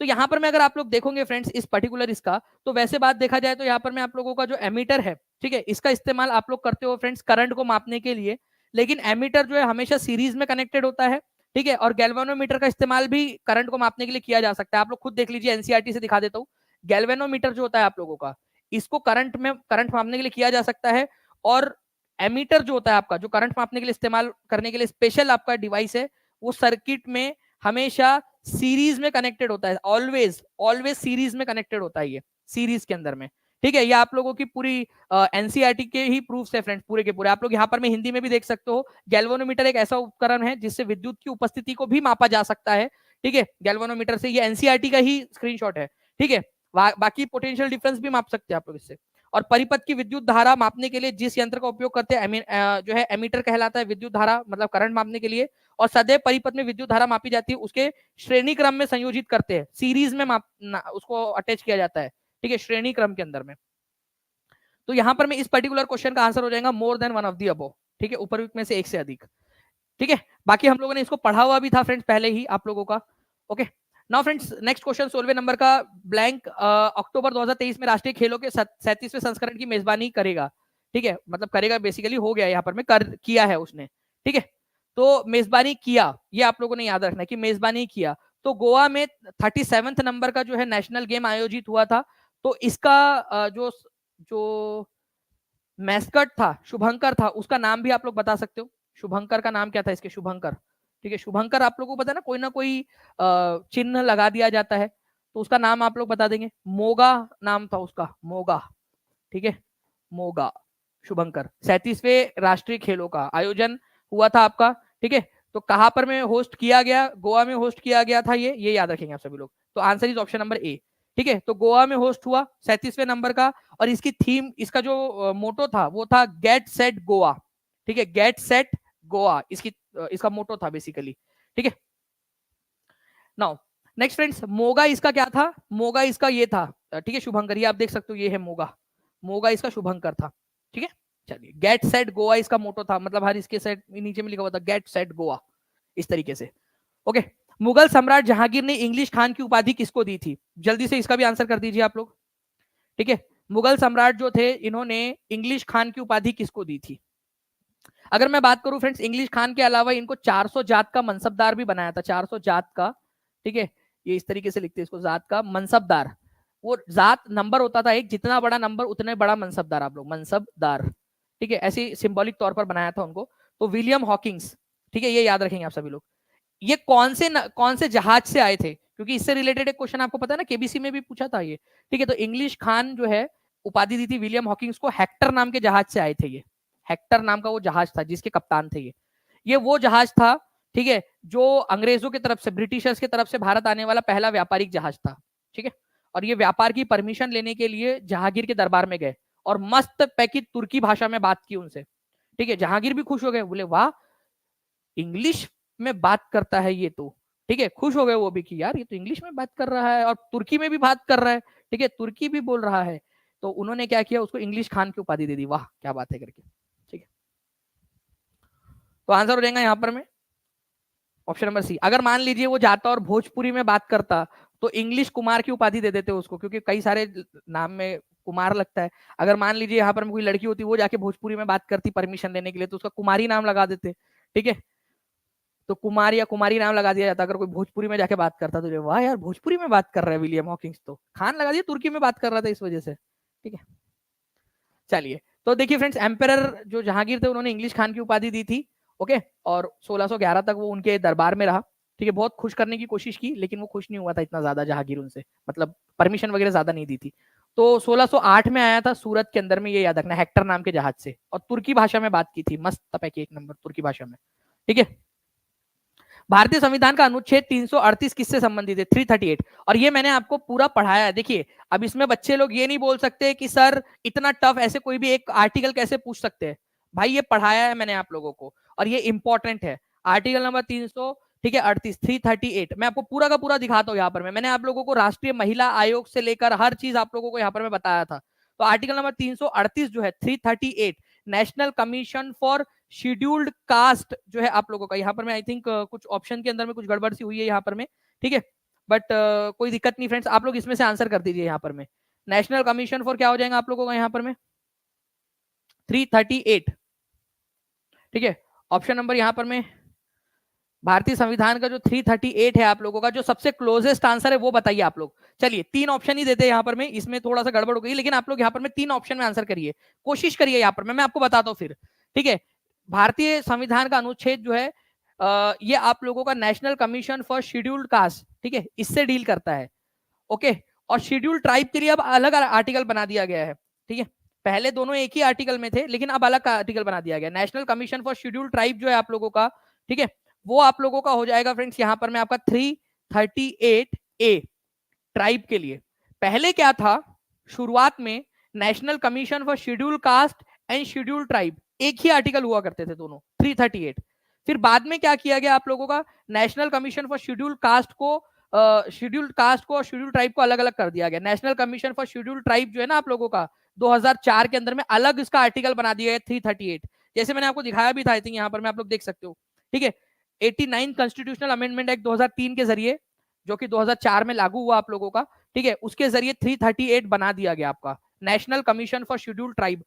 तो यहाँ पर मैं अगर आप लोग देखोगे फ्रेंड्स इस पर्टिकुलर इसका, तो वैसे बात देखा जाए तो यहाँ पर मैं आप लोगों का जो एमीटर है, ठीक है, इसका इस्तेमाल आप लोग करते हो फ्रेंड्स करंट को मापने के लिए, लेकिन एमीटर जो है हमेशा सीरीज में कनेक्टेड होता है। ठीक है, और गैल्वेनोमीटर का इस्तेमाल भी करंट को मापने के लिए किया जा सकता है। आप लोग खुद देख लीजिए, एनसीईआरटी से दिखा देता हूँ। गैल्वेनोमीटर जो होता है आप लोगों का, इसको करंट मापने के लिए किया जा सकता है, और एमीटर जो होता है आपका, जो करंट मापने के लिए इस्तेमाल करने के लिए स्पेशल आपका डिवाइस है, वो सर्किट में हमेशा सीरीज में कनेक्टेड होता है, ऑलवेज ऑलवेज सीरीज में कनेक्टेड होता है ये, सीरीज के अंदर में। ठीक है, ये आप लोगों की पूरी एनसीईआरटी के ही प्रूफ्स है फ्रेंड्स, पूरे के पूरे। आप लोग यहाँ पर मैं हिंदी में भी देख सकते हो, गैल्वेनोमीटर एक ऐसा उपकरण है जिससे विद्युत की उपस्थिति को भी मापा जा सकता है। ठीक है, गैल्वेनोमीटर से, ये एनसीईआरटी का ही स्क्रीनशॉट है। ठीक है, बाकी पोटेंशियल डिफरेंस भी माप सकते हैं आप लोग इससे। और परिपथ की विद्युत धारा मापने के लिए जिस यंत्र का उपयोग करते हैं जो है एमीटर कहलाता है, विद्युत धारा मतलब करंट मापने के लिए। और सदैव परिपथ में विद्युत धारा मापी जाती है, उसके श्रेणी क्रम में संयोजित करते हैं, सीरीज में उसको अटैच किया जाता है। ठीक है, श्रेणी क्रम के अंदर में। तो यहाँ पर मैं इस पर्टिकुलर क्वेश्चन का आंसर हो जाएगा मोर than one of the above. ठीक है, उपरयुक्त में से एक से अधिक। ठीक है, बाकी हम लोगों ने इसको पढ़ा हुआ भी था फ्रेंड्स पहले ही आप लोगों का। Okay, now friends next question 16वें नंबर का, ब्लैंक अक्टूबर 2023 में राष्ट्रीय खेलों के 37वें संस्करण की मेजबानी करेगा। ठीक है, मतलब करेगा बेसिकली हो गया, यहाँ पर में कर किया है उसने। ठीक है, तो मेजबानी किया, ये आप लोगों ने याद रखना है कि मेजबानी किया। तो गोवा में 37वें नंबर का जो है नेशनल गेम आयोजित हुआ था। तो इसका जो जो मैस्कट था, शुभंकर था, उसका नाम भी आप लोग बता सकते हो। शुभंकर का नाम क्या था इसके, शुभंकर। ठीक है, शुभंकर आप लोगों को पता है ना, कोई चिन्ह लगा दिया जाता है, तो उसका नाम आप लोग बता देंगे। मोगा नाम था उसका, मोगा। ठीक है, मोगा शुभंकर। 37वें राष्ट्रीय खेलों का आयोजन हुआ था आपका। ठीक है, तो कहां पर में होस्ट किया गया, गोवा में होस्ट किया गया था, ये याद रखेंगे आप सभी लोग। तो answer is option number A. ठीक है, तो गोवा में होस्ट हुआ 37वें नंबर का। और इसकी थीम, इसका जो मोटो था वो था गेट सेट गोवा। ठीक है, गेट सेट गोवा इसका मोटो था बेसिकली। ठीक है, नाउ नेक्स्ट फ्रेंड्स, मोगा इसका क्या था, मोगा इसका ये था। ठीक है, शुभंकर, ये आप देख सकते हो, ये है मोगा, मोगा इसका शुभंकर था। ठीक है, चलिए, गेट सेट गोवा इसका मोटो था, मतलब हर इसके सेट नीचे में लिखा हुआ था गेट सेट गोवा, इस तरीके से। ओके, मुगल सम्राट जहांगीर ने इंग्लिश खान की उपाधि किसको दी थी, जल्दी से इसका भी आंसर कर दीजिए आप लोग। ठीक है, मुगल सम्राट जो थे, इन्होंने इंग्लिश खान की उपाधि किसको दी थी। अगर मैं बात करूं फ्रेंड्स, इंग्लिश खान के अलावा इनको 400 जात का मनसबदार भी बनाया था, 400 जात का। ठीक है, ये इस तरीके से लिखते हैं इसको, जात का मनसबदार। वो जात नंबर होता था एक, जितना बड़ा नंबर उतने बड़ा मनसबदार, आप लोग मनसबदार। ठीक है, ऐसे सिंबॉलिक तौर पर बनाया था उनको। तो विलियम हॉकिंग्स, ठीक है, ये याद रखेंगे आप सभी लोग। ये कौन से जहाज से आए थे, क्योंकि इससे रिलेटेड एक क्वेश्चन आपको पता है ना, केबीसी में भी पूछा था ये। ठीक है, तो इंग्लिश खान जो है उपाधि दी थी विलियम हॉकिंग्स को, हेक्टर नाम के जहाज से आए थे ये। हेक्टर नाम का वो जहाज था जिसके कप्तान थे ये वो जहाज था। ठीक है, जो अंग्रेजों की तरफ से, ब्रिटिशर्स की तरफ से भारत आने वाला पहला व्यापारिक जहाज था। ठीक है, और ये व्यापार की परमिशन लेने के लिए जहांगीर के दरबार में गए और मस्त पैकी तुर्की भाषा में बात की उनसे। ठीक है, जहांगीर भी खुश हो गए, बोले वाह इंग्लिश में बात करता है ये तो। ठीक है, खुश हो गए वो भी कि यार ये तो इंग्लिश में बात कर रहा है और तुर्की में भी बात कर रहा है। ठीक है, तुर्की भी बोल रहा है। तो उन्होंने क्या किया, उसको इंग्लिश खान की उपाधि दे दी। वाह क्या बात है करके। ठीक है, तो आंसर हो जाएगा यहां पर में ऑप्शन नंबर सी। अगर मान लीजिए वो जाता और भोजपुरी में बात करता तो इंग्लिश कुमार की उपाधि दे देते उसको, क्योंकि कई सारे नाम में कुमार लगता है। अगर मान लीजिए यहाँ पर कोई लड़की होती, वो जाके भोजपुरी में बात करती परमिशन लेने के लिए, तो उसका कुमारी नाम लगा देते। ठीक है, तो कुमार या कुमारी नाम लगा दिया जाता अगर कोई भोजपुरी में जाके बात करता। तो वाह यार भोजपुरी में बात कर रहा है विलियम हॉकिंस, तो खान लगा दिया, तुर्की में बात कर रहा था इस वजह से। ठीक है, चलिए तो देखिए फ्रेंड्स, एम्परर जो जहांगीर थे उन्होंने इंग्लिश खान की उपाधि दी थी। ओके, और 1611 तक वो उनके दरबार में रहा। ठीक है, बहुत खुश करने की कोशिश की लेकिन वो खुश नहीं हुआ था इतना ज्यादा जहांगीर उनसे, मतलब परमिशन वगैरह ज्यादा नहीं दी थी। तो 1608 में आया था सूरत के अंदर में, ये याद रखना, हेक्टर नाम के जहाज से, और तुर्की भाषा में बात की थी। मस्त पैकी एक नंबर तुर्की भाषा में। ठीक है, भारतीय संविधान का अनुच्छेद 338 किससे संबंधित है? 338। और ये मैंने आपको पूरा पढ़ाया है। देखिए अब इसमें बच्चे लोग ये नहीं बोल सकते कि सर इतना टफ ऐसे कोई भी एक आर्टिकल कैसे पूछ सकते हैं। भाई ये पढ़ाया है मैंने आप लोगों को और ये इंपॉर्टेंट है। आर्टिकल नंबर 300, ठीक है, 38, 338 मैं आपको पूरा का पूरा दिखाता हूँ। यहाँ पर मैंने आप लोगों को राष्ट्रीय महिला आयोग से लेकर हर चीज आप लोगों को यहाँ पर मैं बताया था। तो आर्टिकल नंबर 338 जो है 338, national commission for scheduled caste जो है आप लोगों का, यहाँ पर मैं आई थिंक कुछ ऑप्शन के अंदर में कुछ गड़बड़ सी हुई है यहाँ पर में। ठीक है, बट कोई दिक्कत नहीं फ्रेंड्स, आप लोग इसमें से आंसर कर दीजिए। यहाँ पर में नेशनल कमीशन फॉर क्या हो जाएगा आप लोगों का यहाँ पर में 338। ठीक है, ऑप्शन नंबर यहाँ पर में भारतीय संविधान का जो 338 है आप लोगों का, जो सबसे क्लोजेस्ट आंसर है वो बताइए आप लोग। चलिए तीन ऑप्शन ही देते हैं यहाँ पर में, इसमें थोड़ा सा गड़बड़ हो गई लेकिन आप लोग यहाँ पर में तीन ऑप्शन में आंसर करिए, कोशिश करिए यहाँ पर मैं आपको बताता हूँ फिर। ठीक है, भारतीय संविधान का अनुच्छेद जो है ये आप लोगों का national commission for scheduled caste, ठीक है, इससे डील करता है। ओके, और शेड्यूल्ड ट्राइब के लिए अब अलग आर्टिकल बना दिया गया है। ठीक है, पहले दोनों एक ही आर्टिकल में थे लेकिन अब अलग आर्टिकल बना दिया गया। National commission for scheduled tribe जो है आप लोगों का, ठीक है, वो आप लोगों का हो जाएगा फ्रेंड्स यहाँ पर मैं आपका 338A ट्राइब के लिए। पहले क्या था, शुरुआत में national commission for scheduled caste and scheduled tribe एक ही आर्टिकल हुआ करते थे दोनों 338। फिर बाद में क्या किया गया आप लोगों का, national commission for scheduled caste को शेड्यूल्ड कास्ट को और शेड्यूल्ड ट्राइब को अलग अलग कर दिया गया। National commission for scheduled tribe जो है ना आप लोगों का 2004 के अंदर में अलग इसका आर्टिकल बना दिया है 338, जैसे मैंने आपको दिखाया भी था आई थिंक यहाँ पर मैं, आप लोग देख सकते हो। ठीक है, 89 कॉन्स्टिट्यूशनल अमेंडमेंट एक्ट 2003 के जरिए, जो कि 2004 में लागू हुआ आप लोगों का, ठीक है, उसके जरिए 338 बना दिया गया आपका national commission for scheduled tribe.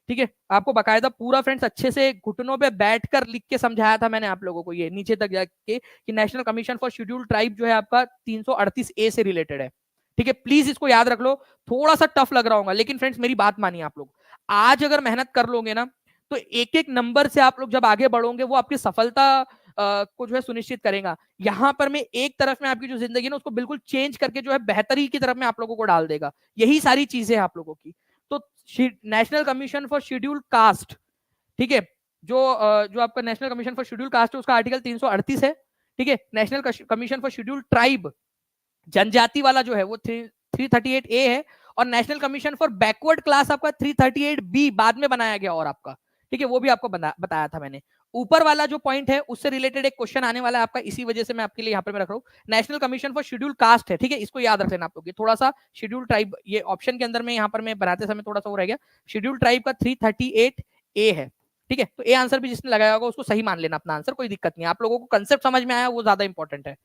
ठीक है, आपको बकायदा पूरा फ्रेंड्स अच्छे से घुटनों पे बैठकर लिख के समझाया था मैंने आप लोगों को ये नीचे तक जाके कि national commission for scheduled tribe जो है आपका 338A से रिलेटेड है। ठीक है, प्लीज इसको याद रख लो। थोड़ा सा टफ लग रहा होगा लेकिन फ्रेंड्स मेरी बात मानिए आप लोग, आज अगर मेहनत कर लोगे ना तो एक एक नंबर से आप लोग जब आगे बढ़ोगे वो आपकी सफलता को जो है सुनिश्चित करेगा। यहां पर मैं एक तरफ में आपकी जो जिंदगी है ना उसको बिल्कुल चेंज करके जो है बेहतरी की तरफ में आप लोगों को डाल देगा। यही सारी चीजें हैं आप लोगों की। तो national commission for scheduled caste, ठीक है, जो आपका national commission for scheduled caste है उसका आर्टिकल 338 है। ठीक है, national commission for scheduled tribe जनजाति वाला जो है वो 338A है, और national commission for backward class आपका 338B बाद में बनाया गया और आपका, ठीक है, वो भी आपको बताया था मैंने। ऊपर वाला जो पॉइंट है उससे रिलेटेड एक क्वेश्चन आने वाला है आपका, इसी वजह से मैं आपके लिए यहाँ पर मैं रख रहा हूँ। National commission for schedule caste है, ठीक है, इसको याद रख लेना आप लोग। थोड़ा सा शेड्यूल ट्राइब ये ऑप्शन के अंदर में यहाँ पर मैं बनाते समय थोड़ा सा वो रह गया। शेड्यूल ट्राइब का 338A है। ठीक है, तो ए आंसर भी जिसने लगाया होगा उसको सही मान लेना अपना आंसर, कोई दिक्कत नहीं। आप लोगों को कंसेप्ट समझ में आया वो ज्यादा इंपॉर्टेंट है।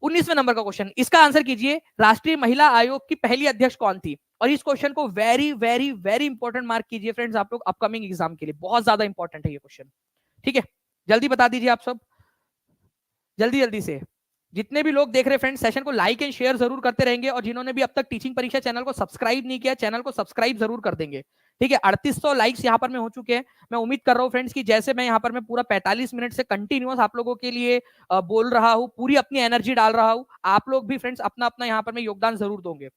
19वें नंबर का क्वेश्चन, इसका आंसर कीजिए। राष्ट्रीय महिला आयोग की पहली अध्यक्ष कौन थी? और इस क्वेश्चन को very very very important mark कीजिए फ्रेंड्स आप लोग अपकमिंग एग्जाम के लिए, बहुत ज्यादा इंपॉर्टेंट है ये क्वेश्चन। ठीक है, जल्दी बता दीजिए आप सब, जल्दी जल्दी से। जितने भी लोग देख रहे हैं फ्रेंड्स सेशन को लाइक एंड शेयर जरूर करते रहेंगे, और जिन्होंने भी अब तक टीचिंग परीक्षा चैनल को सब्सक्राइब नहीं किया चैनल को सब्सक्राइब जरूर कर देंगे। ठीक है, 3800 लाइक्स यहाँ पर में हो चुके हैं। मैं उम्मीद कर रहा हूँ फ्रेंड्स कि जैसे मैं यहाँ पर मैं पूरा 45 मिनट से कंटिन्यूअस आप लोगों के लिए बोल रहा हूँ, पूरी अपनी एनर्जी डाल रहा हूँ, आप लोग भी फ्रेंड्स अपना अपना यहाँ पर में योगदान जरूर दोगे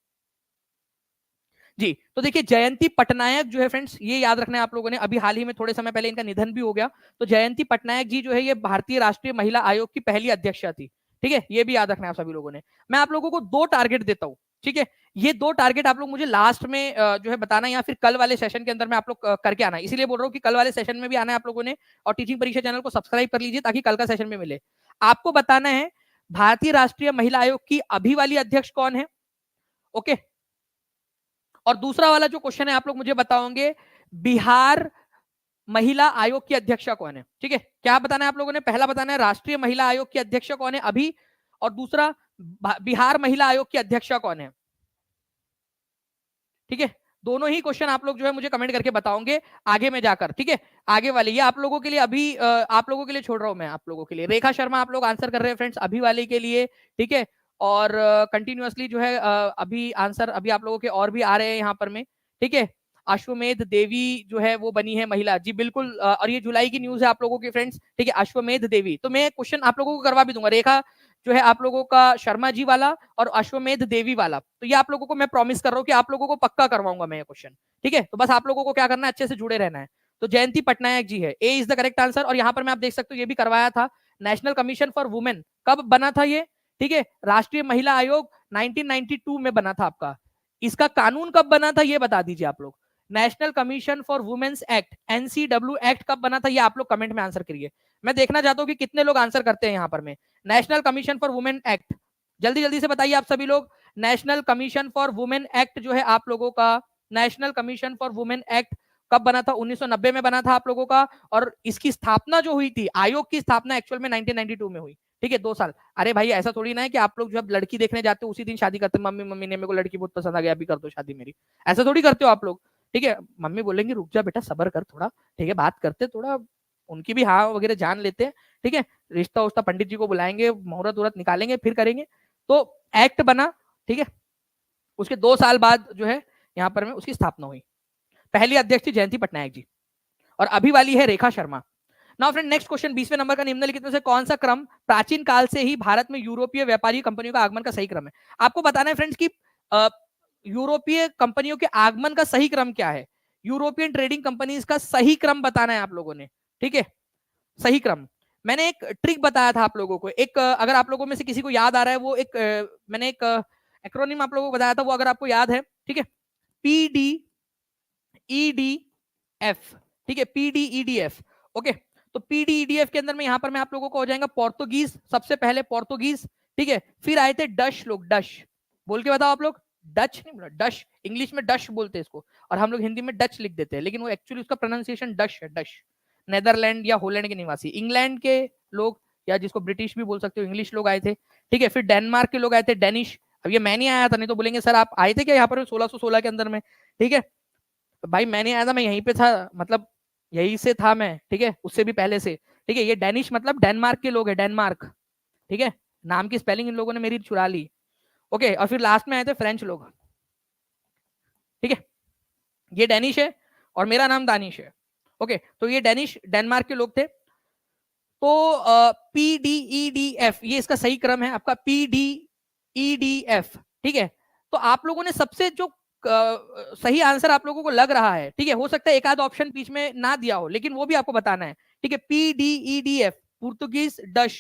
जी। तो देखिए जयंती पटनायक जो है फ्रेंड्स, ये याद रखना है आप लोगों ने, अभी हाल ही में थोड़े समय पहले इनका निधन भी हो गया। तो जयंती पटनायक जी जो है ये भारतीय राष्ट्रीय महिला आयोग की पहली अध्यक्षा थी। ठीक है, ये भी याद रखना है आप सभी लोगों ने। मैं आप लोगों को 2 टारगेट देता हूं, ठीक है, ये 2 टारगेट आप लोग मुझे लास्ट में जो है बताना, या फिर कल वाले सेशन के अंदर में आप लोग करके आना। इसीलिए बोल रहा हूँ कि कल वाले सेशन में भी आना है आप लोगों ने, और टीचिंग परीक्षा चैनल को सब्सक्राइब कर लीजिए ताकि कल का सेशन में मिले। आपको बताना है भारतीय राष्ट्रीय महिला आयोग की अभी वाली अध्यक्ष कौन है, ओके। और दूसरा वाला जो क्वेश्चन है आप लोग मुझे बताओगे बिहार महिला आयोग की अध्यक्षा कौन है, ठीक है। क्या बताना है आप लोगों ने, पहला बताना है राष्ट्रीय महिला आयोग की अध्यक्षा कौन है अभी, और दूसरा बिहार महिला आयोग की अध्यक्षा कौन है, ठीक है। दोनों ही क्वेश्चन आप लोग जो है मुझे कमेंट करके बताओगे आगे में जाकर, ठीक है। आगे वाले ये आप लोगों के लिए अभी आप लोगों के लिए छोड़ रहा हूं मैं, आप लोगों के लिए रेखा शर्मा आप लोग आंसर कर रहे हैं फ्रेंड्स अभी वाले के लिए, ठीक है। और कंटिन्यूअसली जो है अभी आंसर अभी आप लोगों के और भी आ रहे हैं यहाँ पर में, ठीक है। अश्वमेध देवी जो है वो बनी है महिला, जी बिल्कुल, और ये जुलाई की न्यूज है आप लोगों की फ्रेंड्स, ठीक है। अश्वमेध देवी, तो मैं क्वेश्चन आप लोगों को करवा भी दूंगा, रेखा जो है आप लोगों का शर्मा जी वाला और अश्वमेध देवी वाला, तो ये आप लोगों को मैं प्रॉमिस कर रहा हूँ कि आप लोगों को पक्का करवाऊंगा मैं ये क्वेश्चन, ठीक है। तो बस आप लोगों को क्या करना है, अच्छे से जुड़े रहना है। तो जयंती पटनायक जी है, ए इज द करेक्ट आंसर। और यहाँ पर मैं आप देख सकते हो ये भी करवाया था, नेशनल कमीशन फॉर वुमेन कब बना था ये, ठीक है। राष्ट्रीय महिला आयोग 1992 में बना था आपका। इसका कानून कब बना था ये बता दीजिए आप लोग। National commission for womens act, NCW act कब बना था ये आप लोग कमेंट में आंसर करिए। मैं देखना चाहता हूँ कि कितने लोग आंसर करते हैं यहाँ पर में। National commission for women act, जल्दी जल्दी से बताइए आप सभी लोग। National commission for women act जो है आप लोगों का, national commission for women act कब बना था, 1990 में बना था आप लोगों का। और इसकी स्थापना जो हुई थी, आयोग की स्थापना एक्चुअल में 1992 में हुई, ठीक है, 2 साल। अरे भाई ऐसा थोड़ी ना है कि आप लोग जब लड़की देखने जाते हो उसी दिन शादी करते, मम्मी मम्मी ने मेरे को लड़की बहुत पसंद आ गया अभी कर दो शादी मेरी, ऐसा थोड़ी करते हो आप लोग, ठीक है। मम्मी बोलेंगे रुक जा बेटा सबर कर थोड़ा, ठीक है, बात करते थोड़ा, उनकी भी हाँ वगैरह जान लेते हैं, ठीक है। रिश्ता उश्ता पंडित जी को बुलाएंगे, मुहूर्त उहूर्त निकालेंगे फिर करेंगे। तो एक्ट बना, ठीक है। उसके 2 साल बाद जो है यहाँ पर में उसकी स्थापना हुई। पहली अध्यक्ष थी जयंती पटनायक जी, और अभी वाली है Rekha Sharma. Now friend next question, 20वें नंबर का, निम्नलिखित में से कौन सा क्रम प्राचीन काल से ही भारत में यूरोपीय व्यापारी कंपनियों का आगमन का सही क्रम है। आपको बताना है फ्रेंड्स कि यूरोपीय कंपनियों के आगमन का सही क्रम क्या है, यूरोपियन ट्रेडिंग कंपनीज का सही क्रम बताना है आप लोगों ने, ठीक है, सही क्रम। मैंने एक ट्रिक बताया था आप लोगों को, एक अगर आप लोगों में से किसी को याद आ रहा है वो एक मैंने एक एक्रोनिम आप लोगों को बताया था, वो अगर आपको याद है, ठीक है, PDEDF, ठीक है, PDEDF, ओके। तो PDEDF के अंदर में यहां पर मैं आप लोगों को हो जाएगा पोर्तुगीज, सबसे पहले पोर्तुगीज, ठीक है। फिर आए थे डच लोग, डच बोल के बताओ आप लोग, डच नहीं बोला, डच, इंग्लिश में डच बोलते हैं इसको, और हम लोग हिंदी में डच लिख देते हैं, लेकिन वो एक्चुअली उसका प्रोनाउंसिएशन डच है, डच। नेदरलैंड या होलैंड के निवासी, इंग्लैंड के लोग, या जिसको ब्रिटिश भी बोल सकते हो, इंग्लिश लोग आए थे, ठीक है। फिर डेनमार्क के लोग आए थे, डेनिश। अब ये मैं नहीं आया था, नहीं तो बोलेंगे सर आप आए थे क्या यहाँ पर 1616 के अंदर में, ठीक है। भाई मैं नहीं आया था, मैं यहीं पे था, मतलब यहीं से था मैं, ठीक है, उससे भी पहले से, ठीक है। ये डेनिश मतलब डेनमार्क के लोग है, डेनमार्क, ठीक है। नाम की स्पेलिंग इन लोगों ने मेरी चुरा ली, ओके। और फिर लास्ट में आए थे फ्रेंच लोग, ठीक है। ये डेनिश है और मेरा नाम दानिश है, ओके। तो ये डेनिश डेनमार्क के लोग थे। तो PDEDF ये इसका सही क्रम है आपका, PDEDF, ठीक है। तो आप लोगों ने सबसे जो सही आंसर आप लोगों को लग रहा है, ठीक है, हो सकता है एक आध ऑप्शन बीच में ना दिया हो, लेकिन वो भी आपको बताना है, ठीक है। PDEDF पुर्तगीज डच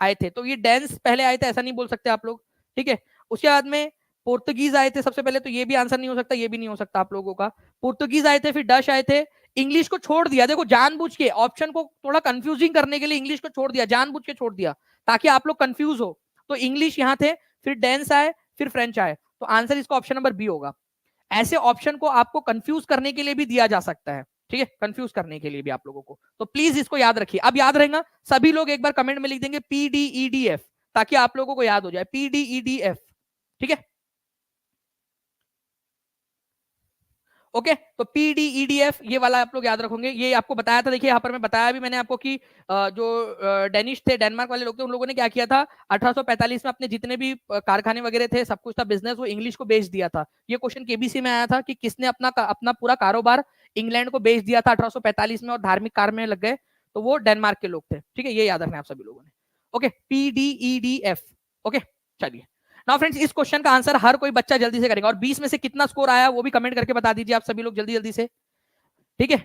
आए थे, तो ये डेंस पहले आए थे, ऐसा नहीं बोल सकते आप लोग, ठीक है। उसके बाद में पुर्तगीज आए थे सबसे पहले, तो ये भी आंसर नहीं हो सकता, ये भी नहीं हो सकता आप लोगों का। पुर्तगीज आए थे, फिर डच आए थे, इंग्लिश को छोड़ दिया, देखो जानबूझ के ऑप्शन को थोड़ा कंफ्यूजिंग करने के लिए इंग्लिश को छोड़ दिया, जानबूझ के छोड़ दिया ताकि आप लोग कंफ्यूज हो। तो इंग्लिश यहाँ थे, फिर डेंस आए, फिर फ्रेंच आए, तो आंसर इसका ऑप्शन नंबर बी होगा। ऐसे ऑप्शन को आपको कंफ्यूज करने के लिए भी दिया जा सकता है, ठीक है, कंफ्यूज करने के लिए भी आप लोगों को, तो प्लीज इसको याद रखिए। अब याद रहेगा, सभी लोग एक बार कमेंट में लिख देंगे PDEDF ताकि आप लोगों को याद हो जाए, PDEDF, ठीक है, ओके। तो PDEDF ये वाला आप लोग याद रखोगे, ये आपको बताया था, देखिए यहाँ पर मैं बताया भी मैंने आपको कि जो डेनिश थे, डेनमार्क वाले लोग थे, उन लोगों ने क्या किया था 1845 में अपने जितने भी कारखाने वगैरह थे, सब कुछ था, बिजनेस, वो इंग्लिश को बेच दिया था। ये क्वेश्चन केबीसी में आया था कि किसने अपना पूरा कारोबार इंग्लैंड को बेच दिया था 1845 में और धार्मिक कार्य में लग गए, तो वो डेनमार्क के लोग थे, ठीक है। ये याद रखना आप सभी लोगों ने, ओके, PDEDF, ओके। चलिए नाउ फ्रेंड्स, इस क्वेश्चन का आंसर हर कोई बच्चा जल्दी से करेगा, और 20 में से कितना स्कोर आया वो भी कमेंट करके बता दीजिए आप सभी लोग जल्दी जल्दी से, ठीक है।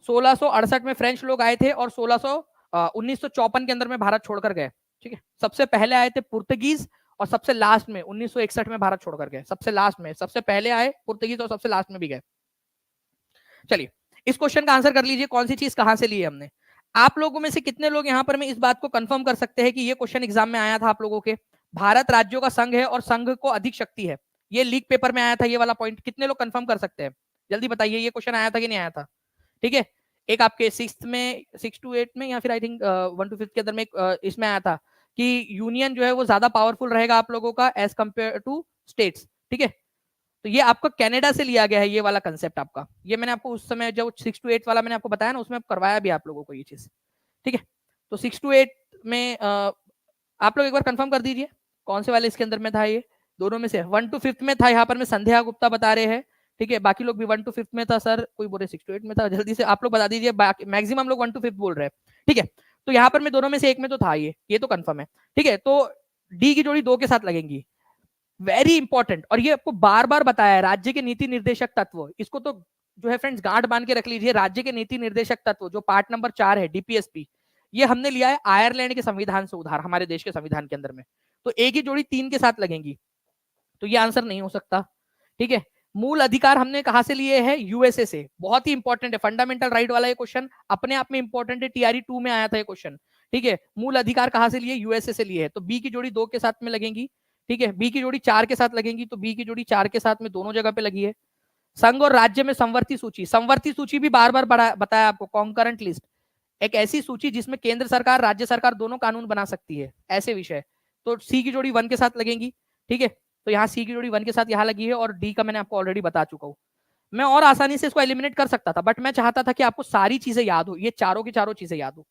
1668 में फ्रेंच लोग आए थे और 1954 के अंदर में भारत छोड़कर गए, ठीक है, सबसे पहले आए थे पुर्तगीज और सबसे लास्ट में 1961 में भारत छोड़कर गए। सबसे लास्ट में, सबसे पहले आए पुर्तगीज और सबसे लास्ट में भी गए। चलिए इस क्वेश्चन का आंसर कर लीजिए, कौन सी चीज कहां से ली है हमने। आप लोगों में से कितने लोग यहां पर मैं इस बात को कंफर्म कर सकते हैं कि ये क्वेश्चन एग्जाम में आया था आप लोगों के। भारत राज्यों का संघ है और संघ को अधिक शक्ति है, ये लीग पेपर में आया था ये वाला पॉइंट। कितने लोग कंफर्म कर सकते हैं, जल्दी बताइए, ये क्वेश्चन आया था कि नहीं आया था। ठीक है, एक आपके 6 to 8 में या फिर आई थिंक 1 to 5 के अंदर में इसमें आया था कि यूनियन जो है वो ज्यादा पावरफुल रहेगा आप लोगों का एज कंपेयर टू स्टेट्स। ठीक है, तो ये आपका कनाडा से लिया गया है ये वाला कंसेप्ट आपका। ये मैंने आपको उस समय जो 6 to 8 वाला मैंने आपको बताया ना, उसमें करवाया भी आप लोगों को ये चीज। ठीक है, तो 6 to 8 में आप लोग एक बार कंफर्म कर दीजिए कौन से वाले इसके अंदर में था। ये दोनों में से 1 to 5 में था, यहाँ पर मैं संध्या गुप्ता बता रहे हैं। ठीक है, बाकी लोग भी 1 to 5 में था सर, कोई बोल रहे 6 to 8 में था, जल्दी से आप लोग बता दीजिए। मैक्सिमम लोग 1 to 5 बोल रहे हैं। ठीक है, तो यहाँ पर मैं दोनों में से एक में तो था ये तो कंफर्म है। ठीक है, तो डी की जोड़ी 2 के साथ लगेंगी, वेरी इंपॉर्टेंट। और ये आपको बार बार बताया है, राज्य के नीति निर्देशक तत्व, इसको तो जो है फ्रेंड्स गांठ बांध के रख लीजिए। राज्य के नीति निर्देशक तत्व जो पार्ट नंबर 4 है डीपीएसपी, ये हमने लिया है आयरलैंड के संविधान से उधार, हमारे देश के संविधान के अंदर में। तो एक ही जोड़ी 3 के साथ लगेंगी, तो ये आंसर नहीं हो सकता। ठीक है, मूल अधिकार हमने कहां से लिए हैं, यूएसए से। बहुत ही इंपॉर्टेंट है, फंडामेंटल राइट वाला ये क्वेश्चन अपने आप में इंपॉर्टेंट है, टीआरई 2 में आया था ये क्वेश्चन। ठीक है, मूल अधिकार कहां से लिए, यूएसए से लिए है। तो बी की जोड़ी 2 के साथ में लगेंगी। ठीक है, बी की जोड़ी 4 के साथ लगेंगी, तो बी की जोड़ी 4 के साथ में दोनों जगह पे लगी है। संघ और राज्य में संवर्ती सूची, संवर्ती सूची भी बार बार बताया आपको, कॉन्करेंट लिस्ट, एक ऐसी सूची जिसमें केंद्र सरकार राज्य सरकार दोनों कानून बना सकती है, ऐसे विषय। तो सी की जोड़ी 1 के साथ लगेंगी। ठीक है, तो यहाँ सी की जोड़ी 1 के साथ यहाँ लगी है, और डी का मैंने आपको ऑलरेडी बता चुका हूँ। मैं और आसानी से इसको एलिमिनेट कर सकता था, बट मैं चाहता था कि आपको सारी चीजें याद हो, ये चारों की चारों चीजें याद हो।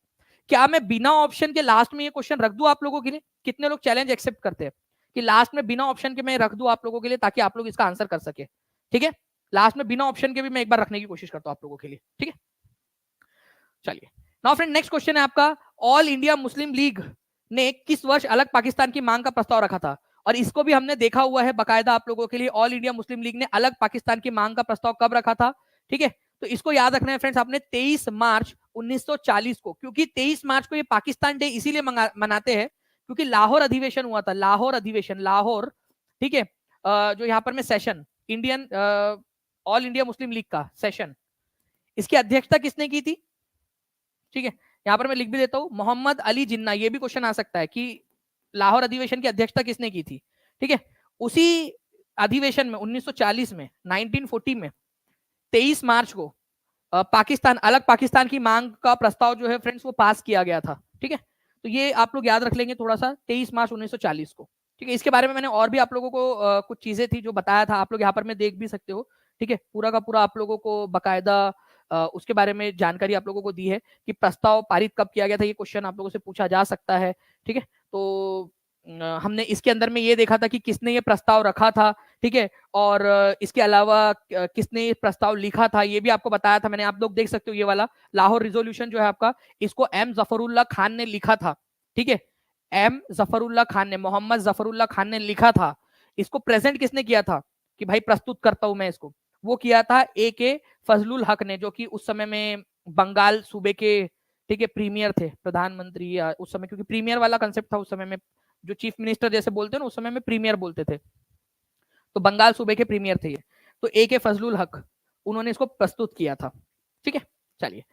क्या मैं बिना ऑप्शन के लास्ट में ये क्वेश्चन रख दूं आप लोगों के लिए? कितने लोग चैलेंज एक्सेप्ट करते हैं कि लास्ट में बिना ऑप्शन के मैं रख दूं आप लोगों के लिए, ताकि आप लोग इसका आंसर कर सके? ठीक है, लास्ट में बिना ऑप्शन के भी मैं एक बार रखने की कोशिश करता हूं आप लोगों के लिए। ठीक है, चलिए नाउ फ्रेंड नेक्स्ट क्वेश्चन है आपका, ऑल इंडिया मुस्लिम लीग ने किस वर्ष अलग पाकिस्तान की मांग का प्रस्ताव रखा था? और इसको भी हमने देखा हुआ है बकायदा आप लोगों के लिए, ऑल इंडिया मुस्लिम लीग ने अलग पाकिस्तान की मांग का प्रस्ताव कब रखा था? ठीक है, तो इसको याद रखना है फ्रेंड्स आपने, 23 मार्च 1940 को। क्योंकि 23 मार्च को ये पाकिस्तान डे इसीलिए मनाते हैं क्योंकि लाहौर अधिवेशन हुआ था, लाहौर अधिवेशन, लाहौर। ठीक है, जो यहाँ पर में session, Indian all India Muslim league का सेशन, इसकी अध्यक्षता किसने की थी? ठीक है, यहाँ पर मैं लिख भी देता हूँ, मोहम्मद अली जिन्ना। ये भी क्वेश्चन आ सकता है कि लाहौर अधिवेशन की अध्यक्षता किसने की थी? ठीक है, उसी अधिवेशन में 1940 में, 1940 में 23 मार्च को पाकिस्तान, अलग पाकिस्तान की मांग का प्रस्ताव जो है फ्रेंड्स वो पास किया गया था। ठीक है, तो ये आप लोग याद रख लेंगे थोड़ा सा, 23 मार्च 1940 को। ठीक है, इसके बारे में मैंने और भी आप लोगों को कुछ चीजें थी जो बताया था, आप लोग यहाँ पर में देख भी सकते हो। ठीक है, पूरा का पूरा आप लोगों को बकायदा उसके बारे में जानकारी आप लोगों को दी है कि प्रस्ताव पारित कब किया गया था, ये क्वेश्चन आप लोगों से पूछा जा सकता है। ठीक है, तो हमने इसके अंदर में ये देखा था कि किसने ये प्रस्ताव रखा था। ठीक है, और इसके अलावा किसने ये प्रस्ताव लिखा था ये भी आपको बताया था मैंने। आप लोग देख सकते हो ये वाला लाहौर रिजोल्यूशन जो है आपका, इसको एम जफरुल्लाह खान ने लिखा था। ठीक है, एम जफरुल्लाह खान ने, मोहम्मद जफरुल्लाह खान ने लिखा था। इसको प्रेजेंट किसने किया था कि भाई प्रस्तुत करता हूं मैं इसको, वो किया था ए के फजलुल हक ने, जो कि उस समय में बंगाल सूबे के, ठीक है, प्रीमियर थे, प्रधानमंत्री उस समय, क्योंकि प्रीमियर वाला कंसेप्ट था उस समय में, जो चीफ मिनिस्टर जैसे बोलते हैं ना, उस समय में प्रीमियर बोलते थे, तो बंगाल सूबे के प्रीमियर थे ये। तो ए के फजलुल हक, उन्होंने इसको प्रस्तुत किया था। ठीक है, चलिए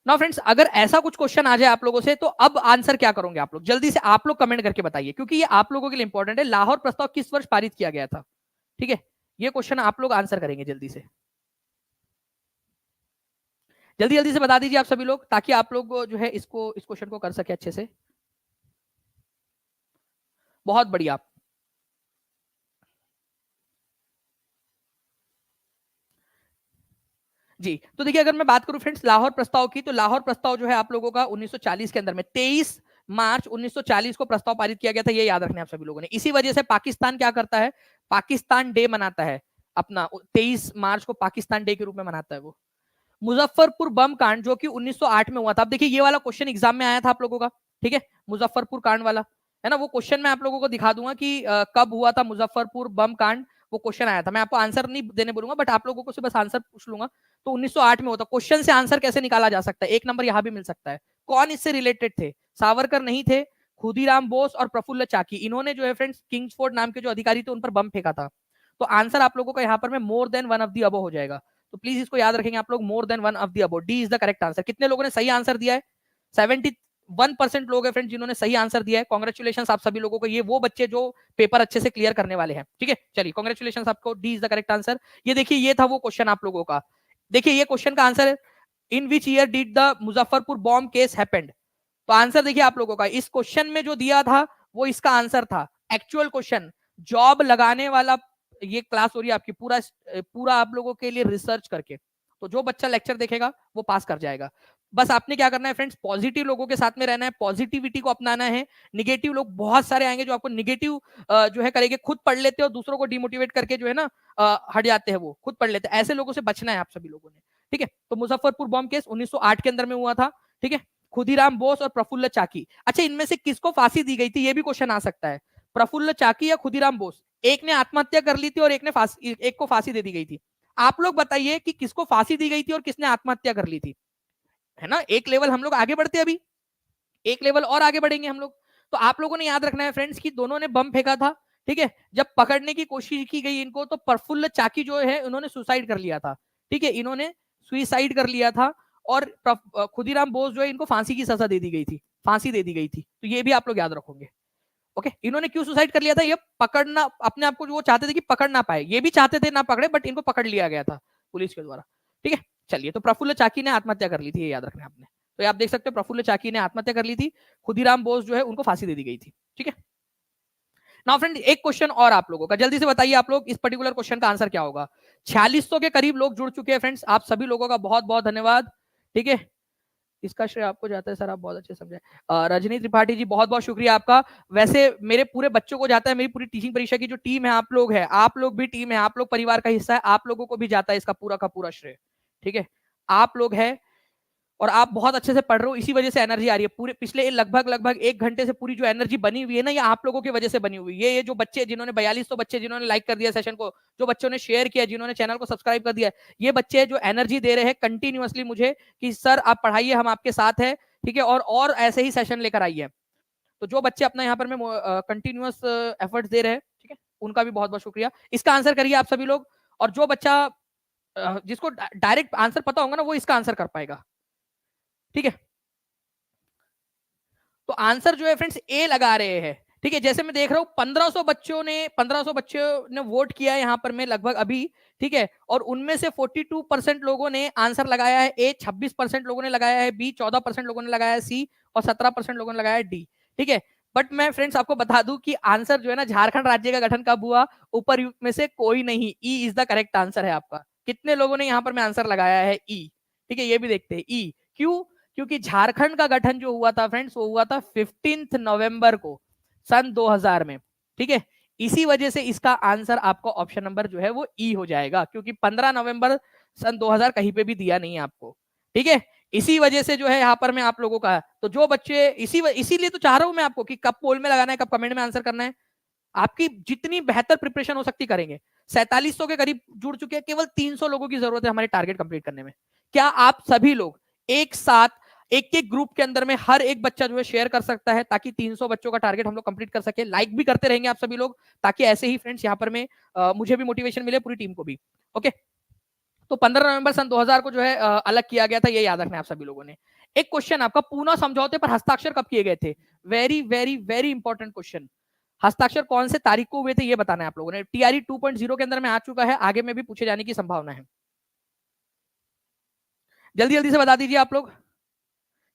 नाउ फ्रेंड्स, अगर ऐसा कुछ क्वेश्चन आ जाए आप लोगों से, तो अब आंसर क्या करोगे आप लोग? जल्दी से आप लोग कमेंट करके बताइए, क्योंकि ये आप लोगों के लिए इंपॉर्टेंट है। लाहौर प्रस्ताव किस वर्ष पारित किया गया था? ठीक है, ये क्वेश्चन आप लोग आंसर करेंगे जल्दी से, जल्दी जल्दी से बता दीजिए आप सभी लोग, ताकि आप लोग जो है इस क्वेश्चन को कर सके अच्छे से। बहुत बढ़िया। जी, तो देखिए अगर मैं बात करूं फ्रेंड्स लाहौर प्रस्ताव की, तो लाहौर प्रस्ताव जो है आप लोगों का 1940 के अंदर में 23 मार्च 1940 को प्रस्ताव पारित किया गया था, ये याद रखना है आप सभी लोगों ने। इसी वजह से पाकिस्तान क्या करता है, पाकिस्तान डे मनाता है अपना, 23 मार्च को पाकिस्तान डे के रूप में मनाता है वो। मुजफ्फरपुर बम कांड जो कि 1908 में हुआ था, अब देखिए ये वाला क्वेश्चन एग्जाम में आया था आप लोगों का। ठीक है, मुजफ्फरपुर कांड वाला है ना, वो क्वेश्चन मैं आप लोगों को दिखा दूंगा कि कब हुआ था मुजफ्फरपुर बम कांड, वो क्वेश्चन आया था। मैं आपको आंसर नहीं देने बोलूंगा, बट आप लोगों को से बस आंसर पूछ लूंगा। तो 1908 में होता, क्वेश्चन से आंसर कैसे निकाला जा सकता है, एक नंबर यहां भी मिल सकता है। कौन इससे रिलेटेड थे? सावरकर नहीं थे, खुदीराम बोस और प्रफुल्ल चाकी, इन्होंने जो है फ्रेंड्स किंग्सफोर्ड नाम के जो अधिकारी थे उन पर बम फेंका था। तो आंसर आप लोगों का यहाँ पर में more than one of the above हो जाएगा। तो प्लीज इसको याद रखेंगे आप लोग, more than one of the above, D is the correct answer. कितने लोगों ने सही आंसर दिया है? 71% लोग हैं फ्रेंड्स जिन्होंने सही आंसर दिया है। कांग्रेचुलेशन आप सभी लोगों को, ये वो बच्चे जो पेपर अच्छे से क्लियर करने वाले हैं। ठीक है, चलिए कांग्रेचुलेशन आपको, D is the correct answer. ये देखिए, ये था वो क्वेश्चन आप लोगों का। देखिए ये क्वेश्चन का answer, in which year did the Muzaffarpur bomb case happened. तो आंसर देखिए आप लोगों का, इस क्वेश्चन में जो दिया था वो इसका आंसर था। एक्चुअल क्वेश्चन, जॉब लगाने वाला, ये क्लास हो रही है आपकी पूरा पूरा आप लोगों के लिए रिसर्च करके। तो जो बच्चा लेक्चर देखेगा वो पास कर जाएगा। बस आपने क्या करना है फ्रेंड्स, पॉजिटिव लोगों के साथ में रहना है, पॉजिटिविटी को अपनाना है। निगेटिव लोग बहुत सारे आएंगे जो आपको निगेटिव जो है करेंगे, खुद पढ़ लेते हैं और दूसरों को डिमोटिवेट करके जो है ना हट जाते हैं, वो खुद पढ़ लेते हैं। ऐसे लोगों से बचना है आप सभी लोगों ने। ठीक है, तो मुजफ्फरपुर बॉम्ब केस 1908 के अंदर में हुआ था। ठीक है, खुदीराम बोस और प्रफुल्ल चाकी। अच्छा, इनमें से किसको फांसी दी गई थी, ये भी क्वेश्चन आ सकता है। प्रफुल्ल चाकी या खुदीराम बोस, एक ने आत्महत्या कर ली थी और एक को फांसी दे दी गई थी। आप लोग बताइए कि किसको फांसी दी गई थी और किसने आत्महत्या कर ली थी, है ना। एक लेवल हम लोग आगे बढ़ते, अभी एक लेवल और आगे बढ़ेंगे हम लोग। तो आप लोगों ने याद रखना है फ्रेंड्स कि दोनों ने बम फेंका था। ठीक है, जब पकड़ने की कोशिश की गई इनको, तो प्रफुल्ल चाकी जो है उन्होंने सुसाइड कर लिया था। ठीक है, इन्होंने सुसाइड कर लिया था। और खुदीराम बोस जो है, इनको फांसी की सजा दे दी गई थी, फांसी दे दी गई थी। तो ये भी आप लोग याद रखोगे। ओके, इन्होंने क्यों सुसाइड कर लिया था? ये पकड़ना, अपने आप को वो चाहते थे कि पकड़ ना पाए, ये भी चाहते थे ना पकड़े, बट इनको पकड़ लिया गया था पुलिस के द्वारा। ठीक है, चलिए, तो प्रफुल्ल चाकी ने आत्महत्या कर ली थी, ये याद रखना आपने। तो आप देख सकते हो प्रफुल्ल चाकी ने आत्महत्या कर ली थी, खुदीराम बोस जो है उनको फांसी दे दी गई थी। ठीक है, नाउ फ्रेंड एक क्वेश्चन और आप लोगों का, जल्दी से बताइए आप लोग इस पर्टिकुलर क्वेश्चन का आंसर क्या होगा। 4600 के करीब लोग जुड़ चुके हैं फ्रेंड्स, आप सभी लोगों का बहुत बहुत धन्यवाद। ठीक है, इसका श्रेय आपको जाता है सर, आप बहुत अच्छे समझे। रजनी त्रिपाठी जी, बहुत बहुत शुक्रिया आपका। वैसे मेरे पूरे बच्चों को जाता है, मेरी पूरी टीचिंग परीक्षा की जो टीम है, आप लोग है, आप लोग भी टीम है, आप लोग परिवार का हिस्सा है, आप लोगों को भी जाता है इसका पूरा का पूरा श्रेय। ठीक है, आप लोग है और आप बहुत अच्छे से पढ़ रहे हो, इसी वजह से एनर्जी आ रही है। पूरे पिछले लगभग 1 घंटे से पूरी जो एनर्जी बनी हुई है ना, ये आप लोगों की वजह से बनी हुई है। ये जो बच्चे जिन्होंने 4200 बच्चे जिन्होंने लाइक कर दिया सेशन को, जो बच्चों ने शेयर किया, जिन्होंने चैनल को सब्सक्राइब कर दिया, ये बच्चे जो एनर्जी दे रहे हैं कंटिन्यूअसली मुझे कि सर आप पढ़ाइए, हम आपके साथ है। ठीक है, और ऐसे ही सेशन लेकर आइए। तो जो बच्चे अपना यहाँ पर में कंटिन्यूअस एफर्ट्स दे रहे हैं, ठीक है, उनका भी बहुत बहुत शुक्रिया। इसका आंसर करिए आप सभी लोग, और जो बच्चा जिसको डायरेक्ट आंसर पता होगा ना, वो इसका आंसर कर पाएगा। ठीक है, तो आंसर जो है फ्रेंड्स ए लगा रहे हैं। ठीक है, जैसे मैं देख रहा हूं 1500 बच्चों ने वोट किया है यहाँ पर मैं लगभग अभी। ठीक है, और उनमें से 42% लोगों ने आंसर लगाया है ए, 26% लोगों ने लगाया है बी, 14% लोगों ने लगाया है सी, और 17% लोगों ने लगाया है डी। ठीक है, बट मैं फ्रेंड्स आपको बता दूं कि आंसर जो है ना, झारखंड राज्य का गठन कब हुआ, उपरयुक्त में से कोई नहीं, E is the correct answer है आपका। कितने लोगों ने यहाँ पर मैं आंसर लगाया है ई। ठीक है, ये भी देखते हैं ई क्यों, क्योंकि झारखंड का गठन जो हुआ था फ्रेंड्स, वो हुआ था 15 नवंबर को सन 2000 में। ठीक है, इसी वजह से इसका आंसर आपको ऑप्शन नंबर जो है वो ई हो जाएगा, क्योंकि 15 नवंबर सन 2000 कहीं पे भी दिया नहीं है आपको। ठीक है, इसी वजह से जो है यहाँ पर मैं आप लोगों का, तो जो बच्चे इसीलिए तो चाह रहा हूं मैं आपको कि कब पोल में लगाना है, कब कमेंट में आंसर करना है। आपकी जितनी बेहतर प्रिपरेशन हो सकती करेंगे। 4700 के करीब जुड़ चुके हैं, केवल 300 लोगों की जरूरत है हमारे टारगेट कंप्लीट करने में। क्या आप सभी लोग एक साथ एक एक ग्रुप के अंदर में हर एक बच्चा जो है शेयर कर सकता है, ताकि 300 बच्चों का टारगेट हम लोग कंप्लीट कर सके। लाइक भी करते रहेंगे आप सभी लोग, ताकि ऐसे ही फ्रेंड्स यहाँ पर में मुझे भी मोटिवेशन मिले, पूरी टीम को भी। ओके, तो 15 नवंबर सन 2000 को जो है अलग किया गया था, ये याद रखना है आप सभी लोगों ने। एक क्वेश्चन आपका, पूना समझौते पर हस्ताक्षर कब किए गए थे? Very very very important question. हस्ताक्षर कौन से तारीख को हुए थे, ये बताना है आप लोगों ने। टीआरई 2.0 के अंदर में आ चुका है, आगे में भी पूछे जाने की संभावना है। जल्दी जल्दी से बता दीजिए आप लोग।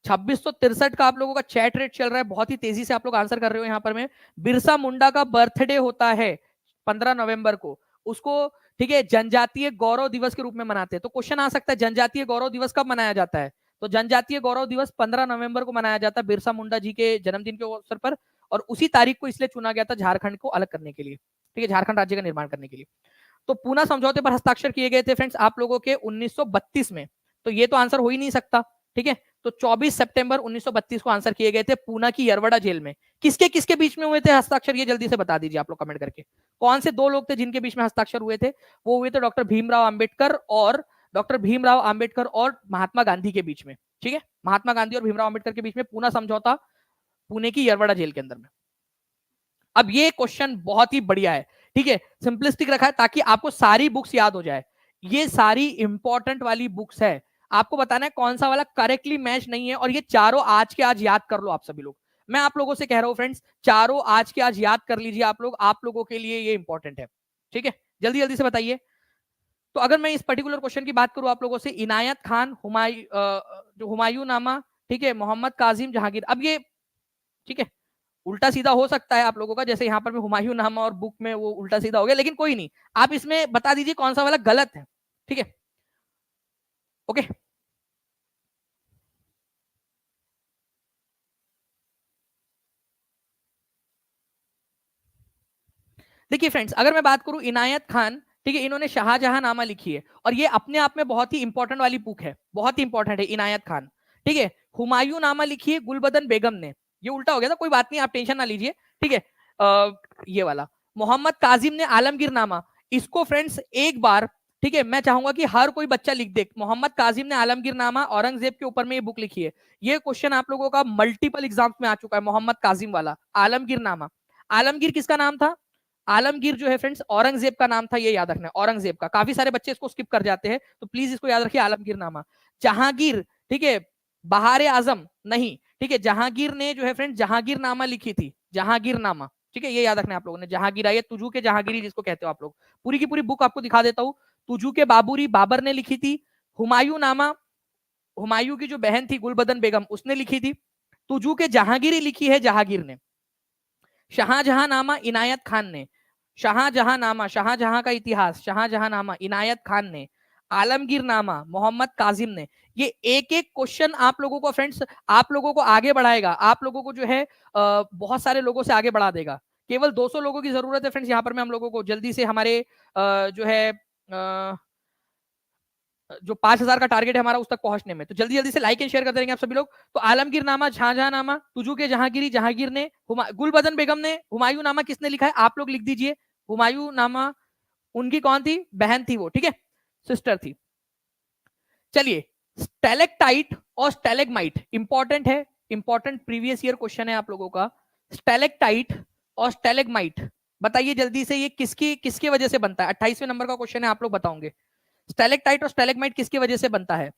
2663 का आप लोगों का चैट रेट चल रहा है, बहुत ही तेजी से आप लोग आंसर कर रहे हो यहाँ पर में। बिरसा मुंडा का बर्थडे होता है 15 नवंबर को, उसको ठीक है जनजातीय गौरव दिवस के रूप में मनाते हैं। तो क्वेश्चन आ सकता है जनजातीय गौरव दिवस कब मनाया जाता है? तो जनजातीय गौरव दिवस 15 नवंबर को मनाया जाता है, बिरसा मुंडा जी के जन्मदिन के अवसर पर। और उसी तारीख को इसलिए चुना गया था झारखंड को अलग करने के लिए, ठीक है, झारखंड राज्य का निर्माण करने के लिए। तो पूना समझौते पर हस्ताक्षर किए गए थे फ्रेंड्स आप लोगों के 1932 में। तो ये तो आंसर हो ही नहीं सकता, ठीक है। तो 24 सितंबर 1932 को आंसर किए गए थे पूना की यरवड़ा जेल में। किसके किसके बीच में हुए थे हस्ताक्षर, ये जल्दी से बता दीजिए आप लोग कमेंट करके। कौन से दो लोग थे जिनके बीच में हस्ताक्षर हुए थे? वो हुए थे डॉक्टर भीमराव अंबेडकर और महात्मा गांधी के बीच में, ठीक है। महात्मा गांधी और भीमराव अंबेडकर के बीच में पूना समझौता पुणे की यरवड़ा जेल के अंदर में। अब ये क्वेश्चन बहुत ही बढ़िया है, ठीक है, सिंपलिस्टिक रखा है ताकि आपको सारी बुक्स याद हो जाए। ये सारी इंपॉर्टेंट वाली बुक्स है, आपको बताना है कौन सा वाला करेक्टली मैच नहीं है, और ये चारों आज के आज याद कर लो आप सभी लोग। मैं आप लोगों से कह रहा हूं फ्रेंड्स, चारों आज के आज याद कर लीजिए आप लोग, आप लोगों के लिए ये इंपॉर्टेंट है, ठीक है। जल्दी जल्दी से बताइए। तो अगर मैं इस पर्टिकुलर क्वेश्चन की बात करूं आप लोगों से, इनायत खान, जो हुमायूं नामा, ठीक है, मोहम्मद काजिम जहांगीर। अब ये ठीक है उल्टा सीधा हो सकता है आप लोगों का, जैसे यहाँ पर भी हुमायूं नामा और बुक में वो उल्टा सीधा हो गया, लेकिन कोई नहीं, आप इसमें बता दीजिए कौन सा वाला गलत है, ठीक है। ओके, देखिए फ्रेंड्स, अगर मैं बात करूं इनायत खान, ठीक है, इन्होंने शाहजहां नामा लिखी है, और ये अपने आप में बहुत ही इंपॉर्टेंट वाली बुक है, बहुत ही इंपॉर्टेंट है इनायत खान, ठीक है। हुमायूं नामा लिखी है गुलबदन बेगम ने, ये उल्टा हो गया था, कोई बात नहीं, आप टेंशन ना लीजिए, ठीक है। ये वाला मोहम्मद काजिम ने आलमगीर नामा, इसको फ्रेंड्स एक बार, ठीक है, मैं चाहूंगा कि हर कोई बच्चा लिख दे, मोहम्मद काजिम ने आलमगीर नामा औरंगजेब के ऊपर में ये बुक लिखी है। ये क्वेश्चन आप लोगों का मल्टीपल एग्जाम्स में आ चुका है, मोहम्मद काजिम वाला आलमगीर नामा। आलमगीर किसका नाम था? आलमगीर जो है फ्रेंड्स औरंगजेब का नाम था, ये याद रखना है, औरंगजेब का। काफी सारे बच्चे इसको स्किप कर जाते हैं, तो प्लीज इसको याद रखिए, आलमगीर नामा। जहांगीर, ठीक है, बहार आजम नहीं, ठीक है, जहांगीर ने जो है फ्रेंड जहांगीर नामा लिखी थी, जहांगीर नामा, ठीक है, ये याद रखना है आप लोगों ने। जहांगीर आई, तुजू के जहांगीरी जिसको कहते हो आप लोग, पूरी की पूरी बुक आपको दिखा देता हूँ। तुजू के बाबूरी बाबर ने लिखी थी। हुमायूं नामा, हुमायूं की जो बहन थी गुलबदन बेगम, उसने लिखी थी। तुजू के जहांगीरी लिखी है जहांगीर ने। शाहजहां नामा इनायत खान ने। शाहजहां नामा, शाहजहां का इतिहास, शाहजहां नामा इनायत खान ने। आलमगीर नामा मोहम्मद काजिम ने। ये एक एक क्वेश्चन आप लोगों को फ्रेंड्स, आप लोगों को आगे बढ़ाएगा, आप लोगों को जो है बहुत सारे लोगों से आगे बढ़ा देगा। केवल 200 लोगों की जरूरत है फ्रेंड्स यहाँ पर। मैं हम लोगों को जल्दी से हमारे जो है जो 5000 का टारगेट है हमारा उस तक पहुंचने में, तो जल्दी जल्दी से लाइक एंड शेयर कर देंगे आप सभी लोग। तो आलमगीर नामा, शाहजहां नामा, तुजू के जहांगीरी जहांगीर ने, गुलबदन बेगम ने। हुमायूं नामा किसने लिखा है आप लोग लिख दीजिए। हुमायूं नामा उनकी कौन थी? बहन थी वो, ठीक है, सिस्टर थी। चलिए, स्टेलेक्टाइट और स्टेलेगमाइट इंपॉर्टेंट है, इंपॉर्टेंट प्रीवियस ईयर क्वेश्चन है आप लोगों का। स्टेलेक्टाइट और स्टेलेगमाइट, बताइए जल्दी से, ये किसकी किसकी वजह से बनता है? 28वें नंबर का क्वेश्चन है, आप लोग बताओगे। स्टेलेक्टाइट और स्टेलेगमाइट किसकी वजह से बनता है?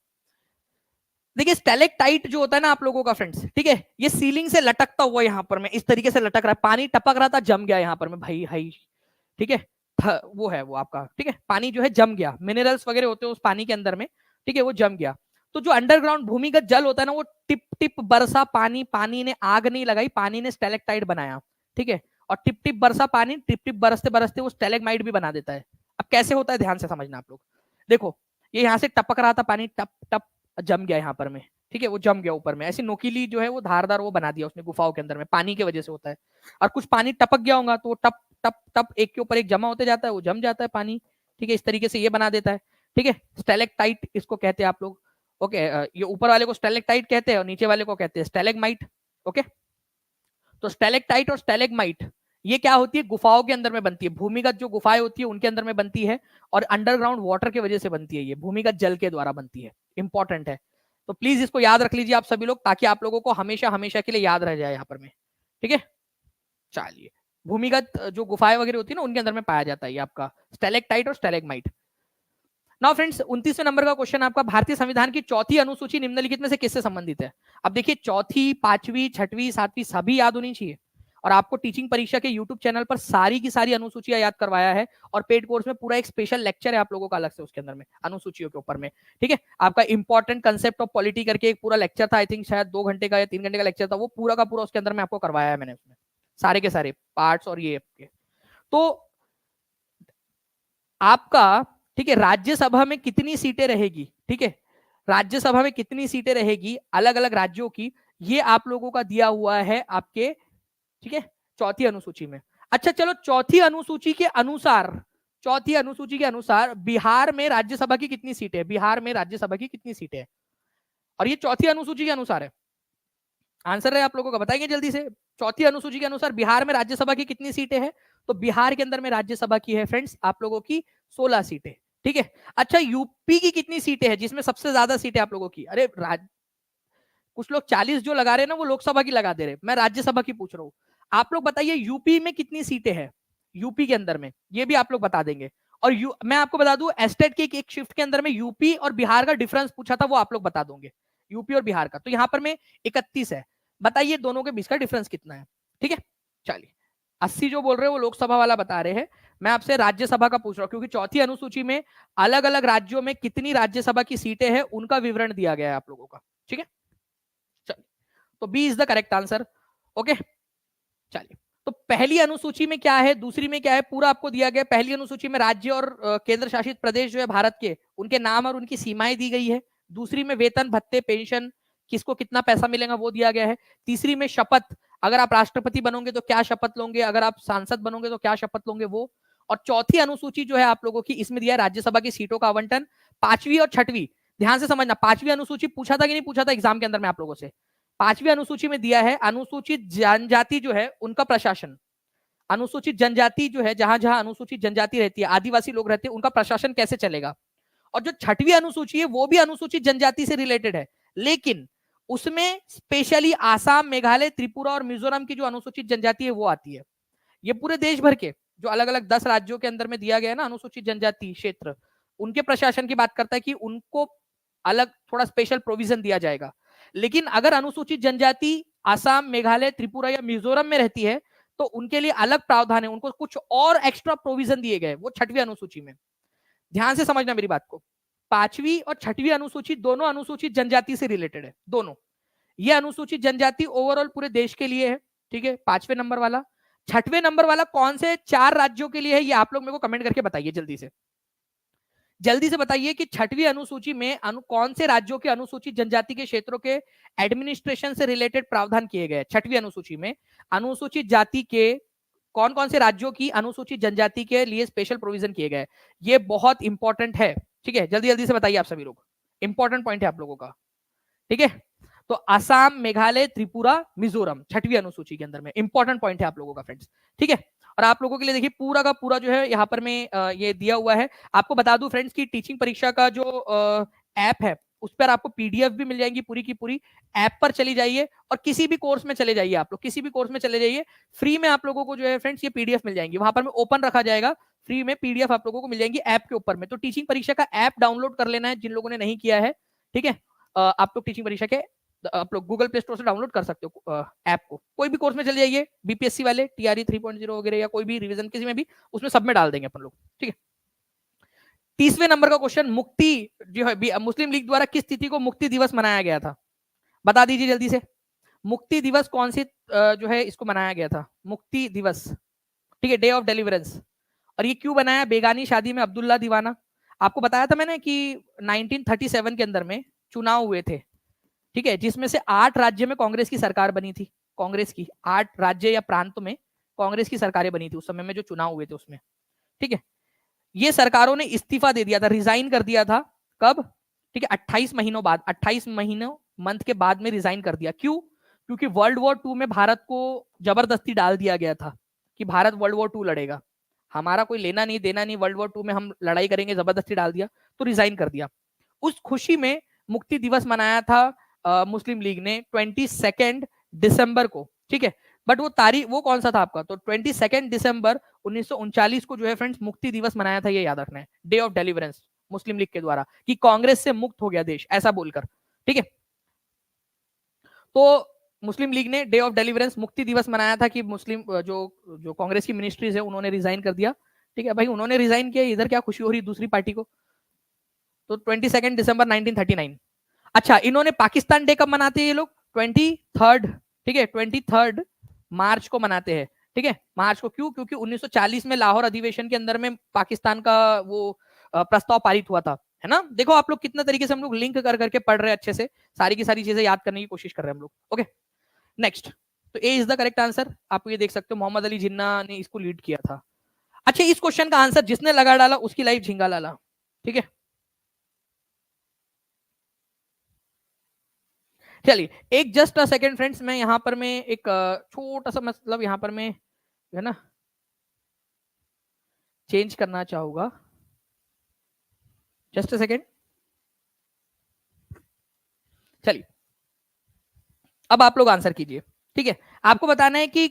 देखिए, स्टेलेक्टाइट जो होता है ना आप लोगों का फ्रेंड्स, ठीक है, ये सीलिंग से लटकता हुआ यहाँ पर में इस तरीके से लटक रहा है, पानी टपक रहा था, जम गया यहाँ पर में भाई हाई, ठीक है, वो है वो आपका, ठीक है, पानी जो है जम गया, मिनरल्स वगैरह होते हैं उस पानी के अंदर में, ठीक है, वो जम गया। तो जो अंडरग्राउंड भूमिगत जल होता है ना, वो टिप टिप बरसा पानी, पानी ने आग नहीं लगाई, पानी ने स्टेलेक्टाइट बनाया, ठीक है, और टिप टिप बरसा पानी, टिप टिप बरसते बरसते वो स्टेलेगमाइट भी बना देता है। अब कैसे होता है ध्यान से समझना आप लोग। देखो, ये यहाँ से टपक रहा था पानी, टप टप जम गया यहाँ पर में, ठीक है, वो जम गया ऊपर में, ऐसी नोकीली जो है वो धारदार वो बना दिया उसने गुफाओं के अंदर में, पानी की वजह से होता है। और कुछ पानी टपक गया होगा तो वो टप टप टप एक के ऊपर एक जमा होते जाता है, वो जम जाता है पानी, ठीक है, इस तरीके से ये बना देता है, ठीक है, स्टेलेक्टाइट इसको कहते हैं आप लोग। ओके, ये ऊपर वाले को स्टेलेक्टाइट कहते हैं और नीचे वाले को कहते हैं स्टेलेगमाइट। ओके, तो स्टेलेक्टाइट और स्टेलेगमाइट ये क्या होती है? गुफाओं के अंदर में बनती है, भूमिगत जो गुफाएं होती है उनके अंदर में बनती है, और अंडरग्राउंड वाटर की वजह से बनती है, ये भूमिगत जल के द्वारा बनती है, इंपॉर्टेंट है। तो प्लीज इसको याद रख लीजिए आप सभी लोग, ताकि आप लोगों को हमेशा हमेशा के लिए याद रह जाए यहाँ पर में, ठीक है। चलिए, भूमिगत जो गुफाएं वगैरह होती है ना उनके अंदर में पाया जाता है ये आपका स्टेलेक्टाइट और स्टेलेगमाइट। नाउ फ्रेंड्स, 29वें नंबर का क्वेश्चन आपका, भारतीय संविधान की चौथी अनुसूची निम्नलिखित में से किससे संबंधित है? अब देखिए, चौथी, पांचवी, छठवीं, सातवीं सभी याद होनी चाहिए, और आपको टीचिंग परीक्षा के यूट्यूब चैनल पर सारी की सारी अनुसूचियां याद करवाया है, और पेड कोर्स में पूरा एक स्पेशल लेक्चर है आप लोगों का अलग से उसके अंदर में अनुसूचियों के ऊपर में, ठीक है। आपका इंपॉर्टेंट कंसेप्ट ऑफ पॉलिटी करके एक पूरा लेक्चर था, आई थिंक शायद 2 घंटे का या 3 घंटे का लेक्चर था, वो पूरा का पूरा उसके अंदर में आपको करवाया है मैंने, उसमें सारे के सारे पार्ट्स और ये आपके। तो आपका, ठीक है, राज्यसभा में कितनी सीटें रहेगी, ठीक है, राज्यसभा में कितनी सीटें रहेगी अलग अलग राज्यों की, ये आप लोगों का दिया हुआ है आपके, ठीक है, चौथी अनुसूची में। अच्छा चलो, चौथी अनुसूची के अनुसार, चौथी अनुसूची के अनुसार बिहार में राज्यसभा की कितनी सीटें? बिहार में राज्यसभा की कितनी सीटें? और ये चौथी अनुसूची के अनुसार है, आंसर है आप लोगों का, बताएंगे जल्दी से। चौथी अनुसूची के अनुसार बिहार में राज्यसभा की कितनी सीटें हैं? तो बिहार के अंदर में राज्यसभा की है फ्रेंड्स आप लोगों की 16 सीटें, ठीक है। अच्छा, यूपी की कितनी सीटें हैं जिसमें सबसे ज्यादा सीटें आप लोगों की? अरे कुछ लोग 40 जो लगा रहे हैं ना वो लोकसभा की लगा दे रहे, मैं राज्यसभा की पूछ रहा हूँ। आप लोग बताइए यूपी में कितनी सीटें हैं, यूपी के अंदर में, ये भी आप लोग बता देंगे। और मैं आपको बता दूं एस्टेट के एक शिफ्ट के अंदर में यूपी और बिहार का डिफरेंस पूछा था, वो आप लोग बता दोगे, यूपी और बिहार का। तो यहाँ पर में 31 है, बताइए दोनों के बीच का डिफरेंस कितना है। ठीक है, चलिए 80 जो बोल रहे हैं वो लोकसभा वाला बता रहे हैं, मैं आपसे राज्यसभा का पूछ रहा हूँ, क्योंकि चौथी अनुसूची में अलग अलग राज्यों में कितनी राज्यसभा की सीटें हैं उनका विवरण दिया गया है आप लोगों का। ठीक है, चलिए तो B is the correct answer. Okay, चलिए तो पहली अनुसूची में क्या है, दूसरी में क्या है, पूरा आपको दिया गया। पहली अनुसूची में राज्य और केंद्र शासित प्रदेश जो है भारत के, उनके नाम और उनकी सीमाएं दी गई है। दूसरी में वेतन भत्ते पेंशन, किसको कितना पैसा मिलेगा वो दिया गया है। तीसरी में शपथ, अगर आप राष्ट्रपति बनोगे तो क्या शपथ लोगे, अगर आप सांसद बनोगे तो क्या शपथ लोगे वो। और चौथी अनुसूची जो है आप लोगों की, इसमें दिया है राज्यसभा की सीटों का आवंटन। पांचवी और छठवीं, ध्यान से समझना, पांचवी अनुसूची पूछा था कि नहीं पूछा था एग्जाम के अंदर में आप लोगों से। पांचवी अनुसूची में दिया है अनुसूचित जनजाति जो है उनका प्रशासन, अनुसूचित जनजाति जो है, जहां जहां अनुसूचित जनजाति रहती है, आदिवासी लोग रहते हैं, उनका प्रशासन कैसे चलेगा। और जो छठवीं अनुसूची है वो भी अनुसूचित जनजाति से रिलेटेड है, लेकिन उसमें स्पेशली आसाम, मेघालय, त्रिपुरा और मिजोरम की जो अनुसूचित जनजाति है वो आती है। ये पूरे देश भर के जो अलग अलग 10 राज्यों के अंदर में दिया गया है ना अनुसूचित जनजाति क्षेत्र, उनके प्रशासन की बात करता है कि उनको अलग थोड़ा स्पेशल प्रोविजन दिया जाएगा। लेकिन अगर अनुसूचित जनजाति आसाम, मेघालय, त्रिपुरा या मिजोरम में रहती है तो उनके लिए अलग प्रावधान है, उनको कुछ और एक्स्ट्रा प्रोविजन दिए गए वो छठवीं अनुसूची में। ध्यान से समझना मेरी बात को, पांचवी और छठवीं अनुसूची दोनों अनुसूचित जनजाति से रिलेटेड है दोनों। ये अनुसूचित जनजाति ओवरऑल पूरे देश के लिए है, ठीक है, पांचवें नंबर वाला। छठवें नंबर वाला कौन से 4 राज्यों के लिए है ये आप लोग मेरे को कमेंट करके बताइए, जल्दी से जल्दी से बताइए कि छठवीं अनुसूची में कौन से राज्यों के अनुसूचित जनजाति के क्षेत्रों के एडमिनिस्ट्रेशन से रिलेटेड प्रावधान किए गए। छठवीं अनुसूची में अनुसूचित जाति के कौन कौन से राज्यों की अनुसूचित जनजाति के लिए स्पेशल प्रोविजन किए गए, ये बहुत इंपॉर्टेंट है। ठीक है, जल्दी जल्दी से बताइए आप सभी लोग, इंपॉर्टेंट पॉइंट है आप लोगों का। ठीक है, तो असम, मेघालय, त्रिपुरा, मिजोरम छठवीं अनुसूची के अंदर में इंपॉर्टेंट पॉइंट है आप लोगों का फ्रेंड्स। ठीक है, और आप लोगों के लिए देखिए पूरा का पूरा जो है यहाँ पर में ये दिया हुआ है। आपको बता दूं फ्रेंड्स की टीचिंग परीक्षा का जो ऐप है उस पर आपको पीडीएफ भी मिल जाएंगी पूरी की पूरी। ऐप पर चली जाइए और किसी भी कोर्स में चले जाइए, आप लोग किसी भी कोर्स में चले जाइए, फ्री में आप लोगों को जो है फ्रेंड्स ये पीडीएफ मिल जाएंगी, वहां पर में ओपन रखा जाएगा, फ्री में पीडीएफ आप लोगों को मिल जाएंगी ऐप के ऊपर में। तो टीचिंग परीक्षा का ऐप डाउनलोड कर लेना है जिन लोगों ने नहीं किया है। ठीक है, आप लोग टीचिंग परीक्षा के आप लोग गूगल प्ले स्टोर से डाउनलोड कर सकते हो ऐप को। कोई भी कोर्स में चले जाइए, बीपीएससी वाले, टीआरई 3.0 वगैरह या कोई भी रिवीजन किसी में भी, उसमें सब में डाल देंगे अपन लोग। ठीक है, 30वें नंबर का क्वेश्चन, मुक्ति जो है मुस्लिम लीग द्वारा किस तिथि को मुक्ति दिवस मनाया गया था, बता दीजिए जल्दी से। मुक्ति दिवस कौन सी जो है इसको मनाया गया था, मुक्ति दिवस। ठीक है, डे ऑफ डिलीवरेंस। और ये क्यों बनाया, बेगानी शादी में अब्दुल्ला दीवाना। आपको बताया था मैंने कि 1937 के अंदर में चुनाव हुए थे, ठीक है, जिसमें से 8 राज्य में कांग्रेस की सरकार बनी थी। कांग्रेस की 8 राज्य या प्रांतों में कांग्रेस की सरकारें बनी थी उस समय में जो चुनाव हुए थे उसमें। ठीक है, ये सरकारों ने इस्तीफा दे दिया था, रिजाइन कर दिया था। कब, ठीक है, 28 महीनों बाद, 28 महीनों मंथ के बाद में रिजाइन कर दिया। क्यों, क्योंकि वर्ल्ड वॉर 2 में भारत को जबरदस्ती डाल दिया गया था कि भारत वर्ल्ड वॉर 2 लड़ेगा, हमारा कोई लेना नहीं देना नहीं, वर्ल्ड वॉर 2 में हम लड़ाई करेंगे, जबरदस्ती डाल दिया तो रिजाइन कर दिया। उस खुशी में मुक्ति दिवस मनाया था मुस्लिम लीग ने 22 दिसंबर को। ठीक है, बट वो तारीख वो कौन सा था आपका, तो 22 दिसंबर 1939 को जो है फ्रेंड्स मुक्ति दिवस मनाया था, ये याद रखना है, day of deliverance Muslim league के द्वारा, कि कांग्रेस से मुक्त हो गया देश ऐसा बोलकर। ठीक है, तो मुस्लिम लीग ने डे ऑफ डिलीवरेंस मुक्ति दिवस मनाया था कि मुस्लिम जो जो कांग्रेस की मिनिस्ट्रीज है उन्होंने रिजाइन कर दिया। ठीक है भाई, उन्होंने रिजाइन किया, इधर क्या खुशी हो रही दूसरी पार्टी को। तो 22 दिसंबर 1939। अच्छा, इन्होंने पाकिस्तान डे कब मनाते हैं ये लोग, 23, ठीक है, 23 मार्च को मनाते हैं। ठीक है, मार्च को, क्यों, क्योंकि 1940 में लाहौर अधिवेशन के अंदर में पाकिस्तान का वो प्रस्ताव पारित हुआ था, है ना। देखो आप लोग कितना तरीके से हम लोग लिंक कर करके पढ़ रहे हैं, अच्छे से सारी की सारी चीजें याद करने की कोशिश कर रहे हैं हम लोग। ओके, नेक्स्ट, तो ए इज द करेक्ट आंसर। आप ये देख सकते हो मोहम्मद अली जिन्ना ने इसको लीड किया था। अच्छा, इस क्वेश्चन का आंसर जिसने लगा डाला उसकी लाइफ झिंगा लाला। ठीक है, चलिए एक जस्ट अ सेकेंड फ्रेंड्स, मैं यहाँ पर मैं एक छोटा सा मतलब यहाँ पर मैं है ना चेंज करना चाहूंगा, जस्ट अ सेकेंड। चलिए अब आप लोग आंसर कीजिए, ठीक है। आपको बताना है कि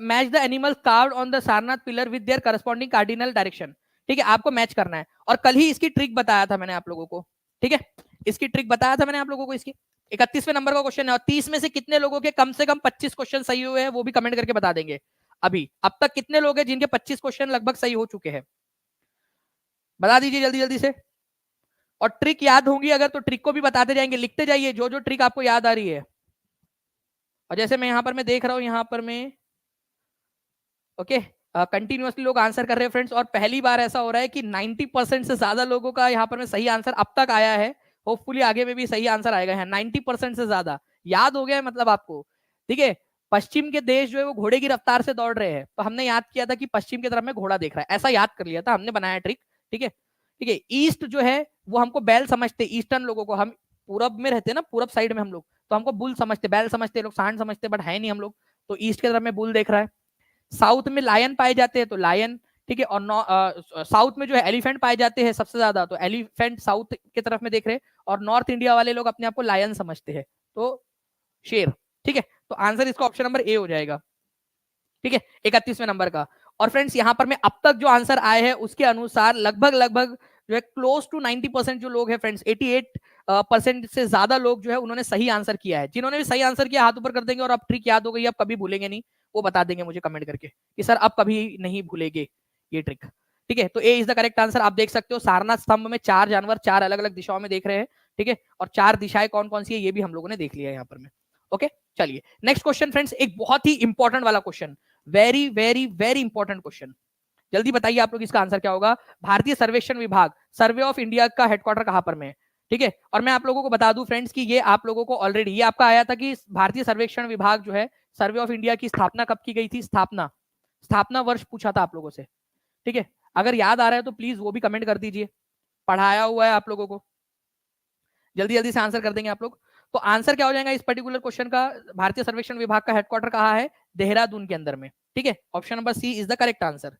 match the animals carved on the Sarnath pillar with their corresponding cardinal direction, ठीक है, आपको मैच करना है। और कल ही इसकी ट्रिक बताया था मैंने आप लोगों को, ठीक है, इसकी ट्रिक बताया था मैंने आप लोगों को इसकी। 31वें नंबर का क्वेश्चन है और 30 में से कितने लोगों के कम से कम 25 क्वेश्चन सही हुए हैं वो भी कमेंट करके बता देंगे। अभी अब तक कितने लोग हैं जिनके 25 क्वेश्चन लगभग सही हो चुके हैं, बता दीजिए जल्दी जल्दी से। और ट्रिक याद होंगी अगर तो ट्रिक को भी बताते जाएंगे, लिखते जाइए जो जो ट्रिक आपको याद आ रही है। और जैसे मैं यहां पर मैं देख रहा हूं, यहां पर मैं ओके कंटिन्यूअसली लोग आंसर कर रहे हैं फ्रेंड्स, और पहली बार ऐसा हो रहा है कि 90% से ज्यादा लोगों का यहाँ पर में सही आंसर अब तक आया है। होपफुली आगे में भी सही आंसर आएगा यहाँ, 90% से ज्यादा याद हो गया है मतलब आपको, ठीक है। पश्चिम के देश जो है वो घोड़े की रफ्तार से दौड़ रहे हैं, तो हमने याद किया था कि पश्चिम की तरफ में घोड़ा देख रहा है, ऐसा याद कर लिया था हमने, बनाया ट्रिक, ठीक है ठीक है। ईस्ट जो है वो हमको बैल समझते, ईस्टर्न लोगों को, हम पूरब में रहते हैं ना, पूरब साइड में हम लोग, तो हमको बुल समझते, बैल समझते, लोग सांड समझते, बट है नहीं हम लोग। तो ईस्ट की तरफ में बुल देख रहा है, साउथ में लायन पाए जाते हैं तो लायन, ठीक है। और साउथ में जो है एलिफेंट पाए जाते हैं सबसे ज्यादा, तो एलिफेंट साउथ की तरफ में देख रहे हैं। और नॉर्थ इंडिया वाले लोग अपने आप को लायन समझते हैं, तो शेर, ठीक है। तो आंसर इसका ऑप्शन नंबर ए हो जाएगा, ठीक है, 31वें नंबर का। और फ्रेंड्स यहाँ पर मैं अब तक जो आंसर आए हैं उसके अनुसार लगभग लगभग जो है क्लोज टू 90% जो लोग हैं फ्रेंड्स, 88% से ज्यादा लोग जो है उन्होंने सही आंसर किया है। जिन्होंने भी सही आंसर किया हाथ ऊपर कर देंगे, और अब ट्रिक याद हो गई, अब कभी भूलेंगे नहीं, वो बता देंगे मुझे कमेंट करके कि सर अब कभी नहीं भूलेंगे ये ट्रिक, ठीक है। तो ए इज द करेक्ट आंसर। आप देख सकते हो सारनाथ स्तंभ में 4 जानवर 4 अलग अलग दिशाओं में देख रहे हैं, ठीक है। और 4 दिशाएं कौन कौन सी है ये भी हम लोगों ने देख लिया है यहाँ पर में, ओके। चलिए नेक्स्ट क्वेश्चन फ्रेंड्स, एक बहुत ही इंपॉर्टेंट वाला question, very very very important question. जल्दी बताइए आप लोग इसका आंसर क्या होगा। भारतीय सर्वेक्षण विभाग, सर्वे ऑफ इंडिया का हेडक्वार्टर कहां पर में है, ठीक है। और मैं आप लोगों को बता दूं फ्रेंड्स कि ये आप लोगों को ऑलरेडी ये आपका आया था कि भारतीय सर्वेक्षण विभाग जो है, सर्वे ऑफ इंडिया की स्थापना कब की गई थी, स्थापना स्थापना वर्ष पूछा था आप लोगों से, ठीक है। अगर याद आ रहा है तो प्लीज वो भी कमेंट कर दीजिए, पढ़ाया हुआ है आप लोगों को, जल्दी जल्दी से आंसर कर देंगे आप लोग। तो आंसर क्या हो जाएगा इस पर्टिकुलर क्वेश्चन का, भारतीय सर्वेक्षण विभाग का हेडक्वार्टर कहाँ है, देहरादून के अंदर में, ठीक है। Option number C is the correct answer.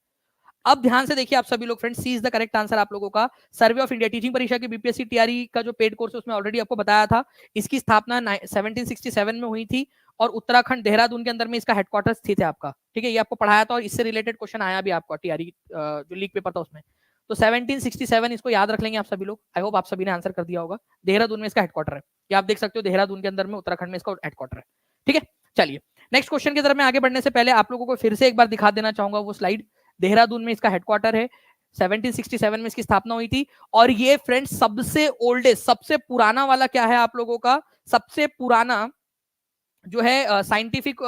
अब ध्यान से देखिए आप सभी लोग friends, C is the correct answer आप लोगों का। सर्वे ऑफ इंडिया टीचिंग परीक्षा की बीपीएससी टीआरई का जो पेड कोर्स है उसमें ऑलरेडी आपको बताया था, इसकी स्थापना 1767 में हुई थी, और उत्तराखंड देहरादून के अंदर में इसका हेडक्वार्टर स्थित है आपका, ठीक है। ये आपको पढ़ाया था और इससे रिलेटेड क्वेश्चन आया भी आपका टीआरई जो लीक पेपर था उसमें। तो 1767 इसको याद रख लेंगे आप सभी लोग, आई होप आप सभी ने आंसर कर दिया होगा। देहरादून में इसका हेडक्वार्टर है, ये आप देख सकते हो, देहरादून के अंदर में उत्तराखंड में इसका हेडक्वार्टर है, ठीक है। चलिए नेक्स्ट क्वेश्चन की तरफ में आगे बढ़ने से पहले आप लोगों को फिर से एक बार दिखा देना चाहूंगा वो स्लाइड। देहरादून में इसका हेडक्वार्टर है, 1767 में इसकी स्थापना हुई थी। और ये फ्रेंड्स सबसे ओल्डेस्ट, सबसे पुराना वाला क्या है आप लोगों का, सबसे पुराना जो है साइंटिफिक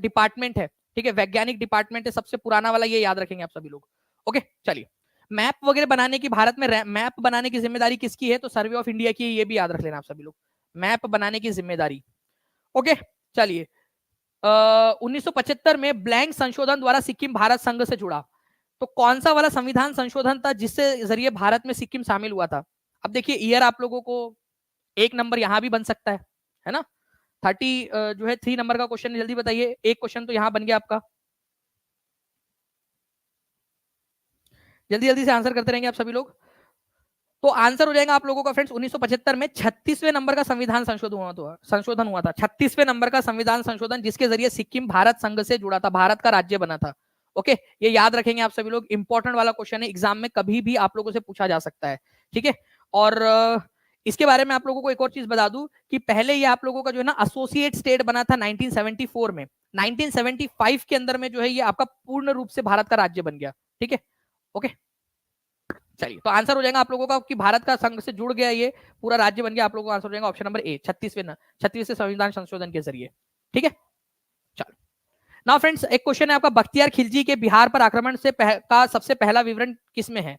डिपार्टमेंट है, ठीक है, वैज्ञानिक डिपार्टमेंट है सबसे पुराना वाला, ये याद रखेंगे आप सभी लोग, ओके। चलिए मैप वगैरह बनाने की, भारत में मैप बनाने की जिम्मेदारी किसकी है, तो सर्वे ऑफ इंडिया की, ये भी याद रख लेना आप सभी लोग, मैप बनाने की जिम्मेदारी, ओके। चलिए 1975 में ब्लैंक संशोधन द्वारा सिक्किम भारत संघ से जुड़ा, तो कौन सा वाला संविधान संशोधन था जिससे जरिए भारत में सिक्किम शामिल हुआ था। अब देखिए ईयर आप लोगों को एक नंबर यहां भी बन सकता है ना। 30 जो है 3 नंबर का क्वेश्चन, जल्दी बताइए, एक क्वेश्चन तो यहां बन गया आपका, जल्दी जल्दी से आंसर करते रहेंगे आप सभी लोग। तो आंसर हो जाएगा आप लोगों का फ्रेंड्स 1975 में 36वें नंबर का संविधान संशोधन हुआ था 36वें नंबर का संविधान संशोधन, जिसके जरिए सिक्किम भारत संघ से जुड़ा था, भारत का राज्य बना था, ओके। ये याद रखेंगे आप सभी लोग, इंपॉर्टेंट वाला क्वेश्चन है, एग्जाम में कभी भी आप लोगों से पूछा जा सकता है, ठीक है। और इसके बारे में आप लोगों को एक और चीज बता दूं कि पहले ये आप लोगों का जो है ना एसोसिएट स्टेट बना था 1974 में, 1975 के अंदर में जो है ये आपका पूर्ण रूप से भारत का राज्य बन गया, ठीक है, ओके। चलिए तो आंसर हो जाएगा आप लोगों का कि भारत का संघ से जुड़ गया, ये पूरा राज्य बन गया, आप लोगों का आंसर हो जाएगा ऑप्शन नंबर ए, 36वें संविधान संशोधन के जरिए, ठीक है। चलो नाउ फ्रेंड्स एक क्वेश्चन है आपका, बख्तियार खिलजी के बिहार पर आक्रमण से का सबसे पहला विवरण किसमें है।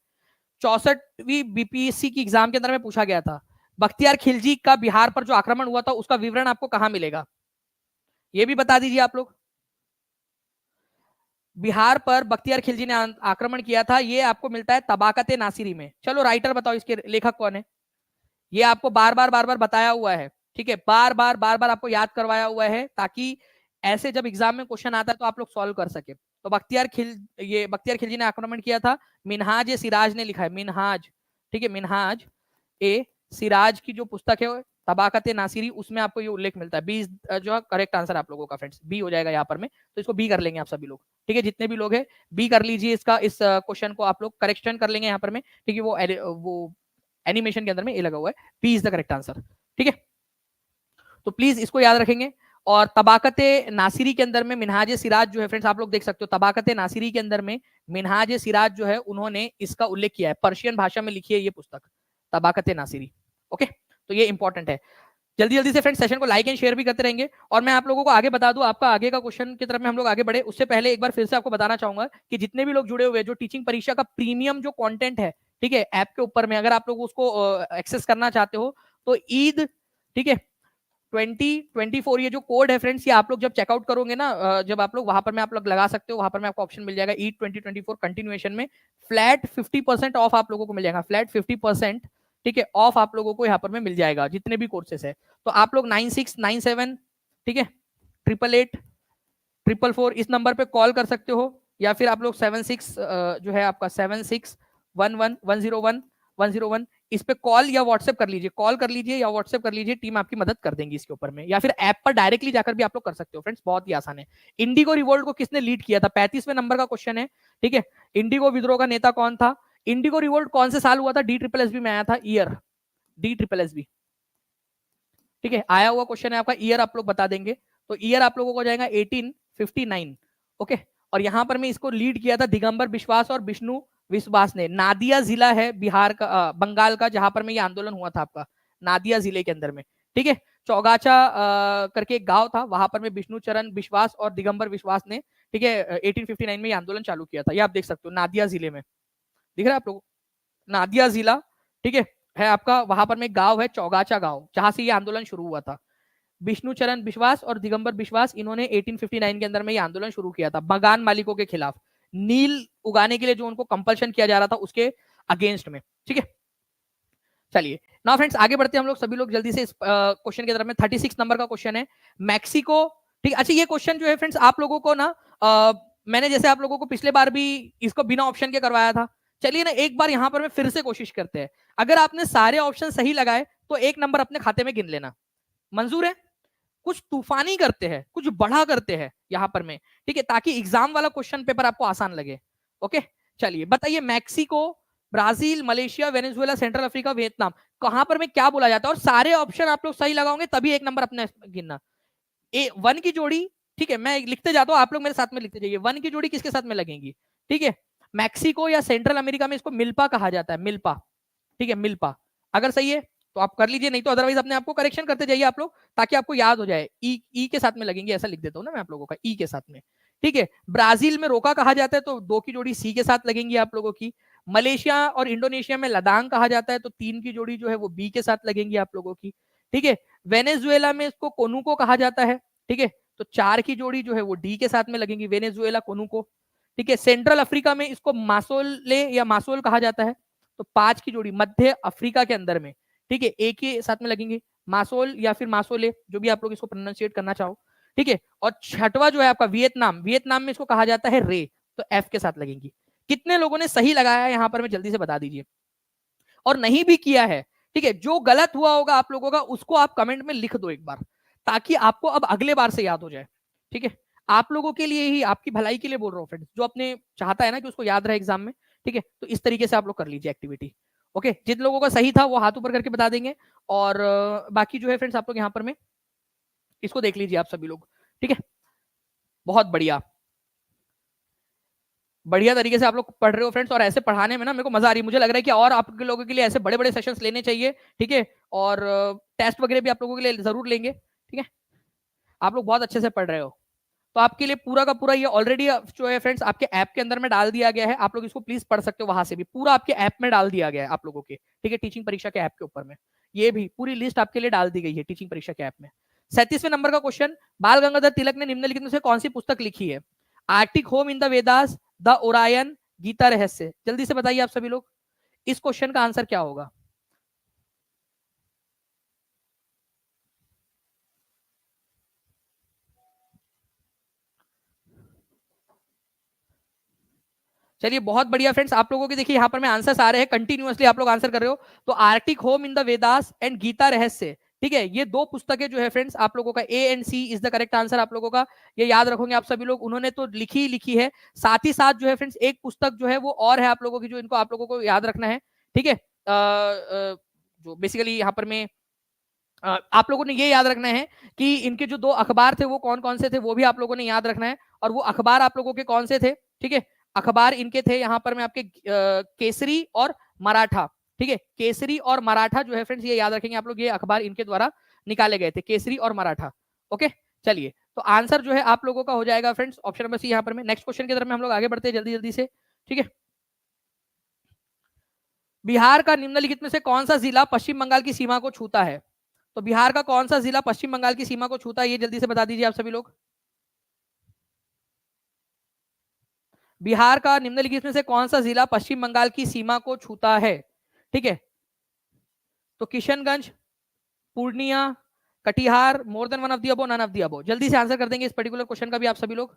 64वीं बीपीएससी की एग्जाम के अंदर में पूछा गया था, बख्तियार खिलजी का बिहार पर जो आक्रमण हुआ था उसका विवरण आपको कहां मिलेगा, ये भी बता दीजिए आप लोग। बिहार पर बख्तियार खिलजी ने आक्रमण किया था, ये आपको मिलता है तबाकत नासिरी में। चलो राइटर बताओ, इसके लेखक कौन है, ये आपको बार बार बताया हुआ है, ठीक है, बार बार आपको याद करवाया हुआ है, ताकि ऐसे जब एग्जाम में क्वेश्चन आता है तो आप लोग सॉल्व कर सके। तो बख्तियार खिलजी ने आक्रमण किया था, मिनहाज ए सिराज ने लिखा है, मिनहाज, ठीक है, मिनहाज ए सिराज की जो पुस्तक है तबाकत नासिरी, उसमें आपको ये उल्लेख मिलता है। बी जो करेक्ट आंसर आप लोगों का फ्रेंड्स, बी हो जाएगा यहाँ पर में, तो इसको बी कर लेंगे आप सभी लोग, ठीक है, जितने भी लोग हैं बी कर लीजिए, इसका इस क्वेश्चन को आप लोग करेक्शन कर लेंगे यहाँ पर में, ठीक है, वो एनिमेशन के अंदर में ये लगा हुआ है, B is the correct answer, ठीक है। तो प्लीज इसको याद रखेंगे। और तबाकत नासिरी के अंदर में मिनहाज सिराज जो है फ्रेंड्स, आप लोग देख सकते हो, तबाकत नासिरी के अंदर में मिनहाज सिराज जो है उन्होंने इसका उल्लेख किया है, पर्शियन भाषा में लिखी है ये पुस्तक तबाकत नासिरी, ओके। तो ये इंपॉर्टेंट है। जल्दी जल्दी से फ्रेंड्स सेशन को लाइक एंड शेयर भी करते रहेंगे। और मैं आप लोगों को आगे बता दूं, आपका आगे का क्वेश्चन की तरफ में हम लोग आगे बढ़े उससे पहले एक बार फिर से आपको बताना चाहूंगा कि जितने भी लोग जुड़े हुए हैं, जो टीचिंग परीक्षा का प्रीमियम जो कंटेंट है, ठीक है, ऐप के ऊपर में, अगर आप लोग उसको एक्सेस करना चाहते हो तो ईद, ठीक है, 2024 ये जो कोड है फ्रेंड्स, ये आप लोग जब चेकआउट करोगे ना, जब आप लोग वहां पर में आप लोग लगा सकते हो, वहां पर में आपको ऑप्शन मिल जाएगा ईद 2024 कंटिन्यूएशन में फ्लैट 50% ऑफ आप लोगों को मिल जाएगा, फ्लैट 50%, ठीक है, ऑफ आप लोगों को यहाँ पर में मिल जाएगा जितने भी कोर्सेस है। तो आप लोग 9697, ठीक है, 888 444 इस नंबर पे कॉल कर सकते हो, या फिर आप लोग 76 जो है आपका 7611101101 इस पे कॉल या व्हाट्सएप कर लीजिए, कॉल कर लीजिए या व्हाट्सएप कर लीजिए, टीम आपकी मदद कर देंगी इसके ऊपर में, या फिर ऐप पर डायरेक्टली जाकर भी आप लोग कर सकते हो फ्रेंड्स, बहुत ही आसान है। इंडिगो रिवोल्ट को किसने लीड किया था, 35वें नंबर का क्वेश्चन है, ठीक है। इंडिगो विद्रोह का नेता कौन था, इंडिगो रिवोल्ट कौन से साल हुआ था, DSSB में आया था, ईयर DSSB, ठीक है, आया हुआ क्वेश्चन है आपका, ईयर आप लोग बता देंगे, तो ईयर आप लोगों को हो जाएगा 1859, ओके। और यहां पर मैं इसको लीड किया था दिगंबर बिश्वास और विष्णु विश्वास ने। नादिया जिला है बिहार का, बंगाल का, जहां पर में ये आंदोलन हुआ था आपका, नादिया जिले के अंदर में, ठीक है। चौगाचा करके एक गांव था, वहां पर में विष्णु चरण विश्वास और दिगंबर विश्वास ने, ठीक है, 1859 में ये आंदोलन चालू किया था, ये आप देख सकते हो नादिया जिले में, दिख रहा है आप लोग, नादिया जिला, ठीक है आपका, वहां पर में एक गांव है चौगाचा गांव, जहां से ये आंदोलन शुरू हुआ था। विष्णु चरण विश्वास और दिगंबर विश्वास, इन्होंने 1859 के अंदर में ये आंदोलन शुरू किया था बगान मालिकों के खिलाफ, नील उगाने के लिए जो उनको कंपल्शन किया जा रहा था उसके अगेंस्ट में, ठीक है। चलिए नाउ फ्रेंड्स आगे बढ़ते हैं हम लोग, सभी लोग जल्दी से इस क्वेश्चन की तरफ में। 36 नंबर का क्वेश्चन है, मैक्सिको, ठीक। अच्छा ये क्वेश्चन जो है फ्रेंड्स आप लोगों को ना, मैंने जैसे आप लोगों को पिछले बार भी इसको बिना ऑप्शन के करवाया था, चलिए ना एक बार यहां पर मैं फिर से कोशिश करते हैं। अगर आपने सारे ऑप्शन सही लगाए तो एक नंबर अपने खाते में गिन लेना, मंजूर है। कुछ तूफानी करते हैं, कुछ बड़ा करते हैं यहां पर में, ठीक है, ताकि एग्जाम वाला क्वेश्चन पेपर आपको आसान लगे, ओके। चलिए बताइए, Mexico, Brazil, Malaysia, Venezuela, central Africa, Vietnam, कहां पर में क्या बोला जाता है, और सारे ऑप्शन आप लोग सही लगाओगे तभी एक नंबर अपने गिनना। ए वन की जोड़ी, ठीक है, मैं लिखते जाता हूं, आप लोग मेरे साथ में लिखते जाइए, वन की जोड़ी किसके साथ में लगेंगी, ठीक है। मैक्सिको या सेंट्रल अमेरिका में इसको मिल्पा कहा जाता है, मिल्पा, ठीक है, मिल्पा। अगर सही है तो आप कर लीजिए, नहीं तो अदरवाइज अपने आपको करेक्शन करते जाइए आप लोग, ताकि आपको याद हो जाए। ई के साथ में लगेंगे, ऐसा लिख देता हूं ना मैं आप लोगों का, ई के साथ में, ठीक है। ब्राजील में रोका कहा जाता है, तो 2 की जोड़ी सी के साथ लगेंगी आप लोगों की। मलेशिया और इंडोनेशिया में लदांग कहा जाता है, तो 3 की जोड़ी जो है वो बी के साथ लगेंगी आप लोगों की, ठीक है। वेनेजुएला में इसको कोनुको कहा जाता है, ठीक है, तो 4 की जोड़ी जो है वो डी के साथ में लगेंगी, वेनेजुएला कोनुको, ठीक है। सेंट्रल अफ्रीका में इसको मासोले या मासोल कहा जाता है, तो 5 की जोड़ी मध्य अफ्रीका के अंदर में, ठीक है, एक ही साथ में लगेंगे, मासोल या फिर मासोले, जो भी आप लोग इसको प्रोनाउंसिएट करना चाहो, ठीक है। और छठवा जो है आपका वियतनाम, वियतनाम में इसको कहा जाता है रे, तो एफ के साथ लगेंगी। कितने लोगों ने सही लगाया है यहाँ पर मैं जल्दी से बता दीजिए, और नहीं भी किया है, ठीक है, जो गलत हुआ होगा आप लोगों का उसको आप कमेंट में लिख दो एक बार, ताकि आपको अब अगले बार से याद हो जाए, ठीक है। आप लोगों के लिए ही, आपकी भलाई के लिए बोल रहा हूँ फ्रेंड्स, जो अपने चाहता है ना कि उसको याद रहे एग्जाम में, ठीक है, तो इस तरीके से आप लोग कर लीजिए एक्टिविटी, ओके। जिन लोगों का सही था वो हाथ ऊपर करके बता देंगे, और बाकी जो है फ्रेंड्स आप लोग यहाँ पर में इसको देख लीजिए आप सभी लोग, ठीक है, बहुत बढ़िया, बढ़िया तरीके से आप लोग पढ़ रहे हो फ्रेंड्स। और ऐसे पढ़ाने में ना मेरे को मजा आ रही है, मुझे लग रहा है कि और आप लोगों के लिए ऐसे बड़े बड़े सेशंस लेने चाहिए, ठीक है, और टेस्ट वगैरह भी आप लोगों के लिए जरूर लेंगे, ठीक है। आप लोग बहुत अच्छे से पढ़ रहे हो, तो आपके लिए पूरा का पूरा ये ऑलरेडी जो है फ्रेंड्स आपके ऐप के अंदर में डाल दिया गया है, आप लोग इसको प्लीज पढ़ सकते हो, वहां से भी पूरा आपके ऐप में डाल दिया गया है आप लोगों के, ठीक है, टीचिंग परीक्षा के ऐप के ऊपर में ये भी पूरी लिस्ट आपके लिए डाल दी गई है टीचिंग परीक्षा के ऐप में। 37वें नंबर का क्वेश्चन, बाल गंगाधर तिलक ने निम्नलिखित में से कौन सी पुस्तक लिखी है, Arctic home in the Vedas, the Orion, Gita Rahasya, जल्दी से बताइए आप सभी लोग, इस क्वेश्चन का आंसर क्या होगा। चलिए बहुत बढ़िया फ्रेंड्स, आप लोगों के देखिए यहाँ पर मैं आंसर्स आ रहे हैं कंटिन्यूअसली, आप लोग आंसर कर रहे हो। तो Arctic home in the Vedas and Gita Rahasya, ठीक है, ये दो पुस्तकें जो है फ्रेंड्स आप लोगों का A and C is the correct answer आप लोगों का, ये याद रखोगे आप सभी लोग। उन्होंने तो लिखी है, साथ ही साथ जो है फ्रेंड्स एक पुस्तक जो है वो और है आप लोगों की, जो इनको आप लोगों को याद रखना है। ठीक है, जो बेसिकली यहाँ पर मैं आप लोगों ने ये याद रखना है कि इनके जो दो अखबार थे वो कौन कौन से थे, वो भी आप लोगों ने याद रखना है। और वो अखबार आप लोगों के कौन से थे, ठीक है, अखबार इनके थे यहाँ पर मैं आपके केसरी और मराठा। ठीक है, केसरी और मराठा जो है फ्रेंड्स ये याद रखेंगे आप लोग, ये अखबार इनके द्वारा निकाले गए थे, केसरी और मराठा। ओके, चलिए, तो आंसर जो है आप लोगों का हो जाएगा फ्रेंड्स ऑप्शन नंबर सी। यहाँ पर मैं नेक्स्ट क्वेश्चन की तरफ में हम लोग आगे बढ़ते हैं जल्दी जल्दी से। ठीक है, बिहार का निम्नलिखित में से कौन सा जिला पश्चिम बंगाल की सीमा को छूता है? तो बिहार का कौन सा जिला पश्चिम बंगाल की सीमा को छूता है, ये जल्दी से बता दीजिए आप सभी लोग। बिहार का निम्नलिखित में से कौन सा जिला पश्चिम बंगाल की सीमा को छूता है? ठीक है, तो Kishanganj, Purnia, Katihar, more than one of the above, none of the above. जल्दी से आंसर कर देंगे इस पर्टिकुलर क्वेश्चन का भी आप सभी लोग।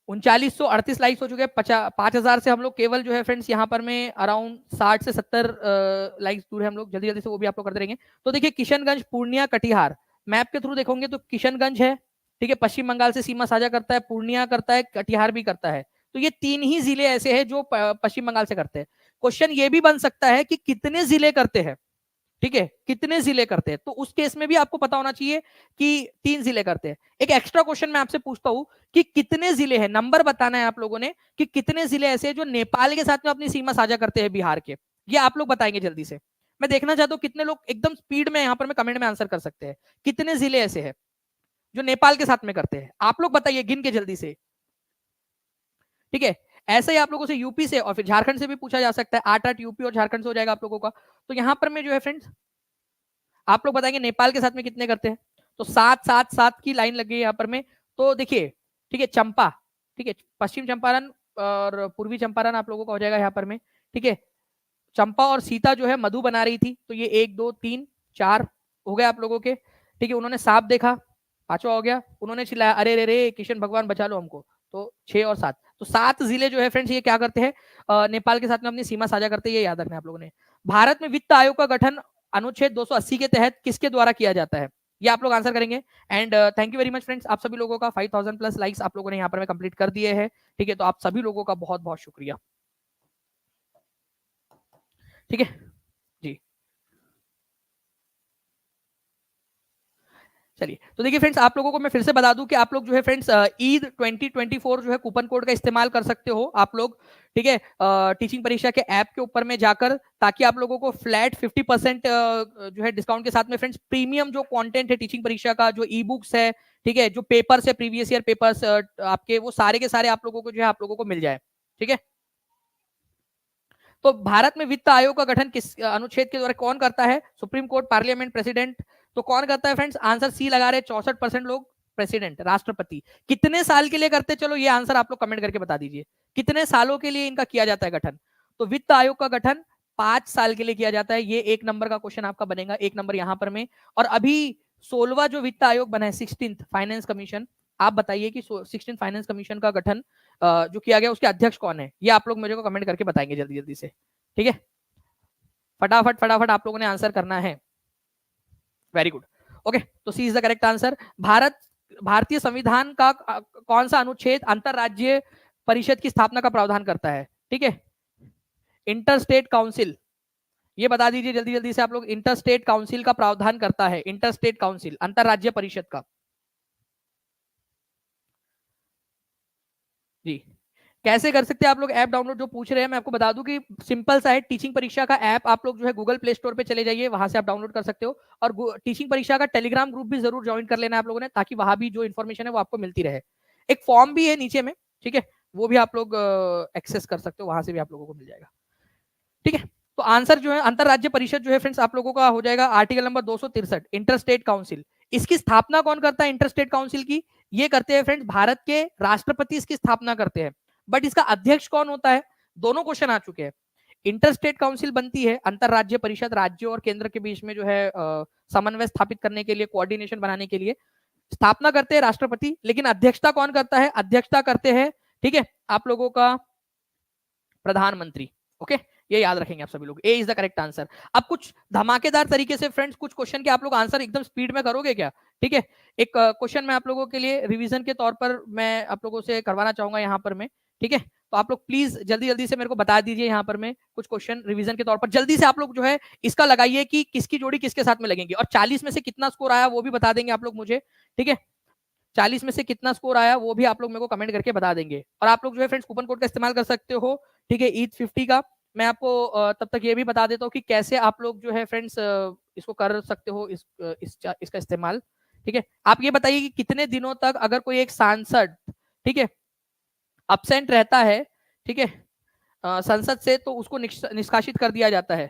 3938 लाइक्स हो चुके हैं, 5000 से हम लोग केवल जो है फ्रेंड्स यहाँ पर में अराउंड 60 से 70 लाइक्स दूर है हम लोग, जल्दी जल्दी से वो भी आप लोग करते रहेंगे। तो देखिए किशनगंज, पूर्णिया, कटिहार, मैप के थ्रू देखोगे तो किशनगंज है, ठीक है, पश्चिम बंगाल से सीमा साझा करता है, पूर्णिया करता है, कटिहार भी करता है। तो ये तीन ही जिले ऐसे हैं जो पश्चिम बंगाल से करते हैं। क्वेश्चन ये भी बन सकता है कि कितने जिले करते हैं, ठीक है, कितने जिले करते हैं, तो उस केस में भी आपको पता होना चाहिए कि 3 जिले करते हैं। एक एक्स्ट्रा क्वेश्चन मैं आपसे पूछता हूं कि कितने जिले हैं, नंबर बताना है आप लोगों ने कि कितने जिले ऐसे हैं जो नेपाल के साथ में अपनी सीमा साझा करते हैं बिहार के, ये आप लोग बताएंगे जल्दी से। मैं देखना चाहता हूं कितने लोग एकदम स्पीड में यहाँ पर मैं कमेंट में आंसर कर सकते हैं। कितने जिले ऐसे हैं जो नेपाल के साथ में करते हैं, आप लोग बताइए गिन के जल्दी से। ठीक है, ऐसे ही आप लोगों से यूपी से और फिर झारखंड से भी पूछा जा सकता है, 8 यूपी और झारखंड से हो जाएगा आप लोगों का। तो यहाँ पर मैं जो है फ्रेंड्स आप लोग बताएंगे नेपाल के साथ में कितने करते हैं। तो 7 7 7 की लाइन लगी है यहाँ पर में। तो देखिए, ठीक है, चंपा, ठीक है, पश्चिम चंपारण और पूर्वी चंपारण आप लोगों का हो जाएगा यहाँ पर में। ठीक है, चंपा और सीता जो है मधु बना रही थी, तो ये 1 2 3 4 हो गए आप लोगों के। ठीक है, उन्होंने सांप देखा, 5वां हो गया। उन्होंने चिल्लाया अरे रे रे किशन भगवान बचा लो हमको, तो 6 और 7, तो 7 जिले जो है फ्रेंड्स ये क्या करते हैं, नेपाल के साथ में अपनी सीमा साझा करते हैं, ये याद रखना है आप लोगों ने। भारत में वित्त आयोग का गठन अनुच्छेद 280 के तहत किसके द्वारा किया जाता है, ये आप लोग आंसर करेंगे। And thank you very much friends, आप सभी लोगों का 5000 प्लस लाइक्स आप लोगों ने यहाँ पर में कंप्लीट कर दिए हैं। ठीक है, तो आप सभी लोगों का बहुत बहुत शुक्रिया। ठीक है जी, चलिए, तो देखिए फ्रेंड्स आप लोगों को मैं फिर से बता दूं कि आप लोग जो है फ्रेंड्स ईद 2024 जो है कूपन कोड का इस्तेमाल कर सकते हो आप लोग। ठीक है, टीचिंग परीक्षा के ऐप के ऊपर में जाकर, ताकि आप लोगों को फ्लैट 50% जो है डिस्काउंट के साथ में फ्रेंड्स प्रीमियम जो कंटेंट है टीचिंग परीक्षा का, जो ई बुक्स है, ठीक है, जो पेपर्स है प्रीवियस ईयर पेपर्स आपके, वो सारे के सारे आप लोगों को जो है आप लोगों को मिल जाए। ठीक है, तो भारत में वित्त आयोग का गठन किस अनुच्छेद के द्वारा कौन करता है, सुप्रीम कोर्ट, पार्लियामेंट, प्रेसिडेंट। तो कौन करता है फ्रेंड्स, आंसर सी लगा रहे 64% लोग, प्रेसिडेंट, राष्ट्रपति। कितने साल के लिए करते, चलो ये आंसर आप लोग कमेंट करके बता दीजिए, कितने सालों के लिए इनका किया जाता है गठन। तो वित्त आयोग का गठन 5 साल के लिए किया जाता है, ये 1 नंबर का क्वेश्चन आपका बनेगा, 1 नंबर यहां पर में। और अभी 16वां जो वित्त आयोग बना है, 16th फाइनेंस कमीशन, आप बताइए कि 16th फाइनेंस कमीशन का गठन जो किया गया उसके अध्यक्ष कौन है, ये आप लोग मुझे को कमेंट करके बताएंगे जल्दी जल्दी से। ठीक है, फटाफट फटाफट आप लोगों ने आंसर करना है। वेरी गुड, ओके, तो सी इज द करेक्ट आंसर। भारतीय संविधान का कौन सा अनुच्छेद अंतरराज्यीय परिषद की स्थापना का प्रावधान करता है? ठीक है, इंटर स्टेट काउंसिल, ये बता दीजिए जल्दी जल्दी से आप लोग। इंटर स्टेट काउंसिल का प्रावधान करता है, इंटर स्टेट काउंसिल, अंतरराज्यीय परिषद का। जी, कैसे कर सकते हैं आप लोग ऐप डाउनलोड, जो पूछ रहे हैं मैं आपको बता दूं कि सिंपल सा है, टीचिंग परीक्षा का ऐप आप लोग जो है गूगल प्ले स्टोर पे चले जाइए, वहां से आप डाउनलोड कर सकते हो। और टीचिंग परीक्षा का टेलीग्राम ग्रुप भी जरूर ज्वाइन कर लेना आप लोगों ने, ताकि वहां भी जो इन्फॉर्मेशन है वो आपको मिलती रहे। एक फॉर्म भी है नीचे में, ठीक है, वो भी आप लोग एक्सेस कर सकते हो, वहां से भी आप लोगों को मिल जाएगा। ठीक है, तो आंसर जो है अंतरराज्य परिषद जो है फ्रेंड्स आप लोगों का हो जाएगा article number 263, inter state council. इसकी स्थापना कौन करता है इंटर स्टेट काउंसिल की? ये करते हैं फ्रेंड्स भारत के राष्ट्रपति इसकी स्थापना करते हैं। बट इसका अध्यक्ष कौन होता है, दोनों क्वेश्चन आ चुके हैं। इंटर स्टेट काउंसिल बनती है अंतरराज्य परिषद, राज्यों और केंद्र के बीच में जो है समन्वय स्थापित करने के लिए, कोऑर्डिनेशन बनाने के लिए। स्थापना करते हैं राष्ट्रपति, लेकिन अध्यक्षता कौन करता है? अध्यक्षता करते हैं, ठीक है, आप लोगों का प्रधानमंत्री। ओके, ये याद रखेंगे आप सभी लोग, ए इज द करेक्ट आंसर। अब कुछ धमाकेदार तरीके से फ्रेंड्स कुछ क्वेश्चन के आप लोग आंसर एकदम स्पीड में करोगे क्या? ठीक है, एक क्वेश्चन मैं आप लोगों के लिए रिवीजन के तौर पर मैं आप लोगों से करवाना चाहूंगा यहाँ पर मैं, ठीक है। तो आप लोग प्लीज जल्दी जल्दी से मेरे को बता दीजिए यहाँ पर मैं कुछ क्वेश्चन रिवीजन के तौर पर जल्दी से आप लोग जो है इसका लगाइए कि किसकी जोड़ी किसके साथ में लगेंगी, और 40 में से कितना स्कोर आया वो भी बता देंगे आप लोग मुझे, ठीक है। 40 में से कितना स्कोर आया वो भी आप लोग मेरे को कमेंट करके बता देंगे। और आप लोग जो है फ्रेंड्स कूपन कोड का इस्तेमाल कर सकते हो, ठीक है, ईद 50 का। मैं आपको तब तक ये भी बता देता हूँ कि कैसे आप लोग जो है फ्रेंड्स इसको कर सकते हो, इसका इस्तेमाल, ठीक है। आप ये बताइए कि कितने दिनों तक अगर कोई एक सांसद, ठीक है, अब्सेंट रहता है, ठीक है, संसद से, तो उसको निष्कासित कर दिया जाता है।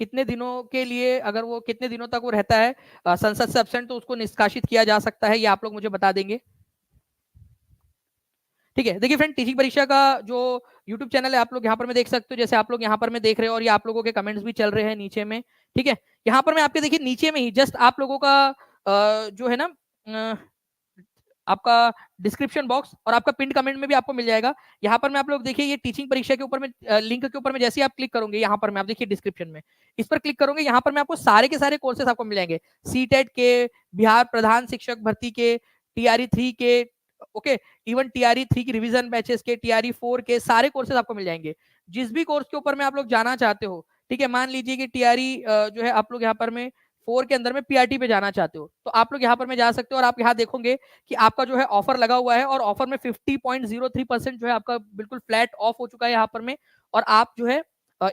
कितने दिनों के लिए, अगर वो कितने दिनों तक वो रहता है संसद से एब्सेंट, तो उसको निष्कासित किया जा सकता है, ये आप लोग मुझे बता देंगे, ठीक है। देखिए फ्रेंड, टीचिंग परीक्षा का जो यूट्यूब चैनल है आप लोग यहाँ पर मैं देख सकते हो, जैसे आप लोग यहाँ पर मैं देख रहे हो, और ये आप लोगों के कमेंट्स भी चल रहे हैं नीचे में, ठीक है। यहाँ पर मैं आपके देखिए नीचे में ही जस्ट आप लोगों का जो है ना आपका डिस्क्रिप्शन बॉक्स और आपका पिन कमेंट में भी आपको मिल जाएगा। यहाँ पर मैं आप लोग देखिए ये टीचिंग परीक्षा के ऊपर में लिंक के ऊपर में जैसे आप क्लिक करोगे, यहाँ पर मैं आप देखिए डिस्क्रिप्शन में इस पर क्लिक करोगे, यहाँ पर मैं आपको सारे के सारे कोर्सेस आपको मिल जाएंगे, सीटेट के, बिहार प्रधान शिक्षक भर्ती के, टीआरई 3 के, ओके, इवन टीआरई 3 की रिवीजन बैचेस के, टीआरई 4 के सारे कोर्सेज आपको मिल जाएंगे। जिस भी कोर्स के ऊपर में आप लोग जाना चाहते हो, ठीक है, मान लीजिए कि टीआरई जो है आप लोग यहाँ पर में 4 के अंदर में पीआरटी पे जाना चाहते हो, तो आप लोग यहाँ पर में जा सकते हो, और आप यहाँ देखोगे कि आपका जो है ऑफर लगा हुआ है, और ऑफर में 50.03% जो है आपका बिल्कुल फ्लैट ऑफ हो चुका है यहाँ पर में, और आप जो है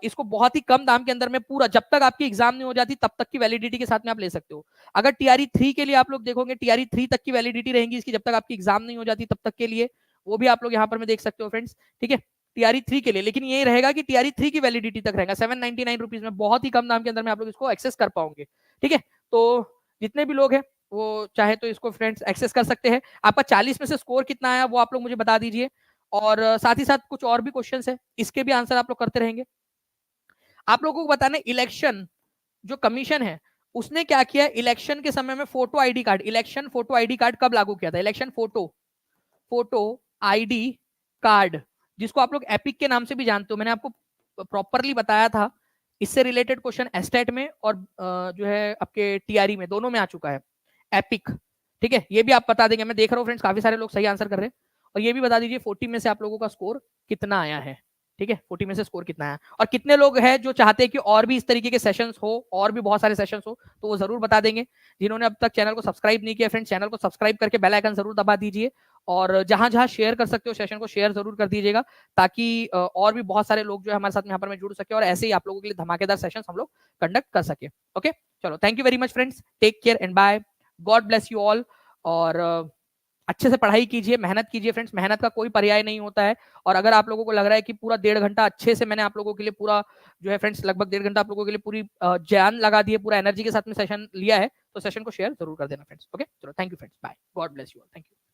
इसको बहुत ही कम दाम के अंदर में पूरा जब तक आपकी एग्जाम नहीं हो जाती तब तक की वैलिडिटी के साथ में आप ले सकते हो। अगर टीआरई 3 के लिए आप लोग देखोगे, टीआरई 3 तक की वैलिडिटी रहेगी इसकी, जब तक आपकी एग्जाम नहीं हो जाती तब तक के लिए, वो भी आप लोग यहाँ पर में देख सकते हो फ्रेंड्स, ठीक है, टीआरई 3 के लिए। लेकिन ये रहेगा कि टीआरई 3 की वैलिडिटी तक रहेगा 799 रुपीज में, बहुत ही कम दाम के अंदर में आप लोग इसको एक्सेस कर पाओगे, ठीक है। तो जितने भी लोग हैं वो चाहे तो इसको फ्रेंड्स एक्सेस कर सकते हैं। आपका 40 में से स्कोर कितना आया वो आप लोग मुझे बता दीजिए, और साथ ही साथ कुछ और भी क्वेश्चंस है, इसके भी आंसर आप लोग करते रहेंगे। आप लोगों को बताना, इलेक्शन जो कमीशन है उसने क्या किया, इलेक्शन के समय में photo ID card, election photo ID card कब लागू किया था, इलेक्शन फोटो आईडी कार्ड, जिसको आप लोग एपिक के नाम से भी जानते हो, मैंने आपको प्रॉपरली बताया था, इससे रिलेटेड क्वेश्चन एस्टेट में और जो है आपके टीआरई में दोनों में आ चुका है, एपिक, ठीक है। ये भी आप बता देंगे, मैं देख रहा हूँ फ्रेंड्स काफी सारे लोग सही आंसर कर रहे हैं। और ये भी बता दीजिए 40 में से आप लोगों का स्कोर कितना आया है, ठीक है, 40 में से स्कोर कितना है, और कितने लोग हैं जो चाहते हैं कि और भी इस तरीके के सेशंस हो, और भी बहुत सारे सेशंस हो, तो वो जरूर बता देंगे। जिन्होंने अब तक चैनल को सब्सक्राइब नहीं किया फ्रेंड्स, चैनल को सब्सक्राइब करके बेल आइकन जरूर दबा दीजिए, और जहां जहां शेयर कर सकते हो सेशन को शेयर जरूर कर दीजिएगा, ताकि और भी बहुत सारे लोग जो है हमारे साथ में यहाँ पर में जुड़ सके, और ऐसे ही आप लोगों के लिए धमाकेदार सेशन हम लोग कंडक्ट कर सके। ओके, चलो, thank you very much friends, take care and bye, God bless you all. और अच्छे से पढ़ाई कीजिए, मेहनत कीजिए फ्रेंड्स, मेहनत का कोई पर्याय नहीं होता है। और अगर आप लोगों को लग रहा है कि पूरा 1.5 घंटा अच्छे से मैंने आप लोगों के लिए पूरा जो है फ्रेंड्स लगभग 1.5 घंटा आप लोगों के लिए पूरी जान लगा दिए, पूरा एनर्जी के साथ में सेशन लिया है, तो सेशन को शेयर जरूर कर देना फ्रेंड्स। ओके, चलो, thank you friends, bye, God bless you all, thank you.